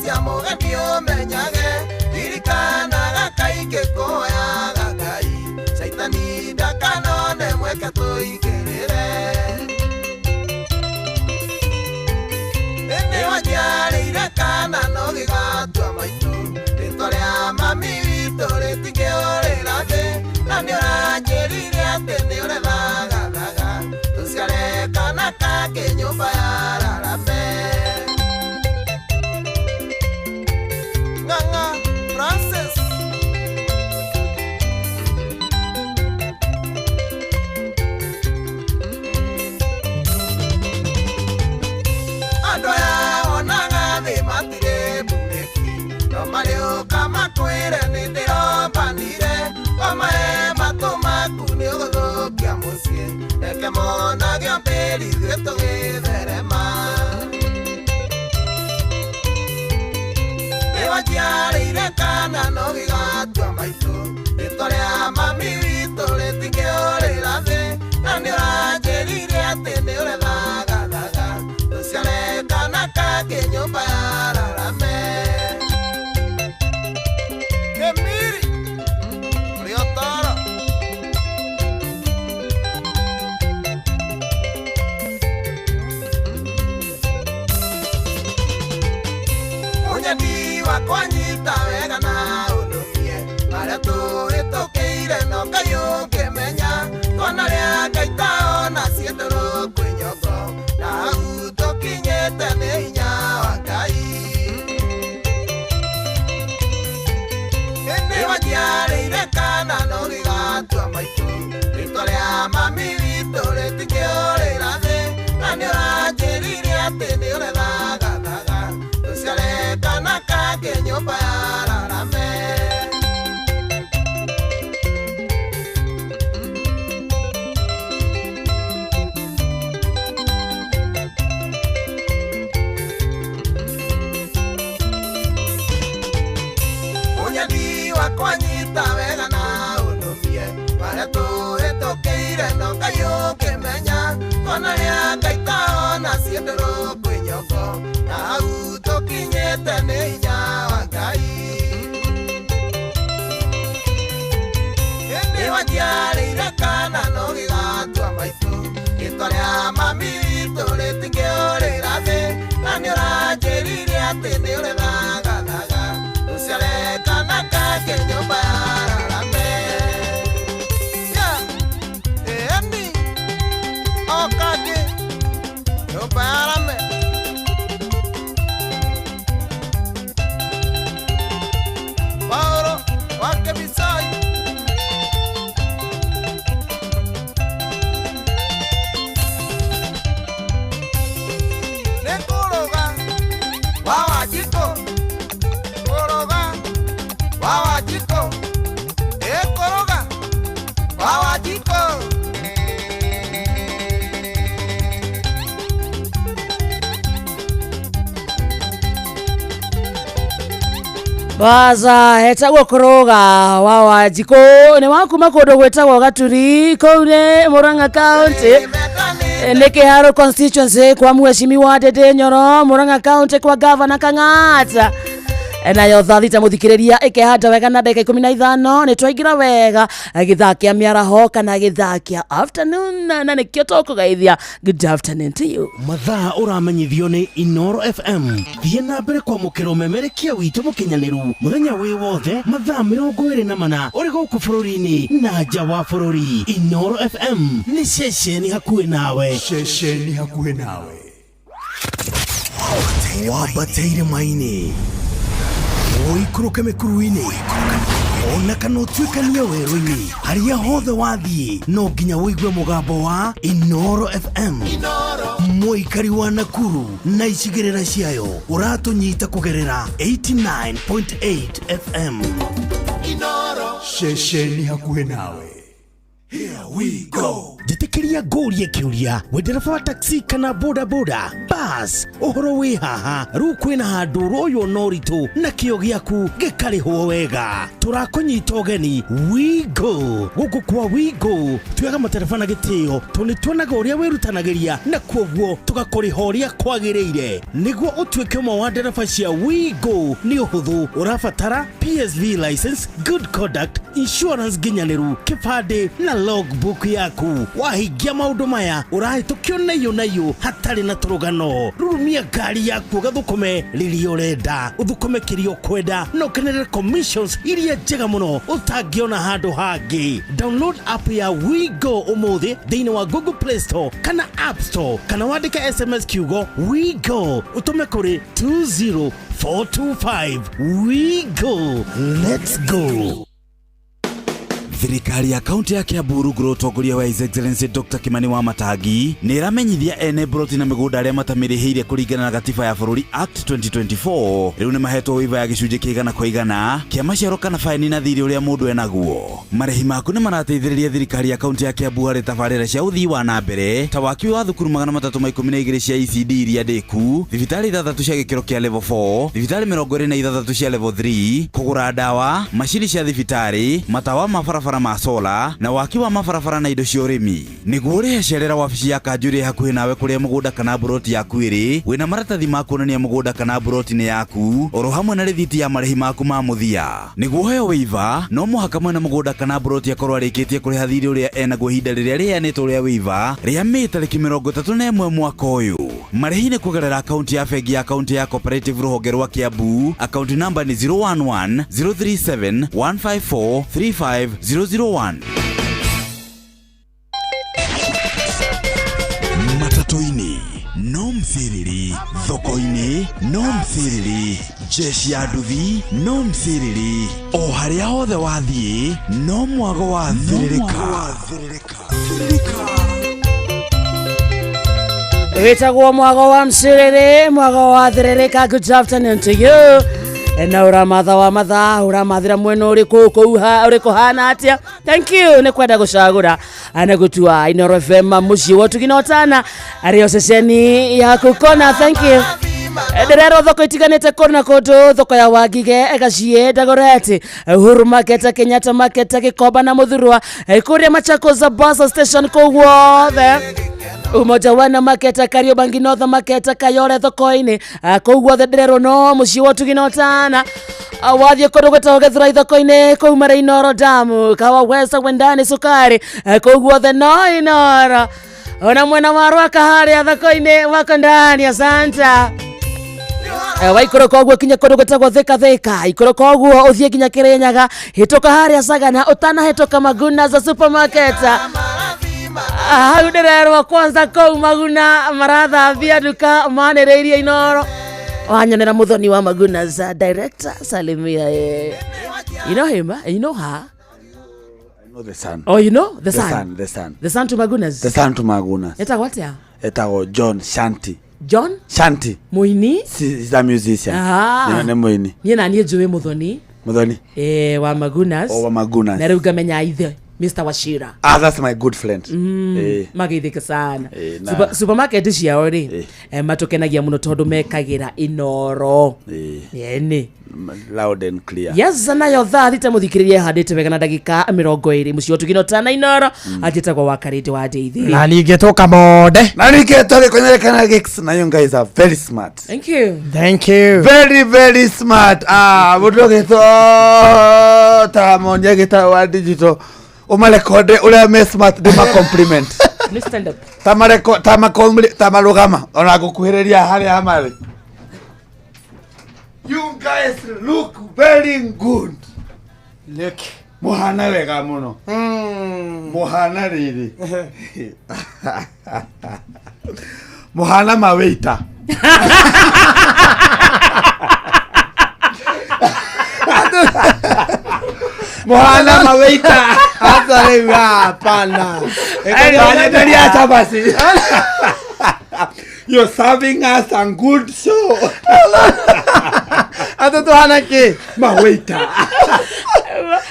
cia mũgeni ũmenyage ririkanaga kaingĩ kũhoyaga Ngai caitani ndakanone mweke tũigĩrĩre nĩwanjiarĩire kana no gĩgatua maitũ rĩtwa rĩa mami witũ rĩtingĩũrĩra thĩ na nĩũranjĩrire atĩ nĩũrethagathaga tũciare kana kake nyũmba ya rarame Francis andũ aya onaga thĩ matirĩ mbunĩki no marĩũka makwĩre nĩndĩrombanire wamahe matũ maku nĩũgũthũkia mũciĩ reke monagio mbĩri ithuĩ tũgĩtherema nĩwanjiarĩire kana no gĩgatua maitũ rĩtwa rĩa mami witũ rĩtingĩũrĩra thĩ na nĩũranjĩrire atĩ nĩũrethagathaga tũciare kana kake nyũmba ya rarame Emiri ũrĩa ũtara ũnyeni wakwanyita wega na unumie maria turitukiire no kayuke menya twana ria kaitao na ciendoro kwinyongo na utokinyete ni hinya wa Ngai ene wajiarĩire kana no gigatua maitu rĩtwa rĩa mami witũ rĩtingĩũrĩra thĩ na nĩ ũranjĩrire atĩ nĩ ũrethagathaga tũciare kana kangĩ nyũmba ya rarame ũnyeni wakwanyita wega na unumie maria tũhĩtũkĩire no kayũkĩmenya twana rĩa kaitao na ciendero kwĩnyongo na hau tũkinyĩte nĩ hinya wa Ngai ĩndĩ wanjiarĩire kana no gĩgatua maitũ rĩtwa rĩa mami witũ rĩtingĩũrĩra thĩ na nĩ ũranjĩrire atĩ nĩ ũrethagathaga tũciare kana kangĩ nyũmba ya rarame ĩni o kangĩ nyũmba ya rarame Paulo wake Bisai Nekoroga wawa jiko Koroga wawa jiko Ekoroga wawa jiko Baza hetagwo kuroga wawa jiko ni wakuma kundu gwetagwo Gaturi kune Murang'a County ni Kiharo constituency kwa mheshimiwa Ndindi Nyoro Murang'a County kwa governor Kang'ata nayo thita muthikiriria ikihanda wega na ndagika 15 ni twaingira wega githakia miaraho kana githakia afternoon na nikio tukugeithia good afternoon to you mathaa uramenyithio ni Inoro FM thie na mbere kwa mukiro memerekia witu mukinyaniru muthenya wi wothe mathaa 24 uri guku bururi-ini na nja wa bururi Inoro FM ni ceceni hakuhi nawe wabateire maini oikuruke mikuruini ona kana utuikania werũ-inĩ haria hothe wathiĩ no nginya wĩigue mũgambo wa Inoro FM mũikari wa Nakuru na icigĩrĩra ciayo ũratũnyita kũgerera 89.8 FM Inoro ceceni hakuhĩ nawe. Here we go. Jitikiria ngũrie kĩũria we ndereba wa taxi kana boda boda bus ũhoro wĩ haha rĩu kwĩna handũ royo no ritũ na kĩo gĩaku gĩkarĩhwo wega tũrakũnyita ũgeni Wigo gũkũ kwa Wigo tuoyaga matereba na gĩtĩo tondũ tuonaga ũrĩa wĩrutanagĩria na kwoguo tũgakũrĩha ũrĩa kwagĩrĩire nĩguo ũtuĩke ũmwe wa ndereba cia Wigo nĩ ũhũthũ ũrabatara PSV license good conduct insurance nginyanĩru kĩbandĩ na logbook yaku wahingia maundu maya urahĩtũkio nayo hatarĩ na tũrũgano rurumia ngari yaku gathũkũme rĩrĩa ũrenda ũthũkũme kĩrĩa ũkwenda no kenere commissions iria njega mũno ũtangĩona handũ hangĩ download app ya Wigo ũmũthĩ thĩinĩ wa Google Play Store kana App Store kana wandĩke SMS kiugo Wigo ũtũme kũrĩ 20425 Wigo let's go. Thirikari ya kaunti ya Kiambu rungu utongoria wa His Excellency Dr. Kimani Wamatangi nĩ ĩramenyithia ene broti na mĩgũnda arĩa matamĩrĩhĩire kũringana na gatiba ya bũrũri Act 2024 rĩu nĩ mahetwo waiva ya gĩcunjĩ kĩa 100% kĩa maciaro kana faini na thirĩ ũrĩa mũndũ enaguo. Marĩhi maku nĩ marateithĩrĩria thirikari ya kaunti ya Kiambu harĩ tabarĩra cia ũthii wa na mbere ta waki wa thukuru 312 cia ECD iria ndĩku, thibitarĩ 3 cia gĩkĩro kĩa level 4, thibitarĩ 26 cia level 3, kũgũra ndawa, macini cia thibitarĩ, matawa ma barabara ma sola na waki wa mabarabara na indo cia ũrĩmi. Nĩguo ũrĩhe cerera wabici ya kanjũ ĩrĩ hakuhĩ nawe kũrĩa mũgũnda kana broti yaku ĩrĩ, wĩna maratathi ma kuonania mũgũnda kana broti nĩ yaku, oro hamwe na rĩthiti ya marĩhi maku ma mũthia. Nĩguo ũheo waiva, no mũhaka mwena mũgũnda kana broti akorwo arĩkĩtie kũrĩha thirĩ ũrĩa enaguo ihinda rĩrĩa rĩheanĩtwo rĩa waiva rĩa Mĩĩ tarĩki 31 mwaka ũyũ. Marĩhi nĩ kũgerera akaunti ya bengi ya akaunti ya Cooperative rũhonge rwa Kiambu. Akaunti namba nĩ 011 037 154 35001. Matatu-inĩ no mthiriri, thoko-inĩ no mthiriri, jeshi ya nduthi no mthiriri, o harĩa hothe wathiĩ no mwago wa thiririka. Wĩtagwo mwago wa mcirĩrĩ, mwago wa thiririka. Good afternoon to you. Na uramatha wa mathaa, uramathira mwena ũrĩkũ ũrĩkũ hana atĩa. Thank you. Nĩ kwenda gũcagũra na gũtua Inooro FM mũciĩ wa Tuginotana arĩo ceceni ya Kukona. Thank you. Ndirero thoko itiganĩte kũrĩ kũndũ, thoko ya Wangige, Gaciĩ, Dagoretti, Uhuru Market, Kenyatta Market, Gĩkomba na Mũthurwa, kũrĩa Machakos bus station kũguo the Umoja Wana Market, Kariobangi North Market, Kayole thoko-inĩ kũguo the ndirero no mũciĩ wa Tuginotana. Wathiĩ kũndũ gwĩtagwo Gĩthũrai thoko-inĩ kũu marĩ Inooro Damu, Kawa West, Wendani, Sukari kũguo the no Inooro. Ona mwena wa Rwaka harĩa thoko-inĩ wako ndani. Asanta. Waikũrũ koguo kinya kũndũ gwĩtagwo Thika, ikũrũ koguo ũthiĩ kinya Kĩrĩnyaga, hĩtũka harĩa Sagana, ũtanahĩtũka Maguna za supermarket. Hau ndĩrerwo kwanza kũu Maguna marathambia nduka manĩrĩirie Inooro. Wanyonera mũthoni wa Maguna za director Salimia. You know him? You know her? I know the son. Oh, you know the son? The son. The son to Magunas. The son to Magunas. Eta what ya? Etago John Shanti. John Shanti. Muini? He's a musician. Nĩ Muini. Niĩ na niĩ njũĩ mũthoni. Mũthoni? Wa Magunas. Wa Magunas. Na rĩu ngamenya ithe Mr. Wachira. That's my good friend. Magĩthĩka sana. Supermarket ciao rĩ matũkenagia mũno tondũ mekagĩra Inooro. Yeni. Loud and clear. Yes, nayo thaa thita mũthikĩrĩrie handĩte wega na ndagĩka 20 mũciĩ wa Tuginotana Inooro ajĩtagwo wa Karĩndĩ wa Ndeithi. Na ningĩ tũkamode. Na ningĩ tũgĩkonyereka gigs na you guys are very smart. Thank you. Thank you. Very very smart. Mũndũ gĩtwo ta monye gĩta wa digital. Umarekode ule me smart de ma compliment. Ni stand up. Tamarugama ona gukuhĩrĩria harĩa hamari. You guys look very good. Look. Muhana wega muno. Muhana riri. Muhana mawaita. Muhana mawaita. Hata leo hapana. Ekaja chabasi. You're serving us a good show. Hata tuhana ke mawaita.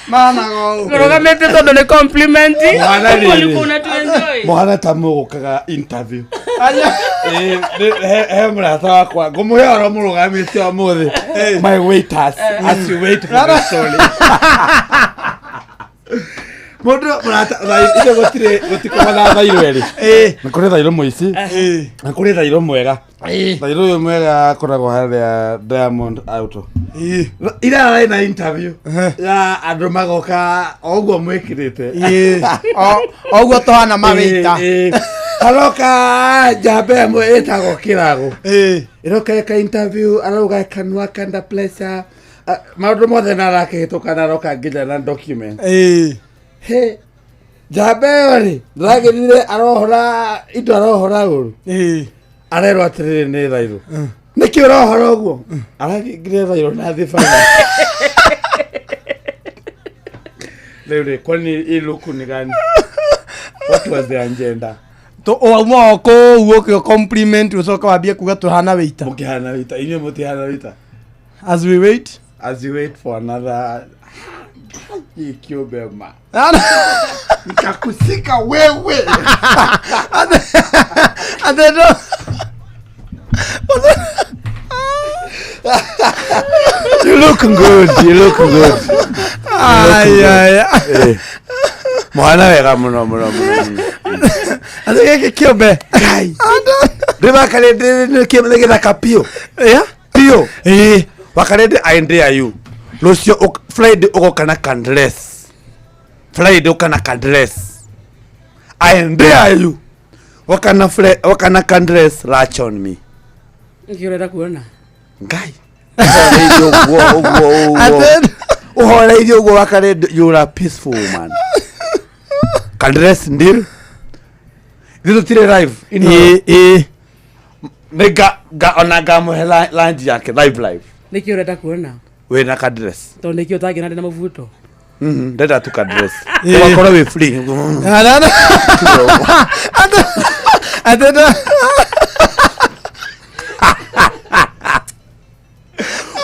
Mana go. Programete todo le compliment. Muhana riri. Kuna tu enjoy. Muhana tamu kaga interview. Murata wakwa ngũmũhe oro mũrũgamĩte ũmũthĩ. My waiters as you wait for the story. Mũndũ murata ile gũtikũmana thairũ erĩ. Nĩ kũrĩ thairũ mũici. Na kũrĩ thairũ mwega. Thairũ ũyũ mwega akoragwo harĩa Diamond Auto. Ira arĩ na interview ya andũ magoka ũguo mwĩkĩrĩte. Ũguo tũhana mawaita. Aloka jabe mo etago kirago. Iroka ka interview aloga kanwa kanda pleasure. Maũndũ mothe narakĩhĩtũka na roka nginya na document. He jabe ori ndagĩrire arohora indo arohora ũru. Arerwo atĩrĩrĩ nĩ thairũ. Nĩkĩ ũrohora ũguo? Aragĩngire thairũ na thĩ bana. Rĩu kwani iluku ni gani? What was the agenda? To omo ko uo compliment usoka wabia kuga tuhana waita. Mukihana waita. Inyo mutihana waita. As we wait for another ikiobema. Nikakusika wewe. Adeno. You looking good. Ay. Mwana wega muno. Azeke kiobe. Kai. Beba kalede ne kemlege na kapio. Pio. Wakalede aendea you. Losio Friday okana kandress. Aendea you. wakana Candace latch on me. Ngirenda kuona. Ngai. Uhora idio go wakare, you're a peaceful man. Candace ndir. This is live. Nega onaga mo lunch yake live. Nikirenda kuona. We na Candace. To nikio tagina na mavuto. Ndenda tu Candace. Wakora we free. Adada.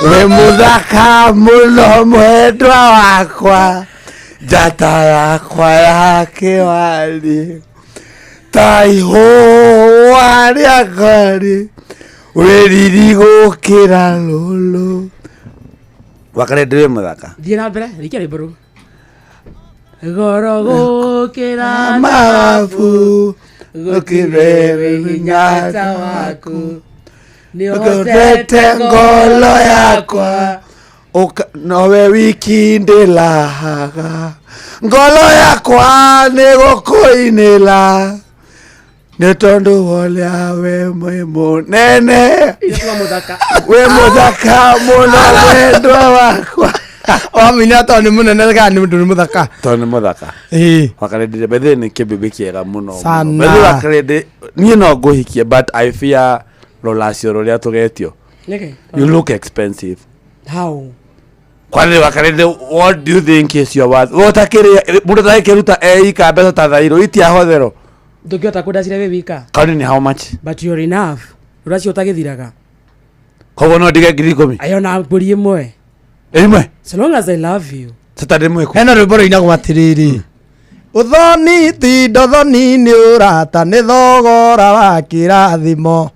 We muthaka muno mwendwa wakwa, njata yakwa ya kĩwari, taiho warĩa ngari, wĩriri gũkĩra lũlũ. Wakare ndĩrĩ mũthaka. Thiĩ na mbere, rikia rĩmbo rũu. Goro gũkĩra mabu, gũkĩre wĩnyata waku. Nĩũhotete ngoro yakwa, nowe wiki ndĩlahaga, ngoro yakwa nĩgũkũinĩra, nĩ tondũ worĩa we mũnene, we mũthaka mũno mwendwa wakwa. Wamenya tondũ nĩ mũnene kana nĩ mũthaka? Tondũ nĩ mũthaka. Wakare ndĩrĩ bethe nĩ kĩbĩbĩ kĩega mũno. Sana. Bethe wakare niĩ no ngũhikie, but I fear Rolasio rolia togetio. Okay. You look expensive. How? Kwani wakarende, what do you think is your worth? Muda keruta eika besa tadhairo iti ahodero. Ndukiota kudacira we wika. Kwani ni how much? But you're enough. Rolasio utagithiraga. Kogo no diga ngiri 10. Ayona mburi imwe. Imwe? So long as I love you. Saturday mwe ko. Hena rwĩmbo rũinagwo atĩrĩrĩ. Uthoni ti ndothoni nĩ ũrata nĩ thogora wa kĩrathimo.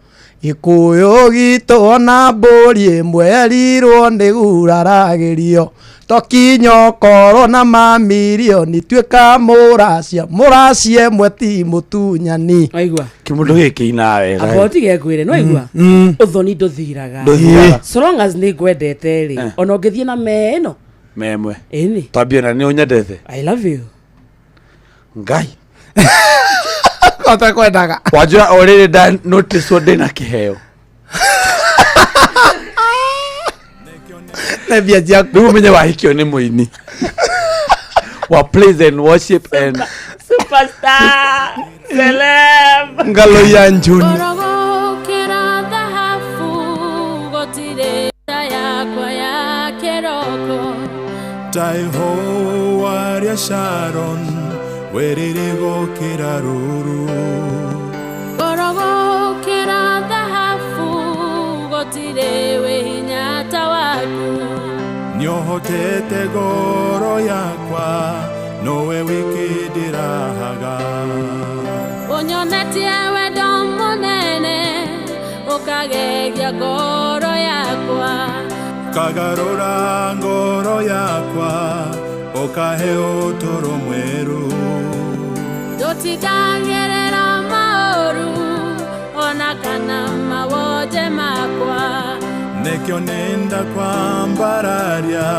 Ikuyu gitu ona mbũri ĩmwe erirwo nĩ guraragĩrio. Tokinyo korwo na mamirioni tuĩka mũracia ĩmwe ti mũtunyani. Waigua? Kĩmũndũ gĩkĩ ina wega. Aboti gĩkwĩre no waigua? Uthoni ndũthiraga. So long as nĩ ngwendete rĩ. Ona ũngĩthiĩ na meno. Memwe. Ĩni. Twambie na nĩ ũnyendete. I love you. Ngai. Kota kwendaga. Wajua already done notice what na kiheo. Nebia jaku. Ndio mwenye wahikio ni muini. Wa praise and worship and superstar celeb. Ngalo ya njuni. Taiho warĩa Sharon, wĩrĩrĩ gũkĩra rũrũ. Goro gũkĩra thahabu, gũtirĩ wĩhinya ta waku. Nĩũhotete ngoro yakwa, nowe wiki ndĩrahaga. Ũnyonetie wendo mũnene, ũkagegia ngoro yakwa. Kagarũra ngoro yakwa, ũkahe ũtũro mwerũ. Ndũtigagĩrĩra maũru, ona kana mawonje makwa. Nĩkĩo nĩnda kwambararia,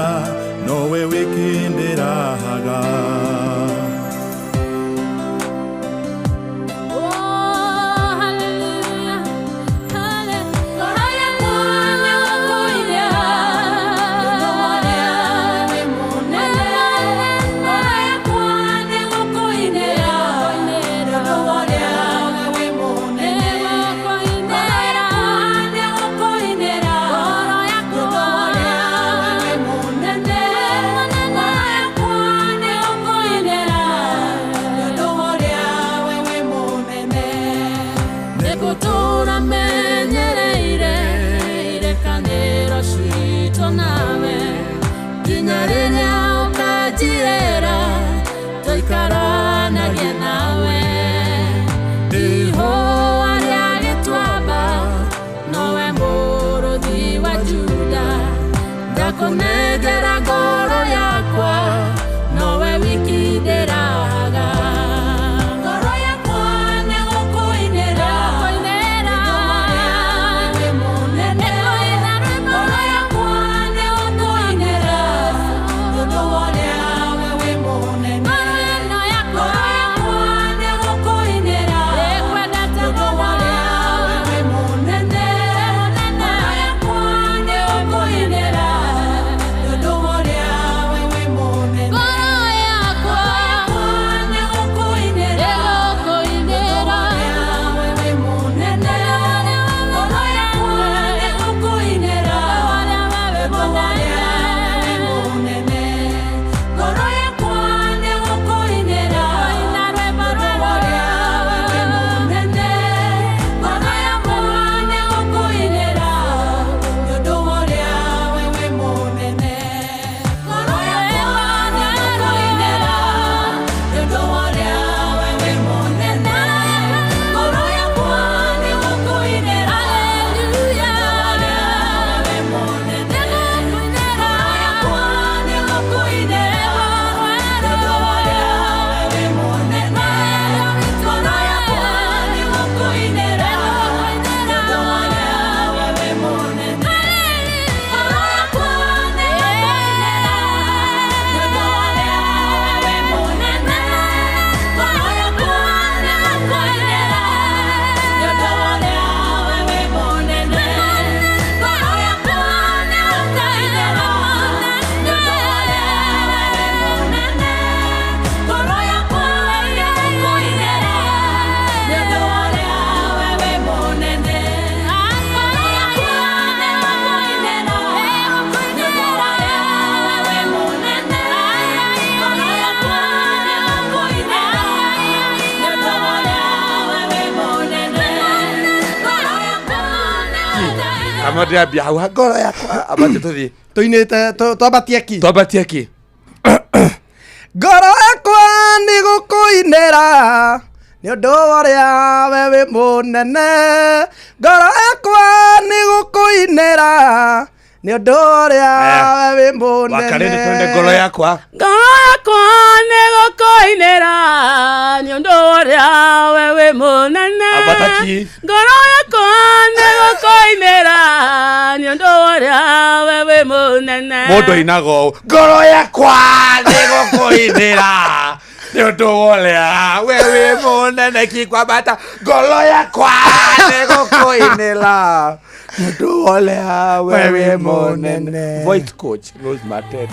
nowe wiki ndĩrahaga. Kamote abia hau ngoro yakwa abate tuthi. Tuinite twabatie ki. Twabatie ki. Ngoro yakwa ni gukuinira. Ni undu uria we wi munene. Ngoro yakwa ni gukuinira. Ni undu uria we wi munene. Wakarende twende ngoro yakwa. Ngoro yakwa ni gukuinira. Ni undu uria we wi munene. Abataki. Ngoro yakwa ni gukuinira. Ni undu uria we wi munene. Mondo inago. Ngoro yakwa ni gukuinira. Ni undu uria we wi munene kikwabata. Ngoro yakwa ni gukuinira. Mundu olea wewe monene. Voice coach knows matete.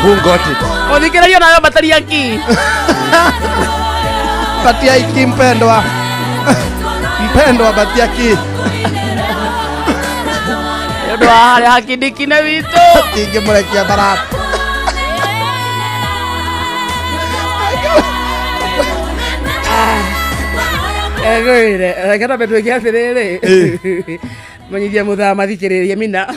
Who got it? Odikirayo nayo batari aquí. Batia iki mpendwa. Mpendwa batia ki. Ndio hali hakidikine vitu. Tige murekia bara. Egwire, rekera betu kia serere. Manyithia mutha mathikiriria mina.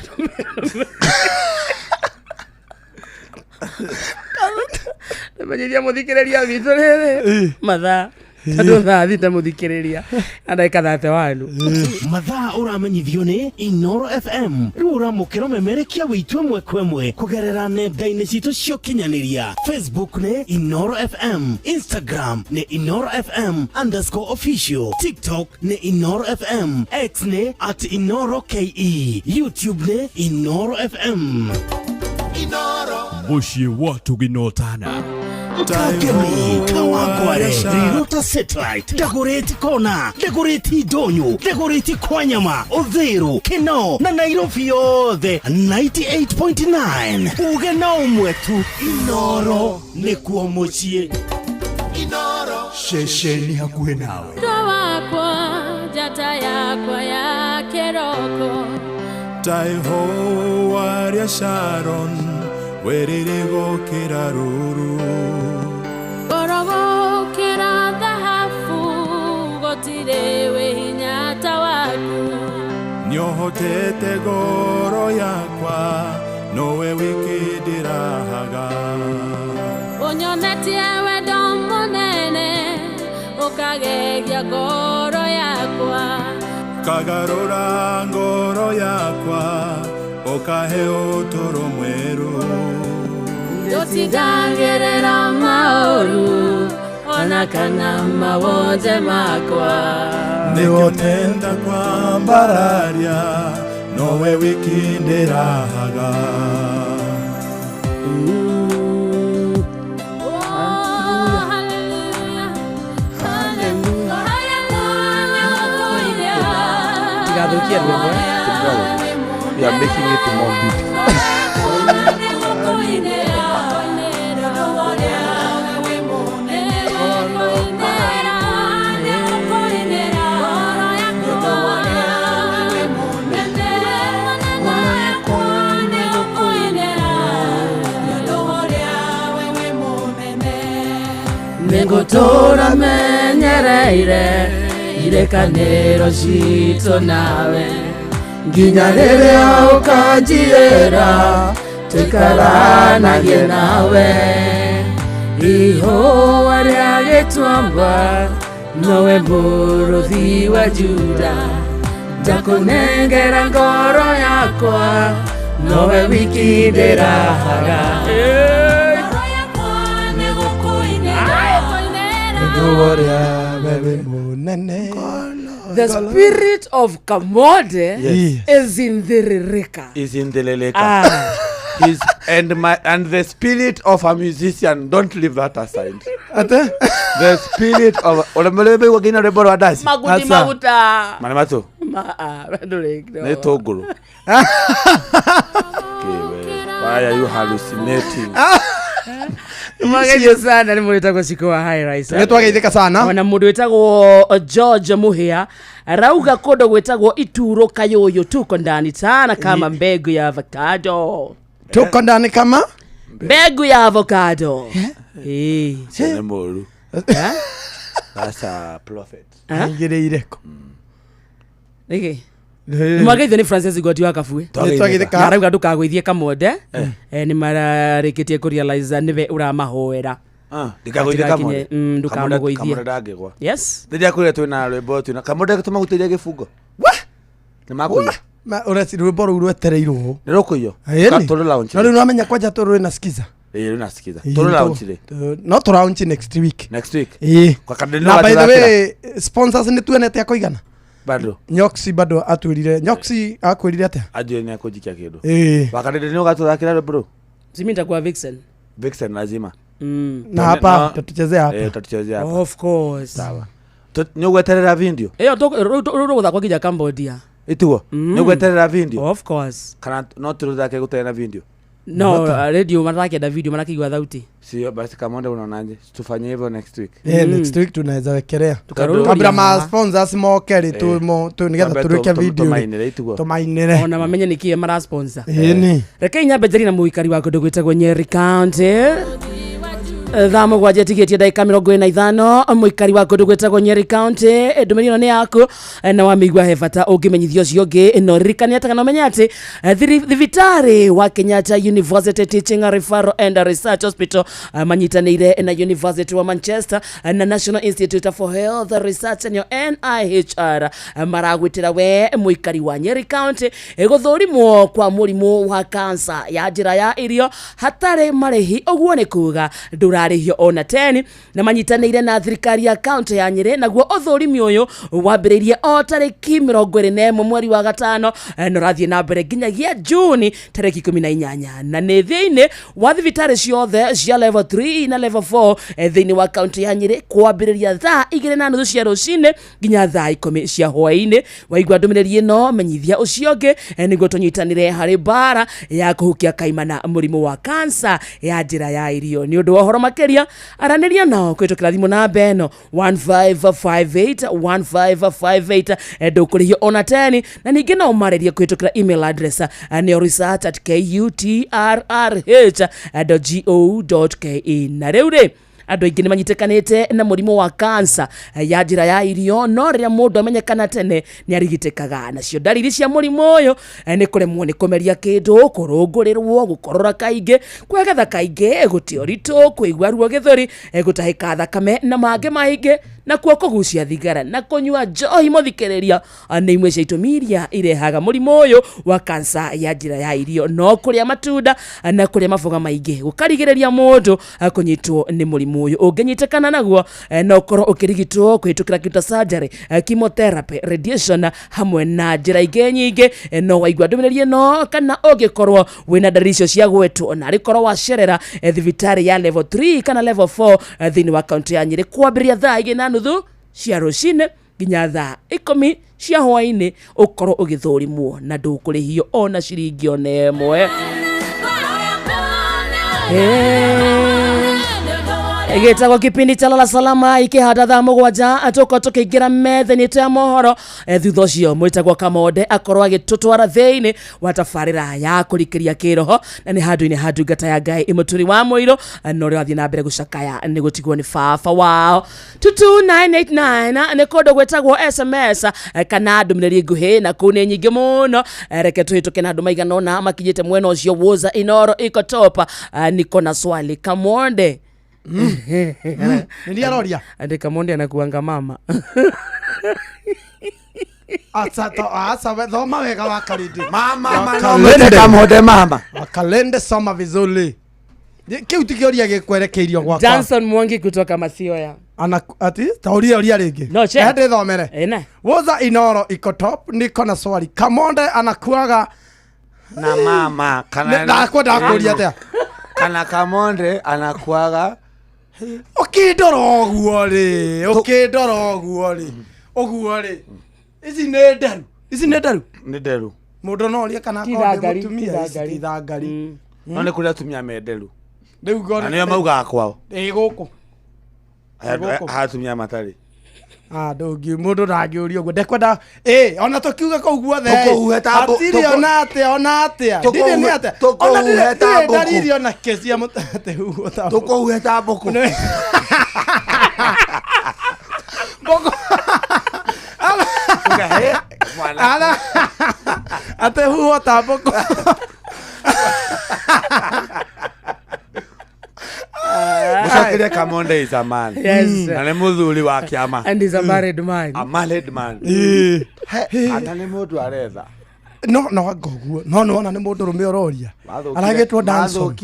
Manyithia muthikiriria vitu rere. Matha. Tondu thaa thita muthikiriria. Andaika thate wanu. Mathaa uramenyithio ni Inoro FM. Riu uramukira memerekia witu mwe kwemwe kugerera nenda-ini citu cio kinyaniria. Facebook ni Inoro FM, Instagram ni Inoro FM_official, TikTok ni Inoro FM, X ni @InoroKE, YouTube ni Inoro FM. Muciĩ watu ginotana Kagemi, Kawangware, Rirota Satellite, Dagoretti Kona, Dagoretti Donyo, Dagoretti Kwanyama, Odhero, Keno, na Nairobi yothe 98.9. Uge na umwetu, Inoro nikuo muciĩ. Inoro shesheni hakuhe nawe. Wakwa, jata yakwa ya keroko. Taiho waria Sharon werire gokira ruru. Gorogokera dhahabu gotire we hinya ta waku. Nyohotete ngoro yakwa nowe wiki ndirahaga. Unyonetie wendo munene ukagegia ngoro yakwa. Kagarura ngoro yakwa okahe utoro mweru. Tutigagerera maoru ona kana mawonje makwa. Nigotenda kwa mbararia nowe wiki ndirahaga. We are making it more beautiful. Ningutura menyereire irekaniro cito nawe. Nginya riria ukanjira tuikaranagie nawe. Ihũa rĩa gĩtuamba nowe mũrũthi wa Juda. Ndakũnengera ngoro yakwa nowe wiki ndĩrahaga. The spirit of Kamode is in the Ririka. Is in the Leleka. And the spirit of a musician, don't leave that aside. The spirit of Olamebe wagina reboro adasi. Magudi mauta. Manamato. Why are you hallucinating? Magerio sana ni mwetagwo Ciko wa High Rise. Nitwageithika sana. Ona mundu wetagwo George Muhia arauga kondo gwetagwo Ituro Kayuyu tuko ndani sana kama mbegu ya avocado. Tuko ndani kama mbegu ya avocado. Sene moru. That's a prophet. Ngireireko. Niki. Mageithio ni Francis Goti wa Kafue. Nitwageithika. Arauga ndukagwithie kamode. Ni marareketie ku realize niwe uramahoera. Ndikagwithie kamode. Ndukamugwithie. Kamode ndagigwa. Yes. Ndiria kure twina rwimbo twina kamode tumagutiria gifungo. Ni makuyo. Uresi rwimbo ru rwetereirwo. Ni rukuyo. Turu launch. No namenya kwanja turu na skiza. Unasikiza. Turu launch ile. No turu launch next week. Next week. Kwa kadeni na by the way sponsors ni tuenete akoigana. Bado. Nyoxi bado atwirire. Nyoxi akwirire ate. Ajue ni akujikia kido. Wakadeni ni ugathakira bro. Ziminda kwa Vixen. Vixen lazima. Na hapa tutachezea hapa. Tutachezea hapa. Of course. Sawa. Ni ugweterera video. Ruru guthakwa kija Cambodia. Ituo. Ni ugweterera video. Of course. Kana no turuthake gutena video. No, radio marake da video marakigwa thauti. Sio basi Kamonde unaonaje? Tufanye hivyo next week. Next week tunaweza wekelea. Kabla ma sponsors mokeri tu nigetha turuke video. Tumainire. Ona mamenye nikie mara sponsor. Reke nyambe njeri na muikari wa kundu gwitagwo Nyeri County. Thamo gwa jetigetie dakika 45 muikari wa kundu gwetagwo Nyeri County ndumenyo ni yaku na wamigwa hebata ungimenyithio cio ngi no ririkania taka no menya ati thibitari wa Kenyatta University Teaching Referral and Research Hospital manyitanire na University wa Manchester na National Institute for Health Research and NIHR maragwitira we muikari wa Nyeri County guthurimwo kwa murimu wa cancer ya njira ya irio hatari marehi oguo ni kuga rarihio ona 10 na manyitanire na thirikari ya county ya Nyeri naguo uthurimi uyu wambiririe o tariki 21 mweri wa gatano no rathie na mbere nginyagia June tariki 18 na ni thiini wa thibitari ciothe cia level 3 na level 4 thiini wa county ya Nyeri kwambiriria thaa 2:30 cia rucine nginya thaa 10 cia hwaini waigwa ndumiriri no menyithia ucio ngi niguo tunyitanire hari bara ya kuhukia kaimana murimu wa cancer ya njira ya irio ni undu wa horo makeria araniria nao kwitukira thimu na beno 1558 ndukurihio ona 10 na ningi no mareria kwitukira email address ni research@kutrh.go.ke na riu ri andu aingi ni manyitekanite na murimu wa cancer ya njira ya irio no riria mundu amenyekana tene ni arigitekaga nacio ndariri cia murimu uyu ni kuremwo ni kumeria kindu kurungurirwo gukorora kaingi kwegetha kaingi gutio ritu kuigua ruo githuri gutahika thakame na mange maingi na kuo kugucia thigara na kunyua njohi muthikiriria ni imwe cia itumi iria irehaga murimu uyu wa cancer ya njira ya irio no kuria matunda na kuria maboga maingi gukarigiriria mundu kunyitwo ni murimu uyu unginyitekana naguo no korwo ukirigitwo kwitukira kita surgery chemotherapy radiation hamwe na njira ingi nyingi no waigua ndumiriri no kana ungikorwo wina ndariri icio cia gwetwo na rikorwo wacerera thibitari ya level 3 kana level 4 thiini wa county ya Nyeri kwambiria thaa 2:30 cia rucine nginya thaa 10 cia hwaini ukorwo ugithurimwo na ndukurihio ona ciringi ona emwe. Egetagwo kipindi cha lala salama ikihanda thaa 7 atuko tukiingira methenito ya mohoro thutha ucio mwitagwo Kamonde akorwo agitutwara thiini wa tafarira ya kurikiria kiroho na ni handu-ini handungata ya Ngai imuturi wa muiro no ri wathie na mbere gucakaya ni gutigwo ni baba wao 22989 ni kodo gwetagwo SMS kana ndumiriri nguhi na kune nyingi muno reke tuhituke na andu maigana ona makijite mwena ucio woza inoro iko topa niko na swali Kamonde. Ndio roria. Ande Kamonde anakuanga mama. Asa thoma wega wakaridi. Mama Kamonde mama. Wakalende soma vizuri. Kiu tikioria gikwerekeirio gwakwa. Johnson Mwangi kutoka Masioya. Ati tauria ringi. No che. Ende thomere. Woza inoro iko top niko na swali. Kamonde anakuaga na mama kana nakwenda kuria tia. Kana Kamonde anakuaga okindora oguo ri oguo ri ici nĩ nderu mundu no ria kana konde mutumia ithangari no nĩ kũrĩa atumia menderu Riu ngona. Na nĩ mauga kwao. Gũkũ. Hatumia matari. Ndũngi mũndũ ndangĩũrio ũguo ndekwenda ona tũkiuga kũu guothe tũkũhuhe ta mbũkũ atiri ona atĩa ndire nĩ atĩa tũkũhuhe ta mbũkũ ndariri ona kĩcia mũtehuo ta tũkũhuhe ta mbũkũ mbũkũ atehuo ta mbũkũ Mushakire Kamonde is a man. Yes. Na nĩ mũthuri wa kĩama. And he's a married man. A married man. Ata nĩ mũndũ aretha. No ngoguo. No ona nĩ mũndũ rũme ũroria. Aragĩtwo Danson.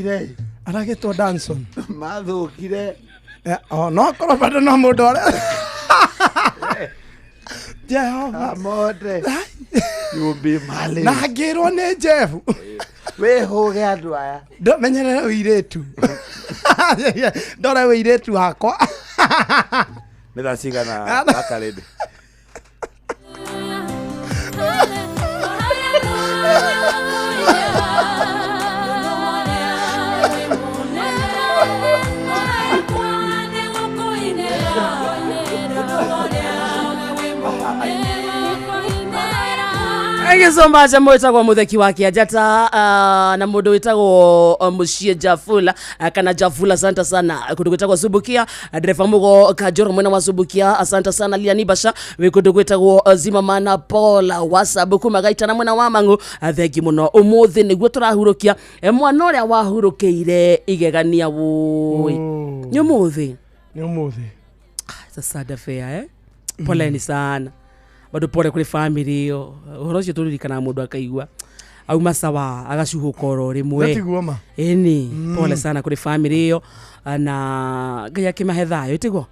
Aragĩtwo Danson. Mathũkire. No korwo bado no mũndũ aretha. Jehova. Kamonde. You be married. Na ngĩrwo nĩ Jeff. Wĩhũge andũ aya. Ndamenyerere ũirĩtu. Ndore ũirĩtu wakwa. Nĩ thaa cigana Bakarĩndĩ? Agĩcomba mwĩtagwo mũtheki wa Kĩanjata na mũndũ wĩtagwo Mũciĩ Jafula kana Jafula, asante sana. Kũndũ gwĩtagwo Subukia, ndereba mũgo Kanjoro mwena wa Subukia, asante sana. Liani Basha wĩ kũndũ gwĩtagwo Zimamana Paula WhatsApp kuma Gaitana mwena wa Mang'u, thengi mũno. Ũmũthĩ nĩguo tũrahurũkia mwana ũrĩa wahurũkĩire igegania wũi. Nĩ ũmũthĩ. It's a sad affair, poleni sana. Bado pole kuri family hiyo. Uhoro ucio turirikana mundu akaigua auma sawa agacuhuka oro rimwe. Pole sana kuri family hiyo na gaya kimahe thayo itigo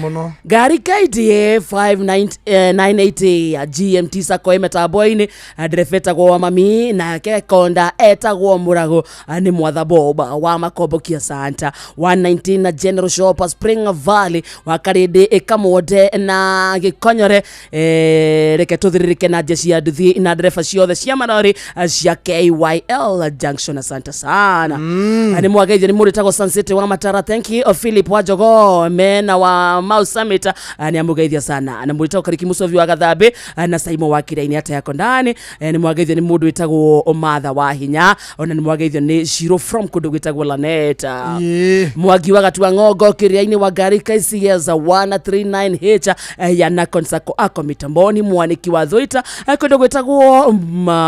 muno. Gari KDA 5980 GMT sako emetaboini derefeta kwa mami na ke konda etagwo Murago ni mwatha boba wa Makombo Kia Santa 119 na General Shop Spring Valley wa Karede ekamode na Gikonyore reke tuthiririke na jeshi ya nduthi na derefa ciothe cia marori cia KYL Junction, asante sana. Ni mwageithia ni muritagwo Sunset wa Matara, thank you. Philip Wajogo mena wa Mau Summit ni amugeithia sana. Na muritagwo Kariki Musovi wa Gathambe na Saimo wa Kiraini hata yako ndani. Ni mwageithia ni mundu witagwo Omatha wa Hinya, ona ni mwageithia ni Shiro from kundu gwitagwo Laneta. Mwagi wa Gatua Ng'ongo Kiriaini wa Gari KCS 139H ya Nakon Sako ako mitamboni mwaniki wa Thoita kundu gwitagwo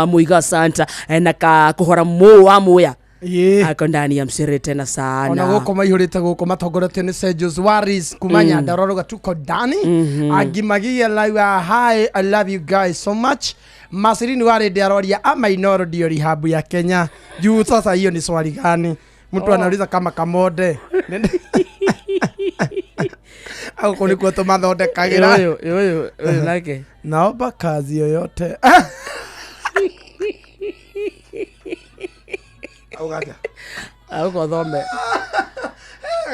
Muiga Santa na kuhora wa muya ako ndani ya Msiri tena sana. Ona goko maihurite goko matongorete ni Sejos Waris kumanya Ndaroro Gatuko ndani agimagia live. Hi, I love you guys so much. Masirini wale diaroria ama Inoro ndio rihabu ya Kenya. Juu sasa hiyo ni swali gani? Mtu anauliza kama Kamode. Au kulikuwa tomathonde kagira. Yo like. Naomba kazi yoyote. Uko thome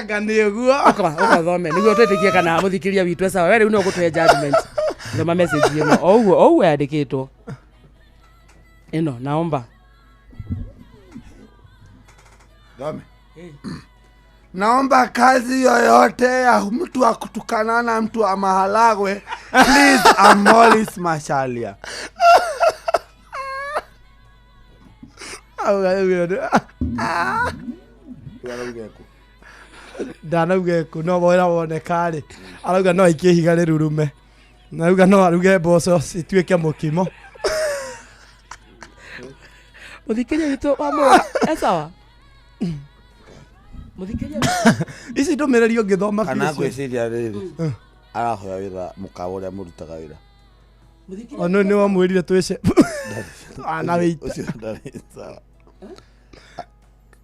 Gani uguo uko thome niguo twetikie kana muthikiria witwe sawa wewe ni ugutwe judgment ndo ma message yeno oguo yandikitwo ino naomba thome naomba kazi yoyote ya mtu wa kutukana na mtu wa Mahalagwe, please. Amolis Mashalia. Ndanaugeku no wera wonekari arauga no ikihiga rirurume nauga no aruge mboco cituike mukimo muthikenya gitu amwa esawa muthikenya ici ndumiriri ungithoma kana gwiciria riri arahoya wira mukawa uria murutaga wira ono ni wamwirire twice ana wita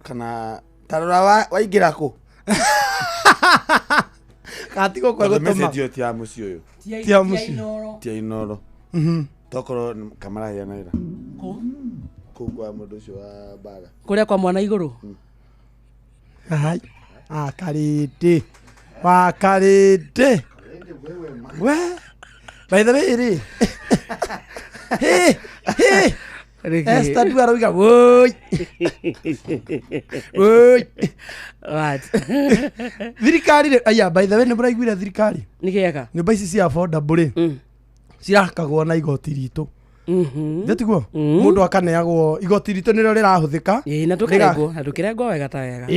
kana tarora waingira ku katigo kwa gutuma message tia mucio uyu tia mucio tia Inoro tokoro kamera ya naira ku kwa mundu ucio wa baga kuria kwa mwana iguru hai Karidi wa Karidi we by the way iri Esther ndio aroiga woi woi what thirikari aya by the way nĩ mũraiguire thirikari nĩkĩaka nyũmba ici cia affordable cirakagwo na igoti ritũ ndetiguo mũndũ akaneagwo igoti ritũ nĩrĩo rĩrahũthĩka na tũkĩrengwo wega ta wega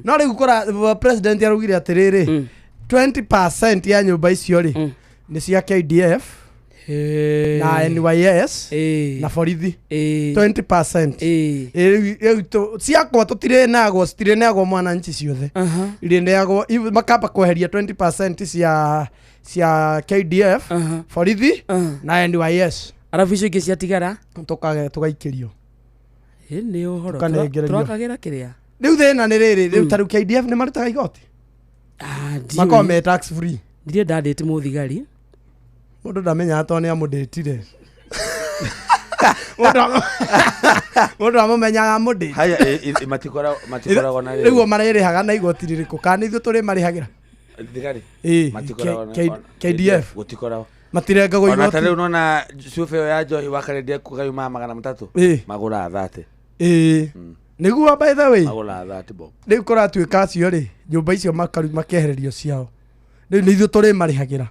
no rĩu kora president araugire atĩrĩrĩ 20% ya nyũmba icio rĩ nĩ cia KDF na NYS na borithi 20% ciakwa tutirenagwo mwananchi ciothe irenagwo makamba kweheria 20% cia KDF borithi na NYS arabu icio ingĩ ciatigara tugaikĩrio nĩ ũhoro tũrakagira kĩrĩa rĩu thĩna nĩ rĩrĩ rĩu tarĩu KDF nĩ marutaga igoti makoo me tax free ndirie ndandĩte mũthigari mũndũ ndamenya atwa nĩ amũndĩtire mũndũ amũmenyaga mũndĩti haya matikoragwo na rĩu marĩrĩhaga na igoti rĩrĩkũ kana ithuĩ tũrĩ marĩhagĩra thigari KDF gutikoragwo matirengagwo igoti ona tarĩu unaona cuba ĩyo ya njohi wakarendia kugayuma 300 magũra 30 nĩguo by the way magũra 30 bob rĩu kũratuĩka acio rĩ nyũmba icio makehererio ciao rĩu nĩ ithuĩ tũrĩ marĩhagĩra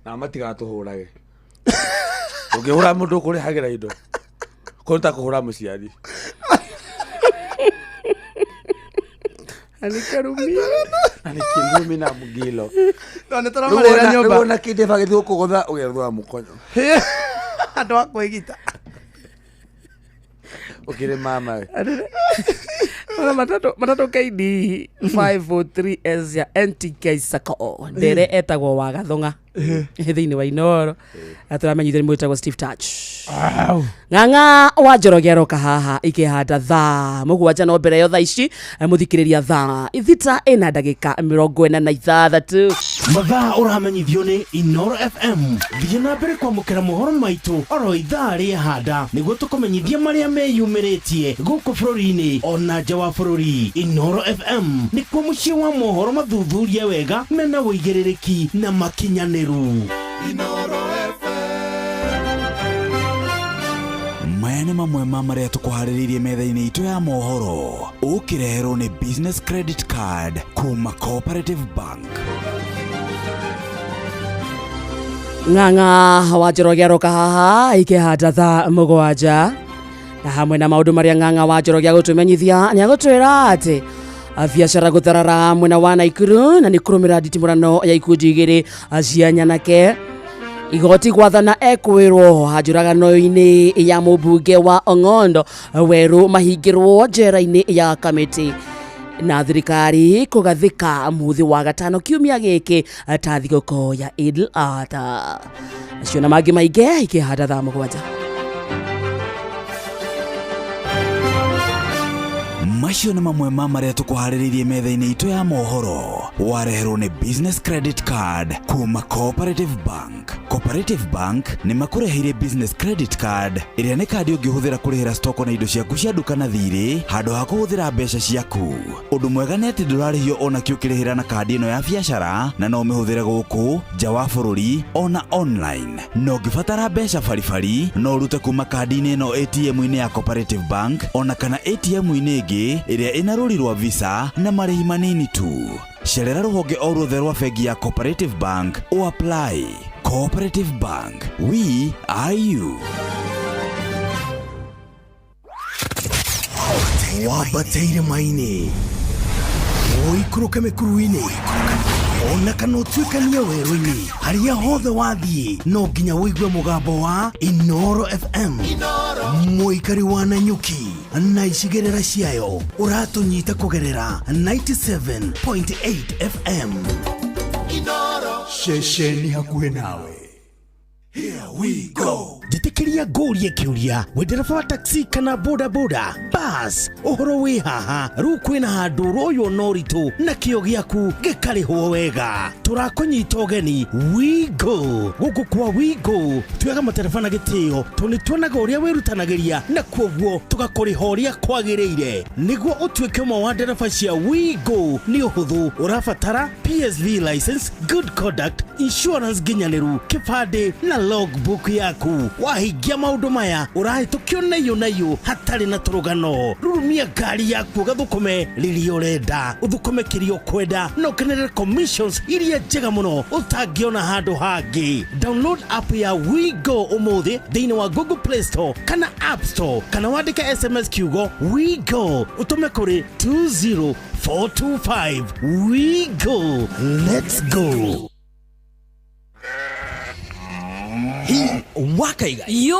na matigatũhũrage ũngĩhũra mũndũ kũrĩhagĩra indo kũruta kũhũra mũciari Anikirumi na mugilo none tũramarĩra nyũmba rĩu na kĩndĩ bagĩthiĩ kũgũtha ũgethũa mũkonyo andũ akwĩgita ukire mama matatu KD 503 S ya NTK Sacco ndere etagwo wa gathonga thĩinĩ wa Inoro aturamenyithio nĩ mwĩtagwo Steve Touch ng'ang'a wa Njoroge roka haha ikĩhanda thaa mũgwanja no mbere yo thaa ici mũthikĩrĩria thaa ithita ĩna ndagĩka 46 mathaa ũramenyithio nĩ Inoro FM thiĩ na mbere kwamũkĩra mohoro maitũ oro ithaa rĩhanda nĩguo tũkũmenyithia marĩa meyumĩrĩtie gũkũ bũrũri-inĩ ona nja wa bũrũri. Inoro FM nĩkuo mũciĩ wa mohoro mathuthurie wega mena wũigĩrĩrĩki na makinyanĩru. Inoro maya nĩ mamwe ma marĩa tũkũharĩrĩirie metha-inĩ itũ ya mohoro ũkĩreherwo nĩ business credit card kuma Cooperative Bank. ng'ang'a wa Njoroge roka haha ikĩhanda thaa mũgwanja na hamwe na maũndũ marĩa ng'ang'a wa Njoroge gũtũmenyithia nĩ agũtwĩra atĩ biacara gũtharara mwena wa Naikuru na nĩ kũrũmĩrĩra nditimũrano ya ikundi igĩrĩ cia nyanake. Igoti gwathana ekwĩrwo njũragano-inĩ ya mũmbunge wa Ong'ondo Werũ mahingĩrwo njera-inĩ ya Kamiti na thirikari kũgathĩka mũthĩ wa gatano kiumia gĩkĩ ta thigũkũ ya Eid al-Adha. Acio na mangĩ maingĩ ikĩhanda thaa mũgwanja. Macio nĩ mamwe ma marĩa tũkũharĩrĩirie metha-inĩ itũ ya mohoro wareherwo nĩ business credit card kuma Cooperative Bank. Cooperative Bank nĩ makũreheire business credit card ĩrĩa nĩ kandi ũngĩhũthĩra kũrĩhĩra stoko na indo ciaku cia nduka na thirĩ handũ ha kũhũthĩra mbeca ciaku. Ũndũ mwega nĩ atĩ ndũrarĩhio ona kĩ ũkĩrĩhĩra na kandi ĩno ya biacara na no ũmĩhũthĩre gũkũ nja wa bũrũri ona online. No ũngĩbatara mbeca baribari no ũrute kuma kandi-inĩ ĩno ATM-inĩ ya Cooperative Bank ona kana ATM-inĩ ĩngĩ ĩrĩa ĩna rũri rwa visa na marĩhi manini tu. Cerera rũhonge o ruothe rwa bengi ya Cooperative Bank o apply. Cooperative Bank, we are you. Wabateire maini oikũrũke mĩkuru-inĩ ona kana ũtuĩkanie werũ-inĩ harĩa hothe wathiĩ no nginya wĩigue mũgambo wa Inoro FM. Mũikari wa Nanyuki na icigĩrĩra ciayo ũratũnyita kũgerera 97.8 FM. Inoro ceceni hakuhĩ nawe. Here we go. Jitikiria ngũrie kĩũria we ndereba wa taxi kana boda boda bas ũhoro wĩ haha rĩu kwĩna handũ royo no ritũ na kĩo gĩaku gĩkarĩhwo wega tũrakũnyita ũgeni Wigo gũkũ kwa Wigo tuoyaga matereba na gĩtĩo tũnĩtuonaga ũrĩa wĩrutanagĩria na kuoguo tũgakũrĩha ũrĩa kwagĩrĩire nĩguo ũtuĩke ũmwe wa ndereba cia Wigo nĩ ũhũthũ ũrabatara PSV license, good conduct, insurance nginyanĩru, kĩbandĩ na logbook yaku wahingia maundu maya urahitũkio nayo hatarĩ na tũrũgano. Rurumia ngari yaku ũgathũkũme rĩrĩa ũrenda, ũthũkũme kĩrĩa ũkwenda na ũkenerere commissions iria njega mũno ũtangĩona handũ hangĩ. Download app ya WeGo ũmũthĩ thĩinĩ wa Google Play Store kana App Store, kana wandĩke SMS kiugo WeGo ũtũme kũrĩ 20425. WeGo, let's go. Wakaiga yo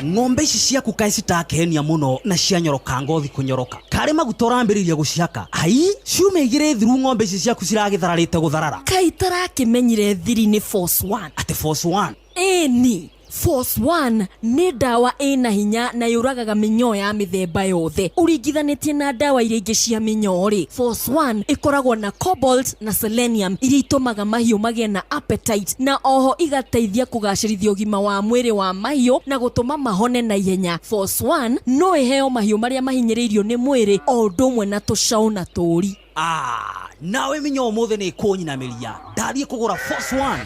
ng'ombe ici ciaku kaĩ citakenia muno na cianyoroka ngothi kunyoroka kare maguta ũrambĩrĩria gũciaka ai ciume igĩrĩ thiru ng'ombe ici ciaku ciragĩthararĩte gũtharara kaĩ tarakĩmenyire thiri nĩ Force 1 ate Force 1 eni Force 1 nĩ ndawa ĩna hinya na yũragaga mĩnyoo ya mĩthemba yothe ũringithanĩtie na ndawa iria ingĩ cia mĩnyoo-rĩ. Force 1 ĩkoragwo na cobalt na selenium iria itũmaga mahiũ magĩe na appetite na oho igateithia kũgacĩrithia ũgima wa mwĩrĩ wa mahiũ na gũtũma mahone na ihenya. Force 1 no ĩheo mahiũ marĩa mahinyĩrĩirio nĩ mwĩrĩ o ũndũ ũmwe na tũcaũ na tũũri. Nawe mĩnyoo mũthĩ nĩ kũnyinamĩria ndathiĩ kũgũra Force 1.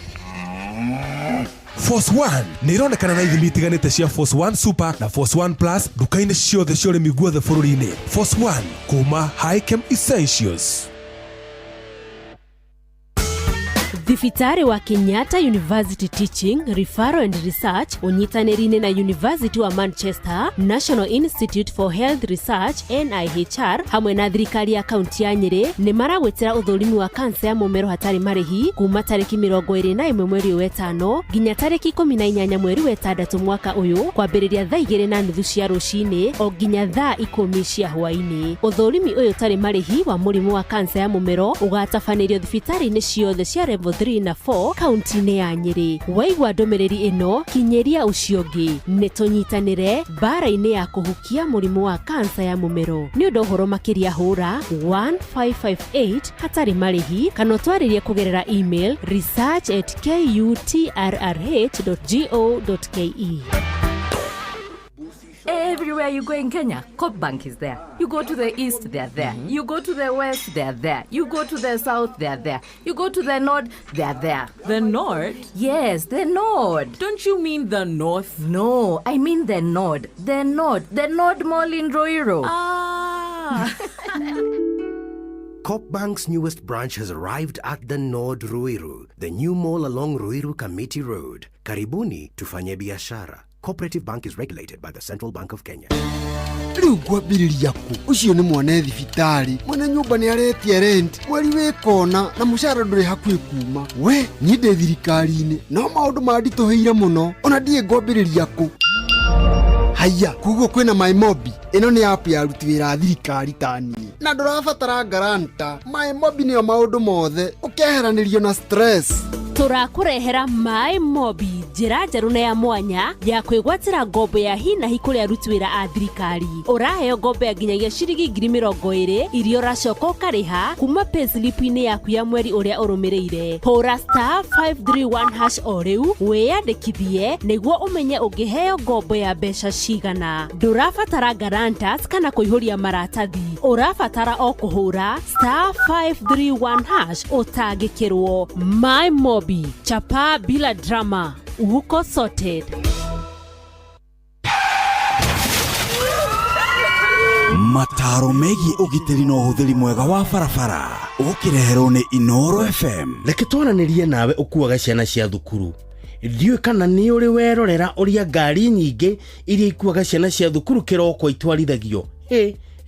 Force 1 nĩ ironekana na ithimi itiganĩte cia Force 1 Super na Force 1 Plus nduka-inĩ ciothe cia ũrĩmi guothe bũrũri-inĩ. Force 1 kuma Highchem Essentials. Thibitari wa Kenyatta University Teaching, Referral and Research unyitanĩri-inĩ na University wa Manchester, National Institute for Health Research NIHR hamwe na thirikari ya kaunti ya Nyeri nĩ maragwetera ũthũrimi wa kansa ya mũmero hatarĩ marĩhi kuma tarĩki 21 mweri wa gatano nginya tarĩki 18 mweri wa gatandatũ mwaka ũyũ kwambĩrĩria thaa 2:30 cia rũcinĩ o nginya thaa 10 cia hwaĩ-inĩ. Ũthũrimi ũyũ tarĩ marĩhi wa mũrimũ wa kansa ya mũmero ũgatabanĩrio thibitari-inĩ ciothe cia level 3 na 4 kaunti-inĩ ya Nyeri. Waigua ndũmĩrĩri ĩno kinyeria ũcio ũngĩ nĩ tũnyitanĩre bara-inĩ ya kũhukia mũrimũ wa kansa ya mũmero. Nĩ ũndũ ũhoro makĩria hũra 1558 hatarĩ marĩhi kana twarĩrie kũgerera email research@kutrrh.go.ke. Everywhere you go in Kenya, Coop Bank is there. You go to the east, they are there. You go to the west, they are there. You go to the south, they are there. You go to the north, they are there. The north? Yes, the north. Don't you mean the north? No, I mean the north. The north. The North Mall in Ruiru. Coop Bank's newest branch has arrived at the Nord Ruiru, the new mall along Ruiru Kamiti Road. Karibuni tufanye biashara. Cooperative Bank is regulated by the Central Bank of Kenya. Riu kwambĩrĩria ku ucio nĩ mwone thibitari mwene nyũmba nĩ aretie rent mweri wĩkona na mũcara ndũrĩ hakuhĩ kuma we niĩ ndĩ thirikari-inĩ no maũndũ manditũhĩire mũno ona ndiĩ ngwambĩrĩria ku haya kuguo kwĩna MyMobi ĩno nĩ app ya aruti wĩra a thirikari ta niĩ na ndũrabatara garanta MyMobi nĩyo maũndũ mothe ũkeheranĩrio na stress. Tũrakũrehera MyMobi, njĩra njerũ na ya mwanya ya kwĩgwatĩra ngombo ya hi na hi kũrĩ aruti wĩra a thirikari. Ũraheo ngombo ya nginyagia ciringi 20,000 iria ũracoka ũkarĩha kuma payslip-inĩ yaku ya mweri ũrĩa ũrũmĩrĩire. Hũra *531# o rĩu wĩyandĩkithie nĩguo ũmenye ũngĩheo ngombo ya mbeca cigana. Ndũrabatara guarantors kana kũihũria maratathi. Ũrabatara o kũhũra *531# ũtangĩkĩrwo. MyMobi, chapa bila drama, uko sorted. Mataro megiĩ ũgitĩri na ũhũthĩri mwega wa barabara ũkĩreherwo nĩ Inoro FM. Reke twaranĩrie nawe ũkuaga ciana cia thukuru. Ndiũĩ kana nĩ ũrĩ werorera ũrĩa ngari nyingĩ iria ikuaga ciana cia thukuru kĩroko itwarithagio.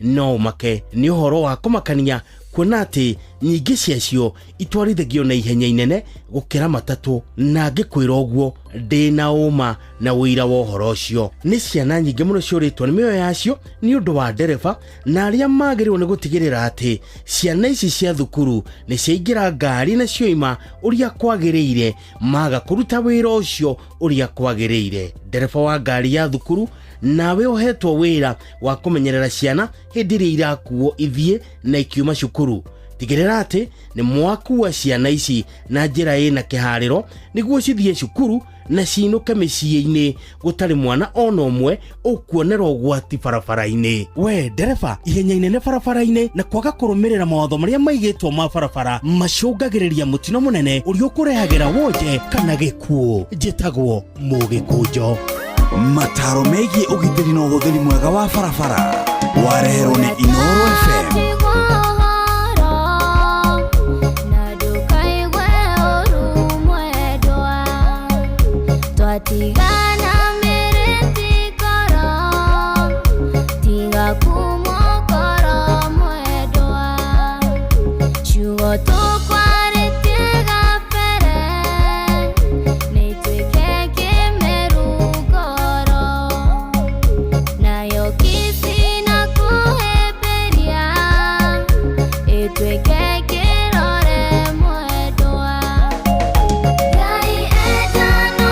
No make nĩ ũhoro wa kũmakania kuona atĩ nyingĩ ciacio itwarithagio na ihenya inene gũkĩra matatũ, na ngĩkwĩra ũguo ndĩna ũma na wĩira wa ũhoro ũcio. Nĩ ciana nyingĩ mũno ciũrĩtwo nĩ mĩoyo yacio nĩ ũndũ wa ndereba na arĩa magĩrĩirwo nĩ gũtigĩrĩra atĩ ciana ici cia thukuru nĩ ciaingĩra ngari na cioima ũrĩa kwagĩrĩire maga kũruta wĩra ũcio ũrĩa kwagĩrĩire. Ndereba wa ngari ya thukuru nawe ũhetwo wĩra wa kũmenyerera ciana hĩndĩ ĩrĩa irakuo ithiĩ na ikiuma cukuru. Tigĩrĩra atĩ nĩ mwakua ciana ici na njĩra ĩna kĩharĩro nĩguo cithiĩ cukuru na ciinũke mĩciĩ-inĩ gũtarĩ mwana ona ũmwe ũkuonera ũgwati barabara-inĩ. We ndereba, ihenya inene barabara-inĩ na kwaga kũrũmĩrĩra mawatho marĩa maigĩtwo ma barabara macũngagĩrĩria mũtino mũnene ũrĩa ũkũrehagĩra wonje kana gĩkuũ. Njĩtagwo Mũgĩkũnjo. mataro megiĩ ũgitĩri na ũhũthĩri mwega wa barabara wareherwo nĩ Inooro FM. Tigana mereti koro tiga kumo koro mwedoa chuo to kware tiga pere neitweke kemeru koro nayo kisi na kuheperia etweke kerore mwedoa gai edano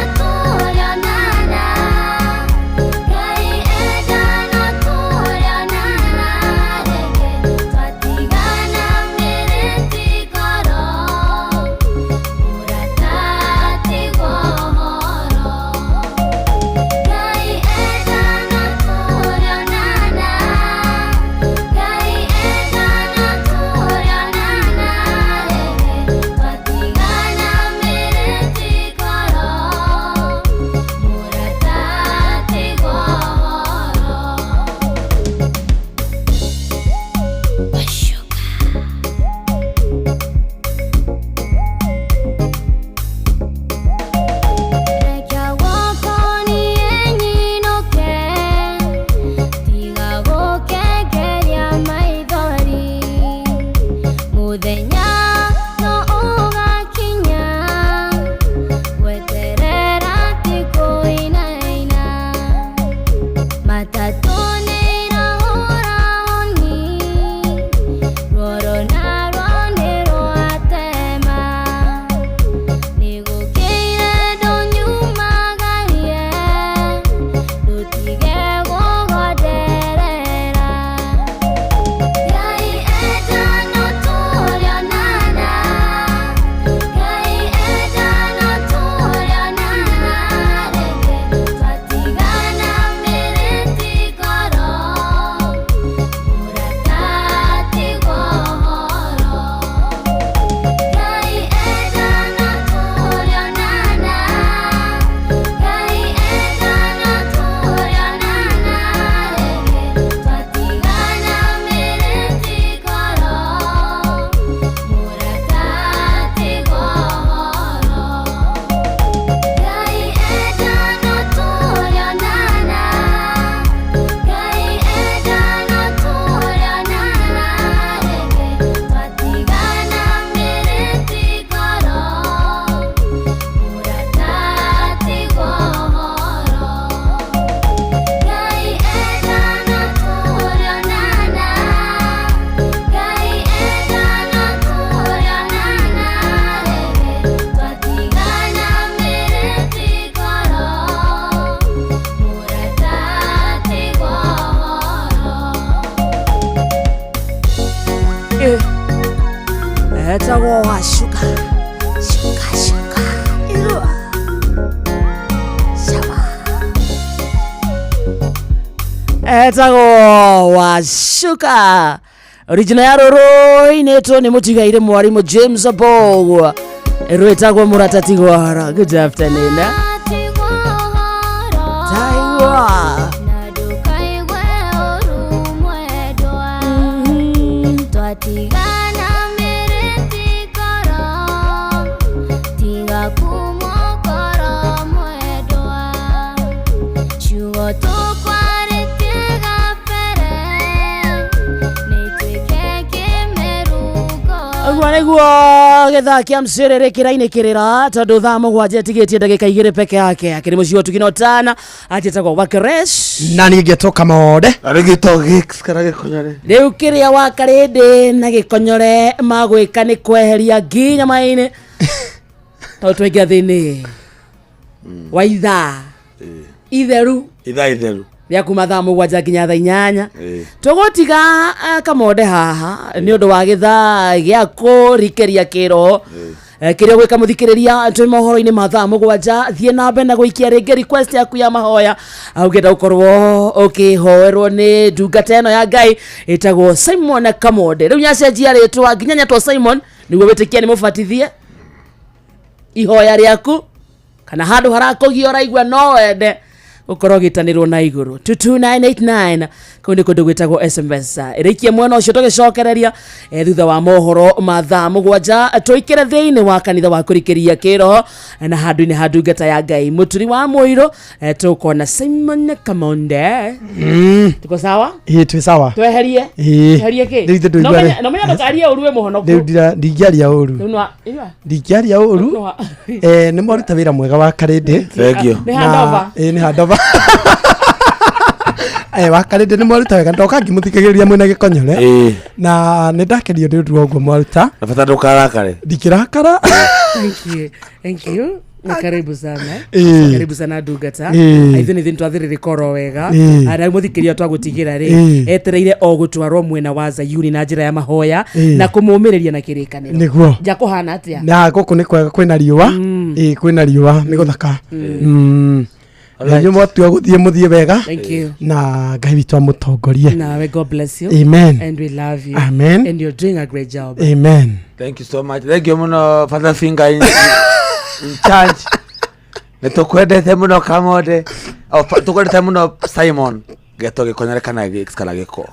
Etago wa shuka irua shaba etago wa shuka original ya roro ineto ni mutigaire mwarimu James Abogo ero etago muratatigwara. Good afternoon Taiwa Guo getha kia mserere kiraine kirira tondu thaa mugwanja tigitie ndagika igiri peke yake akiri mucio tukinotana atetagwo Wakeresh na ningetoka mode arigito gigs kana gikonyore riu kiria wa karinde na gikonyore magwika ni kweheria nginya maine to twingia thini wa ithaa itheru ya kuma thaa mugwanja nginya thaa inyanya tugutiga kamode haha ni undu wa githaa gia kurikeria kiro kiria gwika muthikiriria twi mohoro-ini ma thaa mugwanja thie na mbere na guikia ringi request yaku ya mahoya augenda ukorwo ukihoerwo ni ndungata ino ya Ngai itagwo Simon Kamode. Riu nyacenjia ritwa nginya nyatwa Simon niguo witikia ni mubatithie ihoya riaku kana handu harakugia uraigua no wende ukorwo gitanirwo na iguru 22989 kundi kundu gwitagwo SMS irikie mwena ucio tugicokereria thutha wa mohoro mathaa mugwanja tuikire thiini wa kanitha wa kurikiria kiroho na handu-ini ha ndungata ya Ngai muturi wa Muiru tukona Simon Kamonde tuko sawa twi sawa tweherie ki no menya ndokaria uruwe muhonoku ndigiaria uru ndigiaria uru ni moruta wira mwega wa Karindi thengio ni handova wakarinde ni mwaruta wega ndoka ngimuthikagiriria mwena gikonyore na ni ndakenio ni undu ogwo mwaruta na bata ndukarakare ndikirakara thank you na karibu sana ndungata aithu ni thintu twathiriri koro wega ara muthikiria twagutigira ri etereire o gutwarwo mwena wa Zayuni na njira ya mahoya na kumuumiriria na kirikaniro niguo ja kuhana atia na guku ni kwega kwina riua kwina riua ni guthaka Nyo mwatua guthie muthie wega. Thank you. Na Ngai witu amutongorie. Na God bless you. Amen. And we love you. Amen. And you're doing a great job. Amen. Thank you so much. Thank you muno Father Finger in charge. Netukwendete muno Kamode. Tukwendete muno Simon. Geto gikonyere kana gikala giko.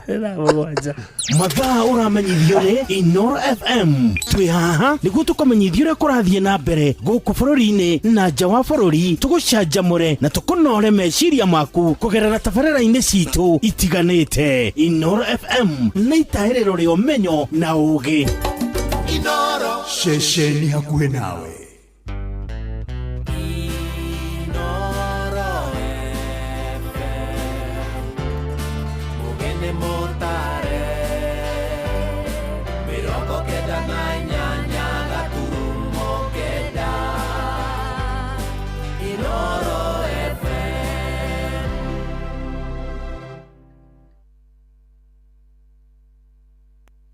Mathaa uramenyithio ni Inoro FM. Twi haha niguo tukomenyithio ria kurathie na mbere guku bururi-ini na nja wa bururi tugucanjamure na tukunore meciria maku kugerera tabarĩra-inĩ citu itiganĩte. Inoro FM na itaĩrĩro rĩa ũmenyo na ũũgĩ. Inoro ceceni hakuhĩ nawe.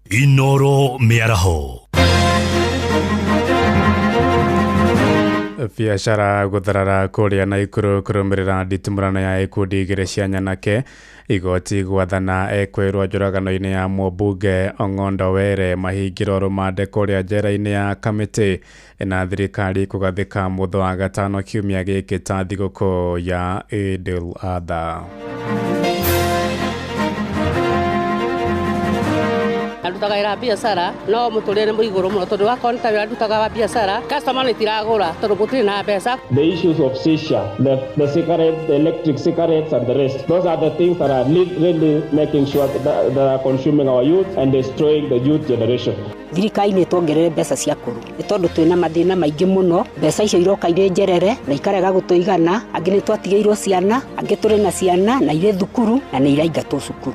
Inoro miaraho. Biacara gutharara kuria Naikuru kurumirira nditimurano ya ikundi igiri cia nyanake igoti gwathana ekwirwo njuragano-ini ya mũmbunge Ong'ondo Were mahingiro rumande kuria njera-ini ya Kamiti na thirikari kugathika mutho wa gatano kiumia giki ta thigũkũ ya Idul Adha. Ndutaga biacara no muturire mu iguru muno tondu wa konta ndutaga biacara customer ni tiragura tondu gutiri na pesa. The issues of shisha, the cigarettes, the electric cigarettes and the rest, those are the things that are really making sure that are consuming our youth and destroying the youth generation. Thirikari ni twongerere mbeca cia kuru ni tondu twina mathina maingi muno. Mbeca icio iroka ire njerere na ikarega gutuigana, angi ni twatigeirwo ciana, angi turi na ciana na ire thukuru na ni iraingatwo cukuru.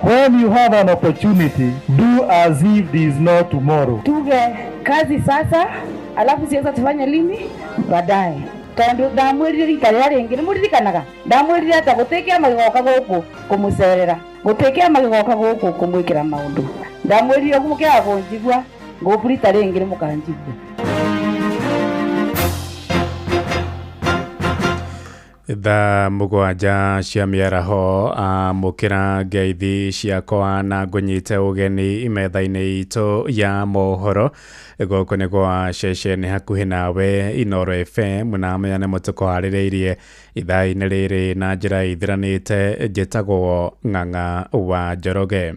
When you have an opportunity, do as if there is no tomorrow. Tuge kazi sasa, alafu siweza tufanya lini baadaye. Tondu ndamwirire ikarira ringi nimuririkanaga ndamwirire ata gutekea magigoka guku kumucerera gutekea magigoka guku kumwikira maundu ndamwirire kumukira kunjigwa ngupurita ringi nimukanjigwa. Tha mugwanja cia miaraho mukira ngeithi ciakwa na ngunyite ugeni imetha-ini itu ya mohoro goko ni gwa ceceni hakuhi nawe Inoro FM na meyane mutuko haririirie ithaa-ini riri na njira ithiranite njitagwo Ng'ang'a wa Njoroge.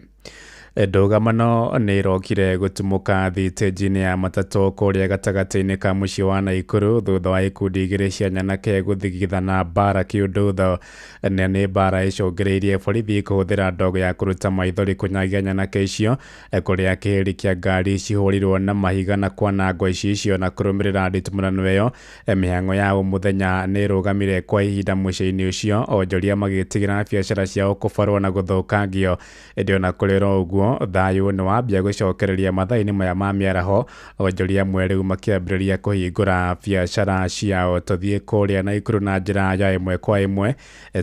Ndugamano ni irokire gutumuka thitĩnji-inĩ ya matatũ kuria gatagati-inĩ ka mũciĩ wa Naikuru thutha wa ikundi igĩrĩ cia nyanake gũthigithana mbara kĩũndũtho na nĩ mbara icũngĩrĩirie borithi kũhũthĩra ndogo ya kũruta maithori kũnyagia nyanake icio kuria kĩhĩri kĩa ngari cihũrirwo na mahiga na kwanangwo icio na kũrũmĩrĩra nditimũrano ĩyo. Mĩhang'o ya ũmũthenya nĩ ĩrũgamire kwa ihinda mũciĩ-inĩ ũcio onjoria magĩtigĩra biacara ciao kũbarwo na gũthũkangio. Ĩndĩ ona kũrĩ ũguo thayu ni wambia gucokereria mathaa-ini maya ma miaraho onjoria amwe riu makiambĩrĩria kũhingũra biacara ciao. Tuthie kuria Naikuru na njira ya ĩmwe kwa ĩmwe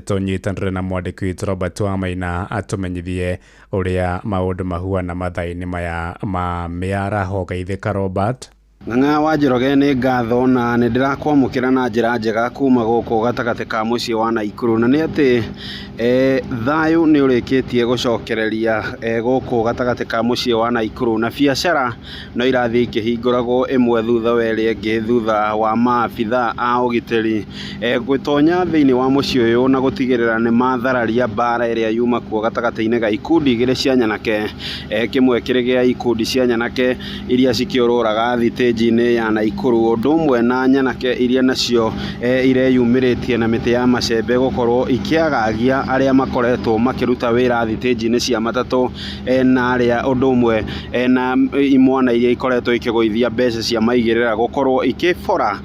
tunyitanĩre na mwandĩki witũ Robert Wamaina atumenyithie ũrĩa maũndũ mahuana mathaa-ini maya ma miaraho. Geithĩka Robert. Ng'ang'a wa Njoroge nĩ ngatho na nĩ ndĩrakwamũkĩra na njĩra njega kuma gũkũ gatagatĩ ka mũciĩ wa Naikuru, na nĩ atĩ thayũ nĩ ũrĩkĩtie gũcokereria gũkũ gatagatĩ ka mũciĩ wa Naikuru, na biacara no irathiĩ ikĩhingũragwo ĩmwe thutha wa ĩrĩa ĩngĩ thutha wa maabitha a ũgitĩri gwĩtonya thĩinĩ wa mũciĩ ũyũ na gũtigĩrĩra nĩ mathararia mbara ĩrĩa yuma kuo gatagatĩ-inĩ ga ikundi igĩrĩ cia Nyanake, kĩmwe kĩrĩ gĩa ikundi cia Nyanake iria cikĩũrũraga thitĩnji-inĩ ya Naikuru, ũndũ ũmwe na Nyanake iria nacio ireyumĩrĩtie na mĩtĩ ya macembe gũkorwo ikĩagagia arĩa makoretwo makĩruta wĩra thitĩnji-inĩ cia matatũ na arĩa ũndũ ũmwe na imwana iria ikoretwo ikĩgũithia mbeca cia maigĩrĩra gũkorwo ikĩbora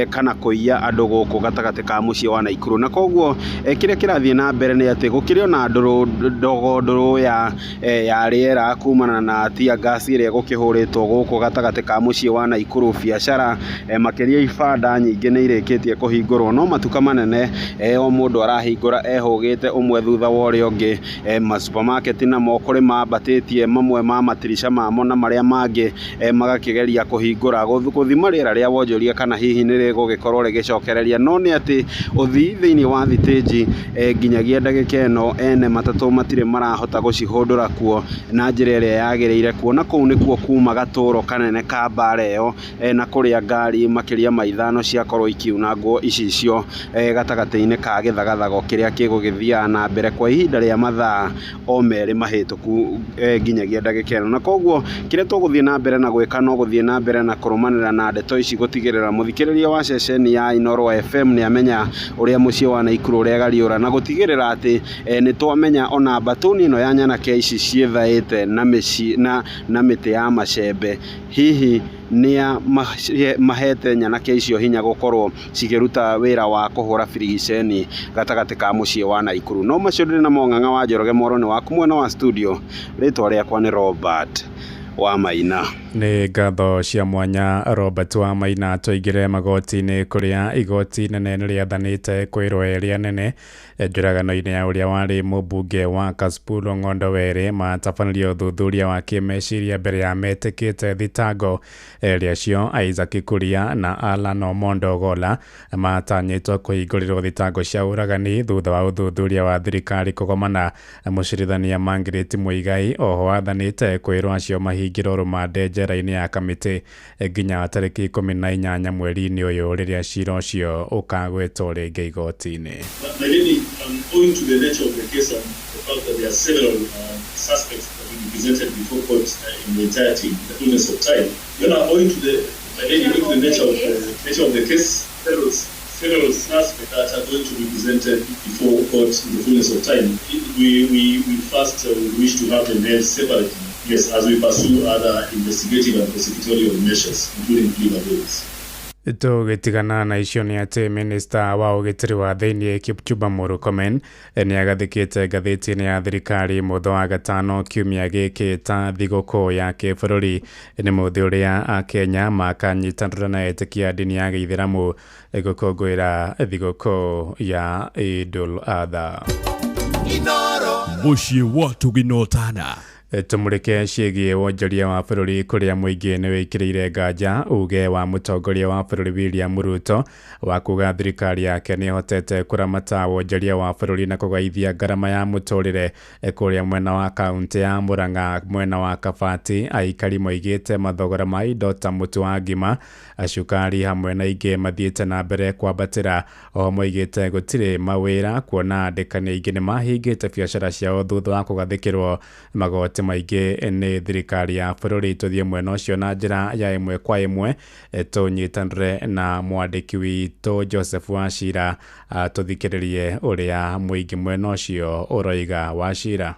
kana kũiya andũ gũkũ gatagatĩ ka mũciĩ wa Naikuru. Na koguo kĩrĩa kĩrathiĩ na mbere nĩ atĩ gũkĩrĩ ona ndũrũ ya rĩera kumana na tia gas ĩrĩa gũkĩhũrĩtwo gũkũ gatagatĩ ka mũciĩ wa Naikuru. Biacara makĩria ibanda nyingĩ nĩ irĩkĩtie kũhingũrwo, no matuka manene o mũndũ arahingũra ehũgĩte ũmwe thutha wa ũrĩa ũngĩ. Masupermarket namo kũrĩ mambatĩtie mamwe ma matirisha mamo na marĩa mangĩ magakĩgeria kũhingũra gũthima rĩera rĩa wonjoria kana hihi nĩ rĩgũgĩkorwo rĩgĩcokereria. No nĩ atĩ ũthii thĩinĩ wa thitĩnji nginyagia ndagĩka ĩno ene matatũ matirĩ marahota gũcihũndũra kuo na njĩra ĩrĩa yagĩrĩire, kuona kũu nĩkuo kuma gatũro kanene ka mbara ĩyo na kũrĩa ngari makĩria ma ithano ciakorwo ikiunangwo icicio gatagatĩ-inĩ ka gĩthagathago kĩrĩa kĩgũgĩthiaga na mbere kwa ihinda rĩa mathaa o merĩ mahĩtũku nginyagia ndagĩka ĩno. Na koguo kĩrĩa tũgũthiĩ na mbere na gwĩka no gũthiĩ na mbere na kũrũmanĩra na ndeto ici gũtigĩrĩra mũthikĩrĩria wa ceceni ya Inooro FM nĩ amenya ũrĩa mũciĩ wa Naikuru ũregariũra na gũtigĩrĩra atĩ nĩ twamenya ona mbatũni ĩno ya Nyanake ici ciĩthaĩte na mĩtĩ ya macembe hihi nĩa mahete Nyanake icio hinya gũkorwo cikĩruta wĩra wa kũhũra birigiceni gatagatĩ ka mũciĩ wa Naikuru. No macio ndĩrĩ namo Ng'ang'a wa Njoroge Moro nĩ waku mwena wa studio, rĩtwa rĩakwa nĩ Robert wa Maina. Nĩ ngatho cia mwanya Robert wa Maina. Tũingĩre magoti-inĩ kũrĩa igoti nene nĩ rĩathanĩte kwĩrwo rĩa nene njũragano-inĩ ya ũrĩa warĩ mũmbunge wa Kasipul Ong'ondo Were matabanĩrio ũthuthuria wa kĩmeciria mbere ya metĩkĩte thitango rĩacio. Isaac Kuria na Alan Omondo Ogolla matanyĩtwo kũhingũrĩrwo thitango cia ũragani thutha wa ũthuthuria wa thirikari kũgomana. Mũcirithania Margaret Muigai oho athanĩte kwĩrwo acio mahingĩrwo rũmande njera-inĩ ya Kamĩtĩ nginya tarĩki 18 mweri-inĩ ũyũ rĩrĩa cira ũcio ũkagwetwo rĩngĩ igoti-inĩ. Owing to the nature of the case and the fact that there are several suspects that will be presented before court in the entirety, in the fullness of time, owing to the nature of the case, several suspects that are going to be presented before court in the fullness of time, we first wish to have them held separately, yes, as we pursue other investigative and prosecutorial measures, including plea bargains. Tũgĩtigana na icio nĩ atĩ minista wa ũgitĩri wa thĩinĩ Kipchumba Murkomen nĩ agathĩkĩte ngathĩti-inĩ ya thirikari mũthĩ wa gatano kiumia gĩkĩ ta thigũkũ ya kĩbũrũri. Nĩ mũthĩ ũrĩa Akenya makanyitanĩra na etĩkia ndini ya Gĩithĩramu gũkũngũĩra thigũkũ ya Idul Adha. Mũciĩ wa Tuginotana. Tũmũrĩke ciĩgiĩ wonjoria wa bũrũri kũrĩa mũingĩ nĩ wĩkĩrĩire nganja uge wa mũtongoria wa bũrũri William Ruto wa kuga thirikari yake nĩ ĩhotete kũramata wonjoria wa bũrũri na kũgaithia ngarama ya mũtũrĩre kũrĩa mwena wa kaunti ya Murang'a, mwena wa Kabati. Aikari moigĩte mathogora ma indo ta mũtu wa ngima, cukari hamwe na ingĩ mathiĩte na mbere kwambatĩra. Oho moigĩte gũtirĩ mawĩra kuona andĩkani aingĩ nĩ mahingĩte biacara ciao thutha wa kũgathĩkĩrwo magoti maingĩ nĩ thirikari ya bũrũri. Tũthiĩ mwena ũcio na njĩra ya ĩmwe kwa ĩmwe tũnyitanĩre na mwandĩki witũ Joseph Wachira tũthikĩrĩrie ũrĩa mũingĩ mwena ũcio ũroiga. Wachira: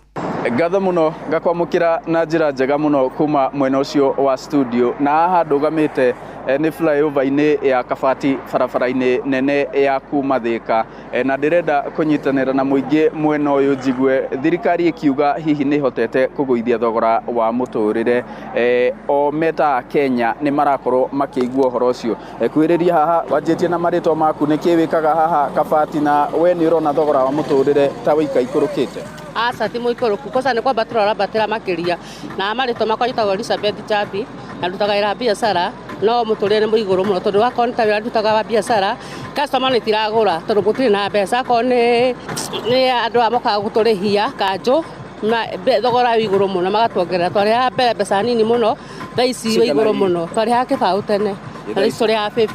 ngatho mũno, ngakwamũkĩra na njĩra njega mũno kuma mwena ũcio wa studio, na haha ndũgamĩte nĩ flyover-inĩ ya Kabati barabara-inĩ nene ya kuma Thĩka, na ndĩrenda kũnyitanĩra na mũingĩ mwena ũyũ njigue thirikari ĩkiuga hihi nĩ hotete kũgũithia thogora wa mũtũrĩre. O meta Kenya nĩ marakorwo makĩigua ũhoro ũcio. Kwĩrĩria haha wanjĩtie na marĩtwa maku, nĩkĩ wĩkaga haha Kabati na we nĩ ũrona thogora wa mũtũrĩre ta wĩika ikũrũkĩte? Asa ti mũikũrũku, kosa nĩ kwamba tũrabatĩra makĩria, na marĩtwa makwa njĩtagwo Elizabeth Chambi na ndutaga wĩra biacara no muturire ni muiguru muno tondu wa konta wira ndutaga wa biashara customer ni tiragura tondu gutire na mbeca ko ni andu amoka guturihia kanjo na thogora wiguru muno magatuongerera twari ha mbeca nini muno thaici wiguru muno twari ha kibau tene thaici ya 50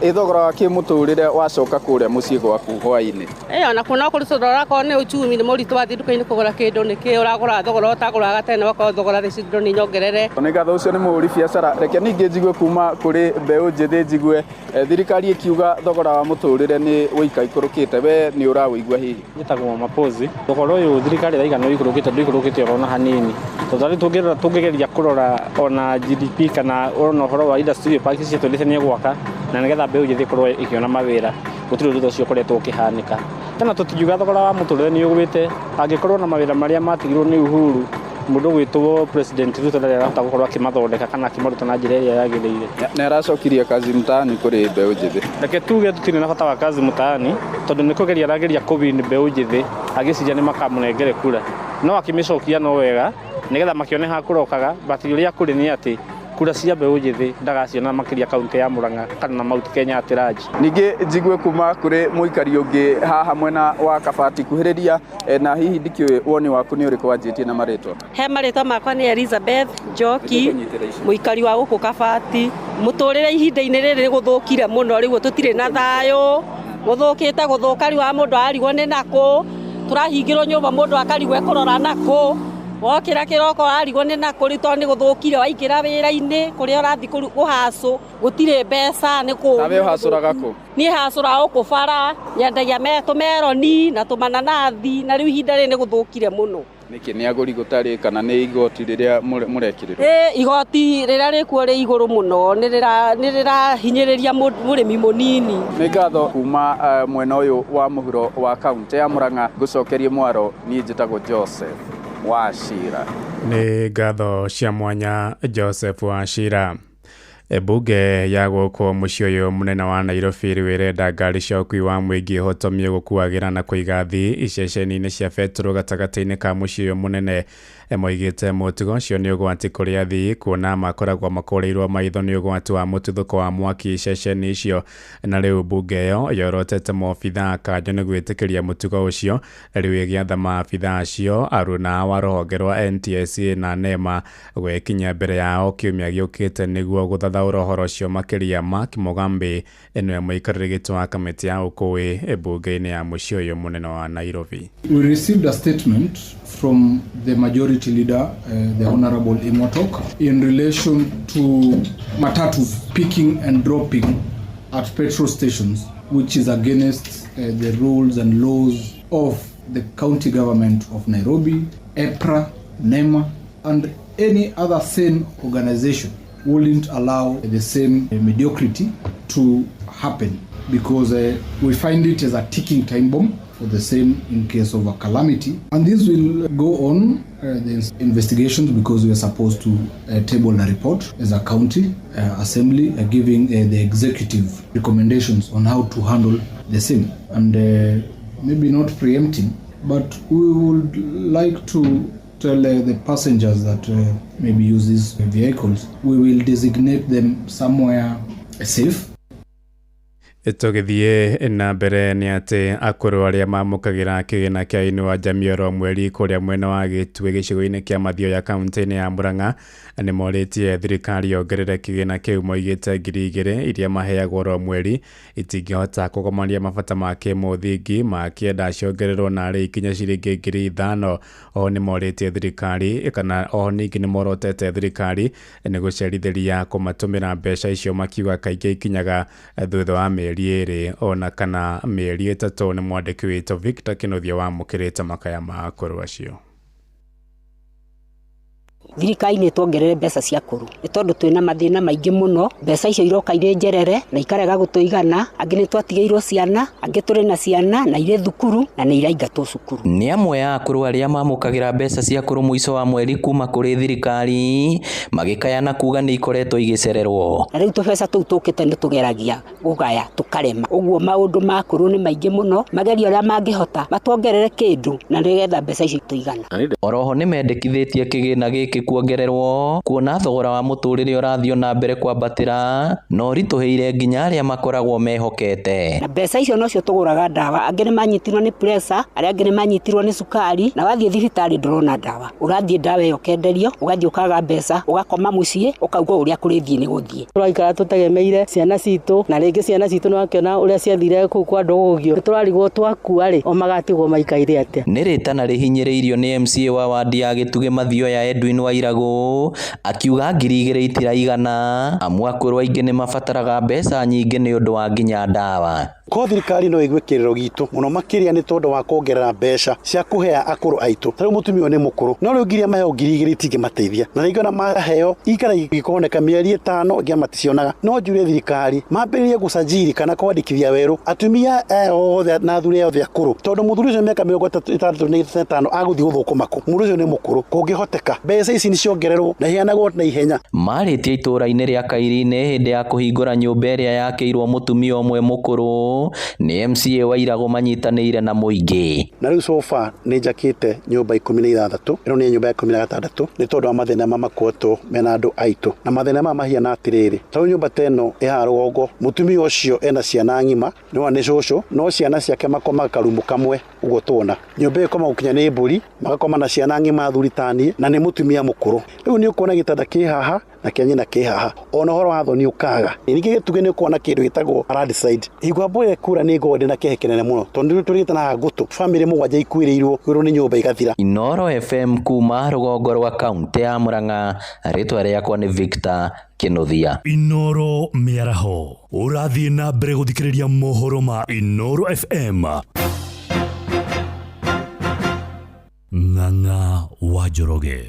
ithogora wa kimuturire wacoka kuria mucii gwaku hwaini ona kuna kuri thogora ko ni uchumi ni muritu wa nduka-ini kugura kindu niki uragura thogora utagura gatene wako thogora thaici ndo ni nyongerere ni gatho ucio ni muri biashara reke ningi njigue kuma kuri mbeu njithi njigue thirikari ikiuga thogora wa muturire ni uika ikurukite we ni urawigua hihi gitagwo mapozi thogora uyu thirikari raigana ikurukite ndikurukite ona hanini tondari tungigeria kurora ona GDP kana ona horo wa industry park cia twendete ni gwaka na nigetha mbeu njithi korwo ikiona mawira gutiri undu ucio koretwo ukihanika kana tutiuga thogora wa muturire ni ugwite angikorwo na mawira maria matigirwo ni Uhuru mundu gwitwo president Ruto ndarahota gukorwo akimathondeka kana akimaruta na njira iria yagiriire na aracokirie kazi mtaani kuri mbeu njithi reke tuge tutire na bata wa kazi mtaani tondu ni kugeria arageria kubini mbeu njithi agiciria ni makamunengere kura no akimicokia no wega nigetha makione ha kurokaga batiuria kuri ni ati kura cia mbeu njithi ndagaciona makiria kaunti ya Murang'a kana na Mount Kenya atiraji ningi njigue kuma kuri muikari ungi haha mwena wa Kabati kuhiriria na hihi ndikiwe woni waku ni uriku wanjitie na maritwa he maritwa makwa ni Elizabeth Njoki muikari wa guku Kabati muturire ihinda-ini riri guthukire muno riu tutire na thayo guthukite guthukari wa mundu arigwo ni naku turahingirwo nyumba mundu akarigwo ekurora naku wokira kiroko arigwo ni naku rito ni guthukire waikira wira-ini kuria urathi kuhacu gutire mbeca ni ku tawe uhacuraga ku ni hacura uku bara nyendagia tumeroni na tumananathi na riu ihinda riri ni guthukire muno niki ni aguri gutari kana ni igoti riria murekirirwo igoti riria rikuo ri iguru muno ni rira hinyiriria murimi munini ni ngatho kuma mwena uyu wa muhuro wa kaunti ya Murang'a gucokerie mwaro ni njitagwo Joseph Wachira ni ngatho cia mwanya Joseph Wachira Bunge ya guku muciĩ ũyũ munene wa Nairobi rĩrenda ngari cia ũkui wa mũingĩ ihotomie gũkuagĩra na kũiga thi iceceni-inĩ cia betũrũ gatagatĩ-inĩ ka muciĩ ũyũ munene moigĩte mũtugo ũcio nĩ ũgwati kũrĩ athii kuona makoragwo makũrĩirwo maitho nĩ ũgwati wa mũtuthũko wa mwaki iceceni icio na rĩu bunge ĩyo yorotete maobithaa kanjũ nĩ gwĩtĩkĩria mũtugo ũcio rĩu ĩgĩatha maabithaa acio aruna wa rũhonge rwa NTSA na NEMA gwĩkinya mbere yao kiumia gĩũkĩte nĩguo gũthathaũra ũhoro ũcio makĩria. Mark Mugambi nĩwe mũikarĩri gĩtĩ wa kamĩtĩ ya ũkũĩ bunge-inĩ ya muciĩ ũyũ munene wa Nairobi. We received a statement from the majority leader, the Honorable Imotok, in relation to matatus picking and dropping at petrol stations, which is against the rules and laws of the county government of Nairobi, EPRA, NEMA, and any other sane organization wouldn't allow the same mediocrity to happen because we find it as a ticking time bomb for the same in case of a calamity. And this will go on the investigations because we are supposed to table a report as a county assembly giving the executive recommendations on how to handle the same. And maybe not preempting, but we would like to tell the passengers that maybe use these vehicles, we will designate them somewhere safe. Tũgĩthiĩ na mbere nĩ atĩ akũrũ arĩa mamũkagĩra kĩgĩna kĩa Inua Jamii oro mweri kũrĩa mwena wa Gĩtue gĩcigo-inĩ kĩa Mathioya kaunti-inĩ ya Murang'a nĩ morĩtie thirikari yongerere kĩgĩna kĩu moigĩte 2,000 iria maheagwo oro mweri itingĩhota kũgomania mabata ma kĩmũthingi makĩenda ciongererwo narĩ ikinya ciringi 5,000. Oho nĩ morĩtie thirikari kana oho ningĩ nĩ morotete thirikari nĩ gũcerithĩria kũmatũmĩra mbeca icio makiuga kaingĩ ikinyaga thutha wa mĩeri ĩrĩ ona kana mĩeri 3. Nĩ mwandĩki witũ Victor Kĩnuthia wamũkĩrĩte makaya ma akũrũ acio. Thirikari nĩ tuongerere mbeca cia kũrũ nĩ tondũ twĩna mathĩna maingĩ mũno. Mbeca icio iroka irĩ njerere na ikarega gũtũigana, angĩ nĩ twatigĩirwo ciana, angĩ tũrĩ na ciana na irĩ thukuru na nĩ iraingatwo cukuru. Nĩ amwe ya akũrũ arĩa mamũkagĩra mbeca cia kũrũ mũico wa mweri kuma kũrĩ thirikari magĩkayana kuga nĩ ikoretwo igĩcererwo. Na rĩu tũbeca tũu tũkĩte nĩ tũgeragia gũgaya tũkarema. Ũguo maũndũ ma akũrũ nĩ maingĩ mũno, mageria ũrĩa mangĩhota matuongerere kĩndũ na nĩgetha mbeca icio itũigana. Oroho nĩ mendekithĩtie kĩgĩna gĩkĩ gĩkĩ kuongererwo kuona thogora wa mũtũrĩre ũrathiĩ na mbere kwambatĩra no ritũhĩire nginya arĩa makoragwo mehokete. Na mbeca icio nocio tũgũraga ndawa, angĩ nĩ manyitirwo nĩ pressure, arĩa angĩ nĩ manyitirwo nĩ cukari, na wathiĩ thibitarĩ ndũrona ndawa. Ũrathiĩ ndawa ĩyo kenderio, ũgathiĩ ũkaga mbeca, ũgakoma mũciĩ, ũkaigua ũrĩa kũrĩthiĩ nĩ gũthiĩ. Tũraikara tũtegemeire ciana citũ, na rĩngĩ ciana citũ nĩ wakĩona ũrĩa ciathire kũu kwa ndũgũgio. Tũrarigwo twakua-rĩ, o magatigwo maikaire atĩa. Nĩ rĩtana rĩhinyĩrĩirio nĩ MCA wa wadi ya Gĩtugĩ Mathioya Edwin Wairagũ akiuga 2,000 itiraigana, amu akũrũ aingĩ nĩ mabataraga mbeca nyingĩ nĩ ũndũ wa nginya ndawa. Ko thirikari no igwe kĩrĩro gitu muno makĩria nĩ tondũ wa kuongerera mbeca cia kũhea akũrũ aitũ. Tarĩu mũtumia nĩ mũkũrũ no rĩu ngiria maheo 2,000 itingĩmateithia, na rĩngĩ ona maheo ikara ikoneka mĩeri 5 ngia maticionaga. No njure thirikari mambĩrĩrie gũcanjiri kana kwandĩkithia werũ atumia othe na athuri othe akũrũ, tondũ mũthuri ũcio mĩaka 35 agũthiĩ gũthũkũma kũ. Mũndũ ũcio nĩ mũkũrũ, kũngĩhoteka mbeca ici nĩ ciongererwo na iheanagwo na ihenya. Marĩtie itũra-inĩ rĩa Kairini hĩndĩ ya kũhingũra nyũmba ĩrĩa yakĩirwo mũtumia ũmwe mũkũrũ nĩ MCA Wairagũ manyitanĩire na mũingĩ. Na rĩu so far nĩ njakĩte nyũmba 16, ĩno nĩ nyũmba ya 16 nĩ tondũ wa mathĩna mamakotwo mena andũ aitũ, na mathĩna mahiana atĩrĩrĩ. Tarĩu nyũmba teno ĩha rũgongo, mũtumia ũcio ena ciana ng'ima nĩ cũcũ, no ciana ciake makomaga karumu kamwe ũguo tuona. Nyũmba ĩkoma gũkinya nĩ mbũri, magakoma na ciana ng'ima athuri tani, na nĩ mũtumia mũkũrũ. Rĩu nĩ ũkuona gĩtanda kĩ haha na kĩa nyina kĩ haha, ona ũhoro wa thoni ũkaga. Ningĩ Gĩtugĩ nĩ ũkuona kĩndũ gĩtagwo Radicide. Igwa mboya kura nĩ ngode na kĩhe kĩnene mũno, tondũ tũrĩte na ngũtũ famĩlĩ 7 ikuĩrĩirwo igũrũ nĩ nyũmba igathira. Inoro FM kuma rũgongo rwa kaunti ya Murang'a, rĩtwa rĩakwa nĩ Victor Kĩnuthia. Inoro mĩaraho ũrathiĩ na mbere gũthikĩrĩria mohoro ma Inoro FM. Ng'ang'a wa Njoroge.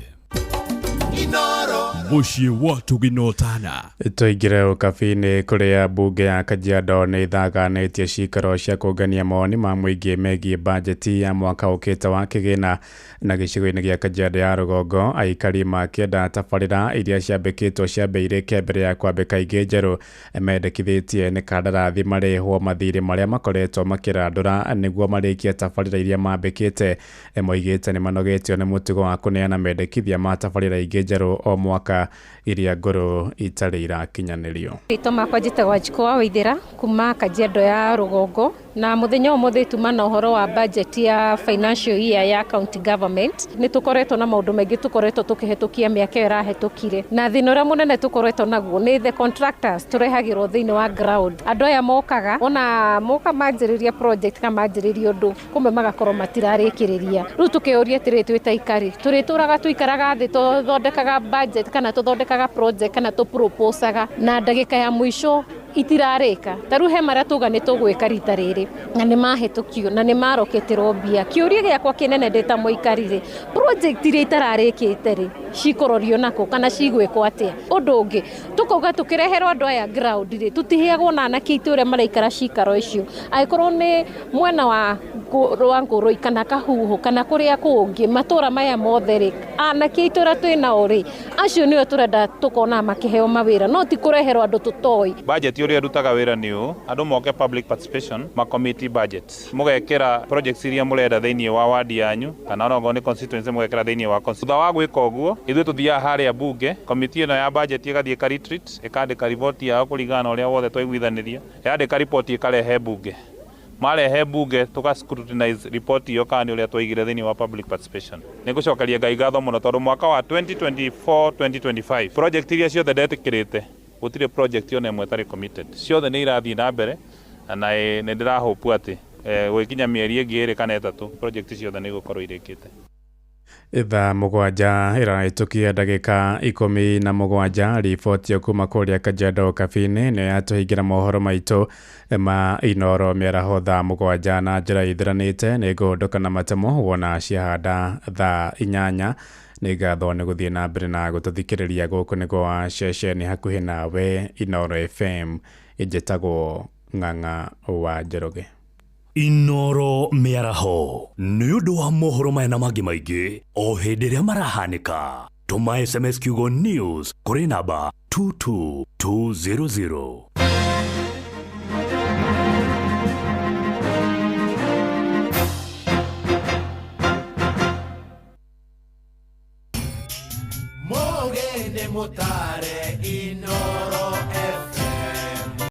Muciĩ wa Tũginotana. Tũingĩre ũkabi-inĩ kũrĩa mbunge ya Kajiado nĩ ithaganĩtie cikaro cia kũngania mawoni ma mũingĩ megiĩ bajeti ya mwaka ũkĩte wa kĩgĩna, na gĩcigo-inĩ gĩa Kajiado ya rũgongo aikari makĩenda tabarĩra iria ciambĩkĩtwo ciambĩire kĩambere ya kwambĩka ingĩ njerũ mendekithĩtie nĩ kandarathi marĩhwo mathirĩ marĩa makoretwo makĩrandũra nĩguo marĩkie tabarĩra iria mambĩkĩte. Moigĩte nĩ manogetio nĩ mũtugo wa kũneana mendekithia ma tabarĩra ingĩ njerũ o mwaka iria ngũrũ itarĩ irakinyanĩrio. Rĩtwa makwa njĩtagwo Wanjikũ wa Waithĩra kuma Kajiado ya rũgongo, na mũthenya ũmũthĩ tuma na ũhoro wa budget ya financial year ya county government. Nĩ tũkoretwo na maũndũ maingĩ tũkoretwo tũkĩhetũkia mĩaka ĩyo ĩrahetũkire, na thĩna ũrĩa mũnene tũkoretwo naguo nĩ the contractors tũrehagĩrwo thĩinĩ wa ground. Andũ aya mokaga ona moka manjĩrĩria project kana manjĩrĩria ũndũ kumbe magakorwo matirarĩkĩrĩria. Rĩu tũkĩũria atĩrĩrĩ twĩ ta ikari tũrĩtũraga tũikaraga thĩ tũthondekaga budget kana tũthondekaga project kana tũproposaga na ndagĩka ya mũico itirarĩka. Tarĩu he marĩa tuga nĩ tũgwĩka rita rĩrĩ na nĩ mahetũkio na nĩ maroketerwo mbia. Kĩũria gĩakwa kĩnene ndĩ ta mũikarire, project iria itararĩkĩte rĩ cikũrorio nako kana cigwĩkwo atĩa. Ũndũ ũngĩ tũkauga tũkĩreherwo andũ aya ground rĩ tũtiheagwo na anake aitũ ũrĩa maraikara cikaro icio, angĩkorwo nĩ mwena wa Ngũrũi kana Kahuho kana kũrĩa kũngĩ matũra maya mothe rĩ, anake aitũ ũrĩa twĩnao rĩ acio nĩo tũrenda tũkona makĩheo mawĩra, no ti kũreherwo andũ tũtoĩ. Budget ũrĩa ndutaga wĩra nĩ ũũ, andũ moke public participation ma committee budget, mũgekĩra projects iria mũrenda thĩinĩ wa wadi yanyu kana onogo nĩ constituency mũgekĩra thĩinĩ wa constituency. Thutha wa gwĩka ũguo ithuĩ tũthiaga harĩa bunge, committee ĩno ya budget ĩgathiĩ ka retreat ĩkandĩka report yao kũringana na ũrĩa wothe twaiguithanĩria, yandĩka report ĩkarehe bunge, marehe bunge tuka scrutinize report iyo kana ũrĩa twaigire thĩinĩ wa public participation. Nĩ ngũcokeria Ngai ngatho mũno tondũ mwaka wa 2024-2025 project iria ciothe ndetĩkĩrĩte gũtirĩ project yona ĩmwe ĩtarĩ committed, ciothe nĩ irathiĩ na mbere na nĩ ndĩrahopu atĩ gwĩkinya mĩeri ĩngĩ 2 kana 3 project ciothe nĩ igũkorwo irĩkĩte. Thaa mũgwanja ĩrahĩtũkia ndagĩka 17 riboti kuma kũrĩa Kajiado kabi-inĩ nĩ yatũhingĩra mohoro maitũ ma Inoro mĩaraho thaa mũgwanja na njĩra ithiranĩte. Nĩ ngũndũka na matemo wona ciahanda thaa 8. Nĩ ngatho nĩ gũthiĩ na mbere na gũtũthikĩrĩria gũkũ nĩ gwa ceceni hakuhĩ nawe Inoro FM ĩnjĩtagwo Ng'ang'a wa Njoroge. Inoro mĩaraho nĩ ũndũ wa mohoro maya na mangĩ maingĩ o hĩndĩ ĩrĩa marahanĩka. Tũma SMS kiugo news kũrĩ namba 22200. motari